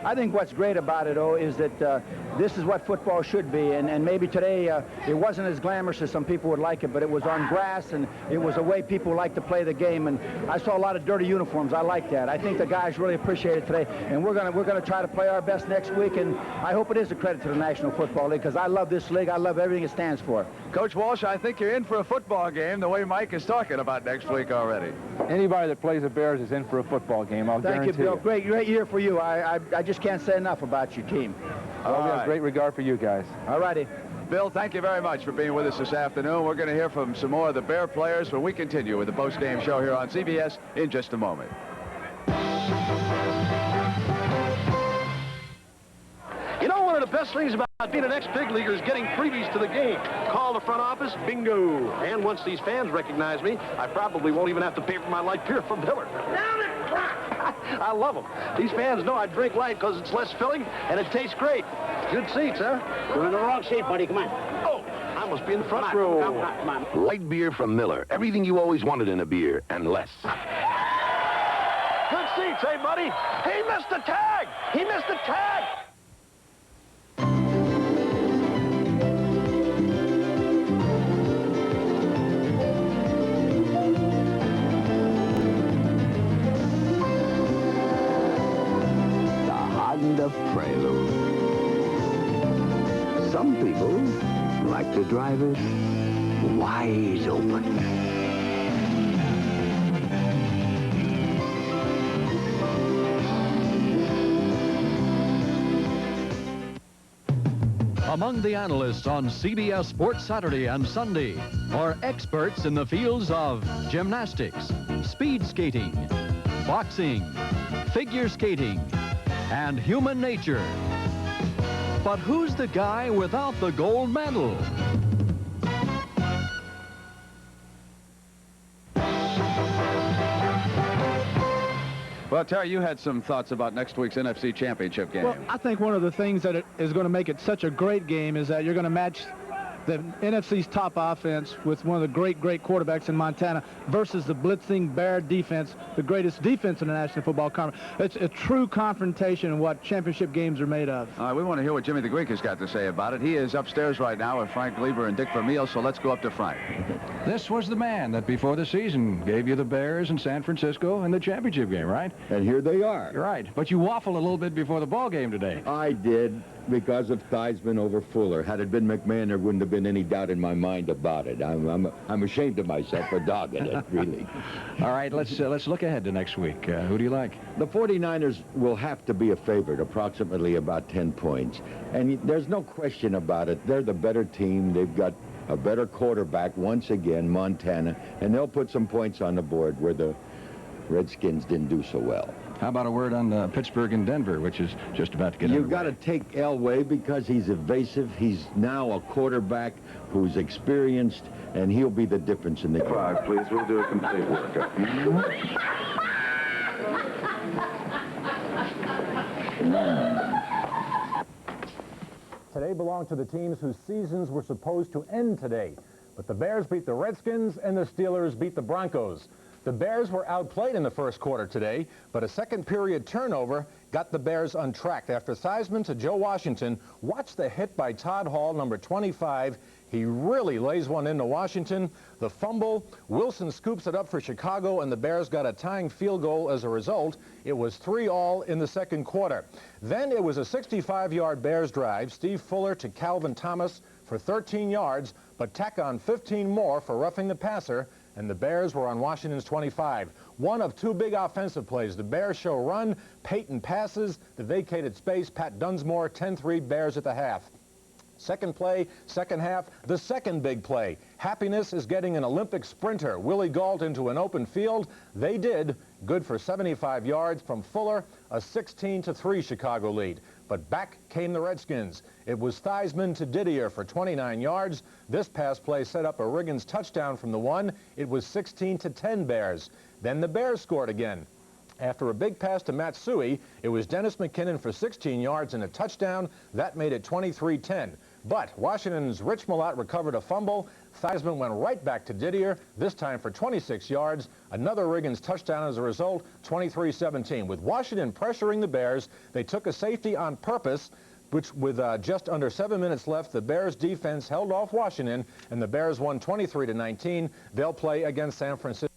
I think what's great about it, though, is that this is what football should be. And maybe today it wasn't as glamorous as some people would like it, but it was on grass, and it was the way people like to play the game. And I saw a lot of dirty uniforms. I like that. I think the guys really appreciate it today. And we're gonna try to play our best next week. And I hope it is a credit to the National Football League, because I love this league. I love everything it stands for. Coach Walsh, I think you're in for a football game the way Mike is talking about next week already. Anybody that plays the Bears is in for a football game, I'll guarantee you. Thank you, Bill. Great year for you. I just can't say enough about your team. Well, we have great regard for you guys. All righty. Bill, thank you very much for being with us this afternoon. We're going to hear from some more of the Bear players when we continue with the post-game show here on CBS in just a moment. You know, one of the best things about being an ex-big leaguer is getting freebies to the game. Call the front office, bingo. And once these fans recognize me, I probably won't even have to pay for my light beer from Miller. I love them. These fans know I drink light because it's less filling and it tastes great. Good seats, huh? You're in the wrong seat, buddy. Come on. Oh, I'm I must be in the front row. Come on. Light beer from Miller. Everything you always wanted in a beer, and less. Good seats, hey, buddy? He missed the tag! He missed the tag! The prelude. Some people like to drive it wide open. Among the analysts on CBS Sports Saturday and Sunday are experts in the fields of gymnastics, speed skating, boxing, figure skating, and human nature. But who's the guy without the gold medal? Well, Terry, you had some thoughts about next week's NFC Championship game. Well, I think one of the things that is going to make it such a great game is that you're going to match the NFC's top offense with one of the great quarterbacks in Montana versus the blitzing Bear defense, the greatest defense in the National Football Conference. It's a true confrontation in what championship games are made of. All right, we want to hear what Jimmy the Greek has got to say about it. He is upstairs right now with Frank Lieber and Dick Vermeil, so let's go up to Frank. This was the man that before the season gave you the Bears in San Francisco in the championship game, right? And here they are. You're right. But you waffled a little bit before the ball game today. I did, because of Theismann over Fuller. Had it been McMahon, there wouldn't have been any doubt in my mind about it. I'm ashamed of myself for dogging it, really. All right, let's look ahead to next week. Who do you like? The 49ers will have to be a favorite, approximately about 10 points. And there's no question about it. They're the better team. They've got a better quarterback once again, Montana, and they'll put some points on the board where the Redskins didn't do so well. How about a word on Pittsburgh and Denver, which is just about to get You've got to take Elway because he's evasive. He's now a quarterback who's experienced, and he'll be the difference in the game. 5, please. We'll do a complete workup. Today belonged to the teams whose seasons were supposed to end today. But the Bears beat the Redskins and the Steelers beat the Broncos. The Bears were outplayed in the first quarter today, but a second-period turnover got the Bears untracked after Theismann to Joe Washington. Watch the hit by Todd Hall, number 25. He really lays one into Washington. The fumble, Wilson scoops it up for Chicago, and the Bears got a tying field goal as a result. It was 3-all in the second quarter. Then it was a 65-yard Bears drive. Steve Fuller to Calvin Thomas for 13 yards, but tack on 15 more for roughing the passer, and the Bears were on Washington's 25. One of two big offensive plays. The Bears show run, Peyton passes, the vacated space, Pat Dunsmore, 10-3 Bears at the half. Second play, second half, the second big play. Happiness is getting an Olympic sprinter, Willie Gault, into an open field. They did. Good for 75 yards from Fuller, a 16-3 Chicago lead. But back came the Redskins. It was Theismann to Didier for 29 yards. This pass play set up a Riggins touchdown from the one. It was 16-10 Bears. Then the Bears scored again. After a big pass to Matsui, it was Dennis McKinnon for 16 yards and a touchdown. That made it 23-10. But Washington's Rich Millott recovered a fumble. Theismann went right back to Didier, this time for 26 yards. Another Riggins touchdown as a result, 23-17. With Washington pressuring the Bears, they took a safety on purpose, which with just under 7 minutes left, the Bears defense held off Washington, and the Bears won 23-19. They'll play against San Francisco.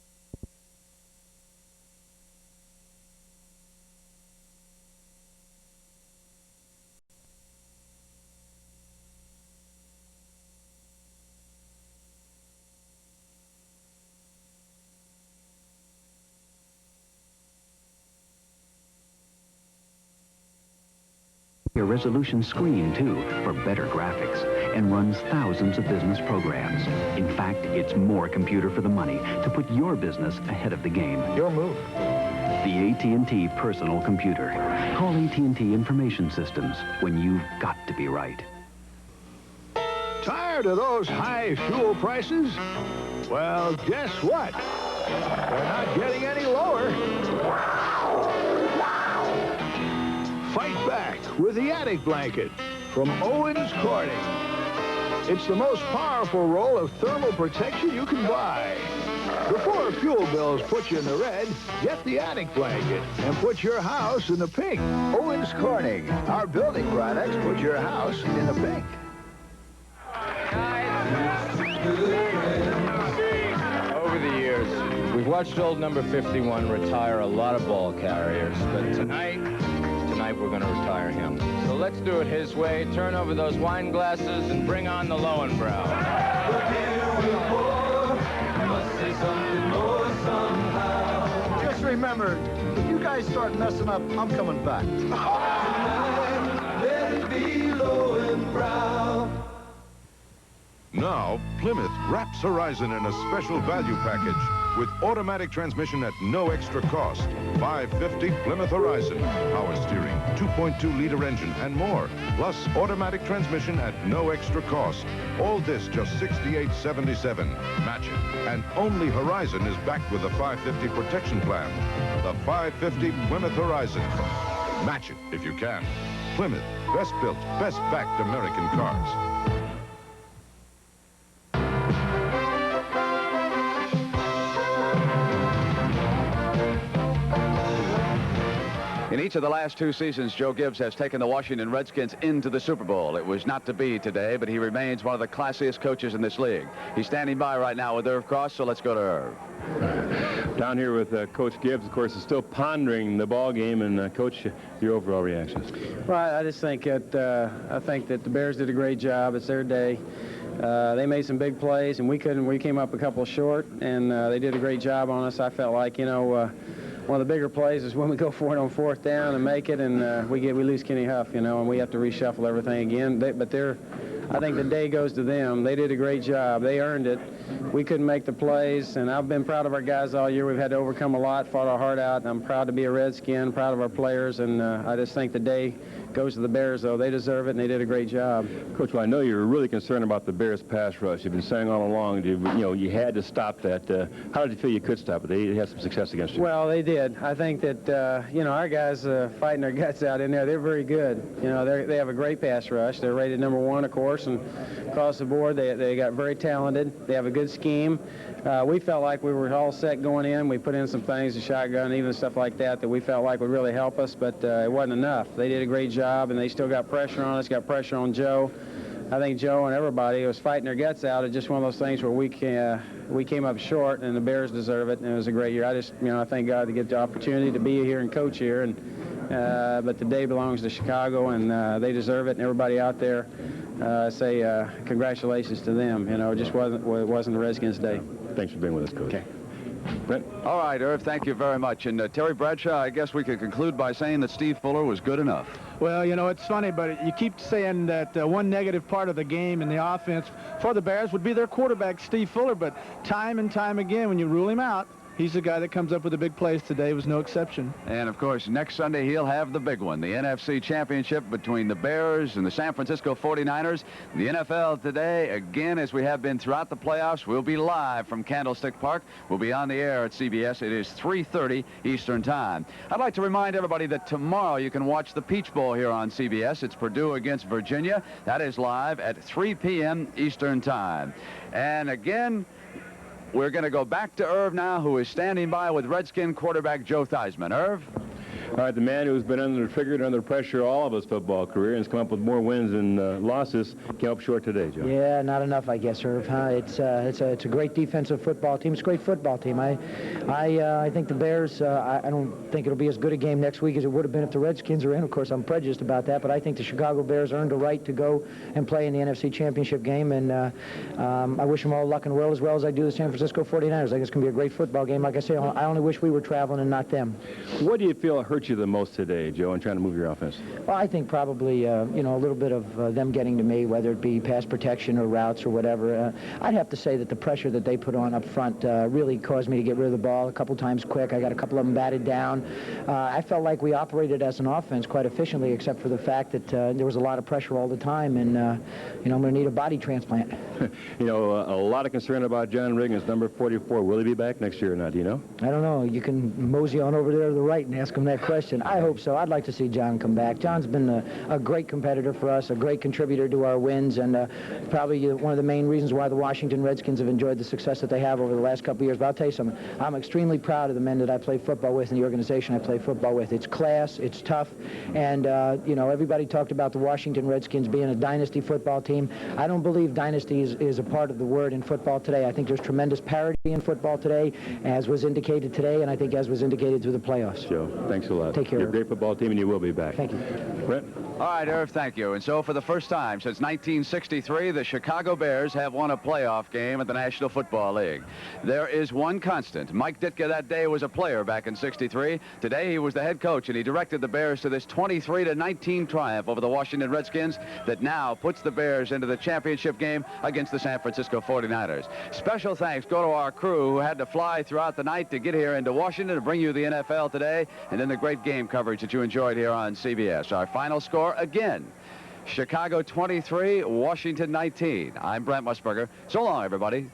A resolution screen, too, for better graphics, and runs thousands of business programs. In fact, it's more computer for the money to put your business ahead of the game. Your move. The AT&T Personal Computer. Call AT&T Information Systems when you've got to be right. Tired of those high fuel prices? Well, guess what? They're not getting any lower. Fight back with the Attic Blanket from Owens Corning. It's the most powerful roll of thermal protection you can buy. Before fuel bills put you in the red, get the attic blanket and put your house in the pink. Owens Corning, our building products put your house in the pink. Over the years, we've watched old number 51 retire a lot of ball carriers, but tonight we're going to retire him. So let's do it his way. Turn over those wine glasses and bring on the Lowenbrow. Just remember, if you guys start messing up, I'm coming back. Let it be Lowenbrow. Now, Plymouth wraps Horizon in a special value package with automatic transmission at no extra cost. 550 Plymouth Horizon, power steering, 2.2-liter engine, and more. Plus automatic transmission at no extra cost. All this just $68.77. Match it. And only Horizon is backed with the 550 protection plan. The 550 Plymouth Horizon. Match it if you can. Plymouth, best built, best backed American cars. In each of the last 2 seasons, Joe Gibbs has taken the Washington Redskins into the Super Bowl. It was not to be today, but he remains one of the classiest coaches in this league. He's standing by right now with Irv Cross, so let's go to Irv. Down here with Coach Gibbs, of course, is still pondering the ball game. And Coach, your overall reactions? Well, I just think that the Bears did a great job. It's their day. They made some big plays, and we came up a couple short, and they did a great job on us. I felt like, one of the bigger plays is when we go for it on 4th down and make it, and we lose Kenny Huff, and we have to reshuffle everything again. I think the day goes to them. They did a great job. They earned it. We couldn't make the plays, and I've been proud of our guys all year. We've had to overcome a lot, fought our heart out. I'm proud to be a Redskin, proud of our players, and I just think the day goes to the Bears, though. They deserve it, and they did a great job. Coach, well, I know you're really concerned about the Bears' pass rush. You've been saying all along, you had to stop that. How did you feel you could stop it? They had some success against you. Well, they did. I think that, our guys fighting their guts out in there, they're very good. They have a great pass rush. They're rated #1, of course, and across the board, they got very talented. They have a good scheme. We felt like we were all set going in. We put in some things, the shotgun, even stuff like that we felt like would really help us, but it wasn't enough. They did a great job, and they still got pressure on us, got pressure on Joe. I think Joe and everybody was fighting their guts out. It's just one of those things where we came up short, and the Bears deserve it, and it was a great year. I thank God to get the opportunity to be here and coach here, and but the day belongs to Chicago, and they deserve it, and everybody out there say congratulations to them. It just wasn't the Redskins' day. Thanks for being with us, Coach. Okay. Brent? All right, Irv, thank you very much. And Terry Bradshaw, I guess we could conclude by saying that Steve Fuller was good enough. Well, it's funny, but you keep saying that one negative part of the game and the offense for the Bears would be their quarterback, Steve Fuller, but time and time again, when you rule him out, he's the guy that comes up with the big plays. Today was no exception. And, of course, next Sunday he'll have the big one, the NFC Championship between the Bears and the San Francisco 49ers. The NFL today, again, as we have been throughout the playoffs, we'll be live from Candlestick Park. We'll be on the air at CBS. It is 3:30 Eastern Time. I'd like to remind everybody that tomorrow you can watch the Peach Bowl here on CBS. It's Purdue against Virginia. That is live at 3 p.m. Eastern Time. And, again, we're going to go back to Irv now, who is standing by with Redskin quarterback Joe Theismann. Irv? All right, the man who's been under pressure all of his football career and has come up with more wins than losses came up short today, Joe. Yeah, not enough, I guess, Irv. It's a great defensive football team. It's a great football team. I think the Bears, I don't think it'll be as good a game next week as it would have been if the Redskins are in. Of course, I'm prejudiced about that, but I think the Chicago Bears earned the right to go and play in the NFC Championship game, and I wish them all luck and well as I do the San Francisco 49ers. I think it's going to be a great football game. Like I say, I only wish we were traveling and not them. What do you feel hurt you the most today, Joe, in trying to move your offense? Well, I think probably, a little bit of them getting to me, whether it be pass protection or routes or whatever. I'd have to say that the pressure that they put on up front really caused me to get rid of the ball a couple times quick. I got a couple of them batted down. I felt like we operated as an offense quite efficiently, except for the fact that there was a lot of pressure all the time, and, I'm going to need a body transplant. A lot of concern about John Riggins, number 44. Will he be back next year or not, do you know? I don't know. You can mosey on over there to the right and ask him that question. question. I hope so. I'd like to see John come back. John's been a great competitor for us, a great contributor to our wins, and probably one of the main reasons why the Washington Redskins have enjoyed the success that they have over the last couple of years. But I'll tell you something. I'm extremely proud of the men that I play football with and the organization I play football with. It's class, it's tough, and, you know, everybody talked about the Washington Redskins being a dynasty football team. I don't believe dynasty is a part of the word in football today. I think there's tremendous parity in football today, as was indicated today, and I think as was indicated through the playoffs. Joe, thanks a lot. Take care. You're a great football team, and you will be back. Thank you. Brett? All right, Irv, thank you. And so for the first time since 1963, the Chicago Bears have won a playoff game at the National Football League. There is one constant. Mike Ditka that day was a player back in '63. Today he was the head coach, and he directed the Bears to this 23-19 triumph over the Washington Redskins that now puts the Bears into the championship game against the San Francisco 49ers. Special thanks go to our crew who had to fly throughout the night to get here into Washington to bring you the NFL today, and then the great game coverage that you enjoyed here on CBS. Our final score again, Chicago 23, Washington 19. I'm Brent Musburger. So long, everybody.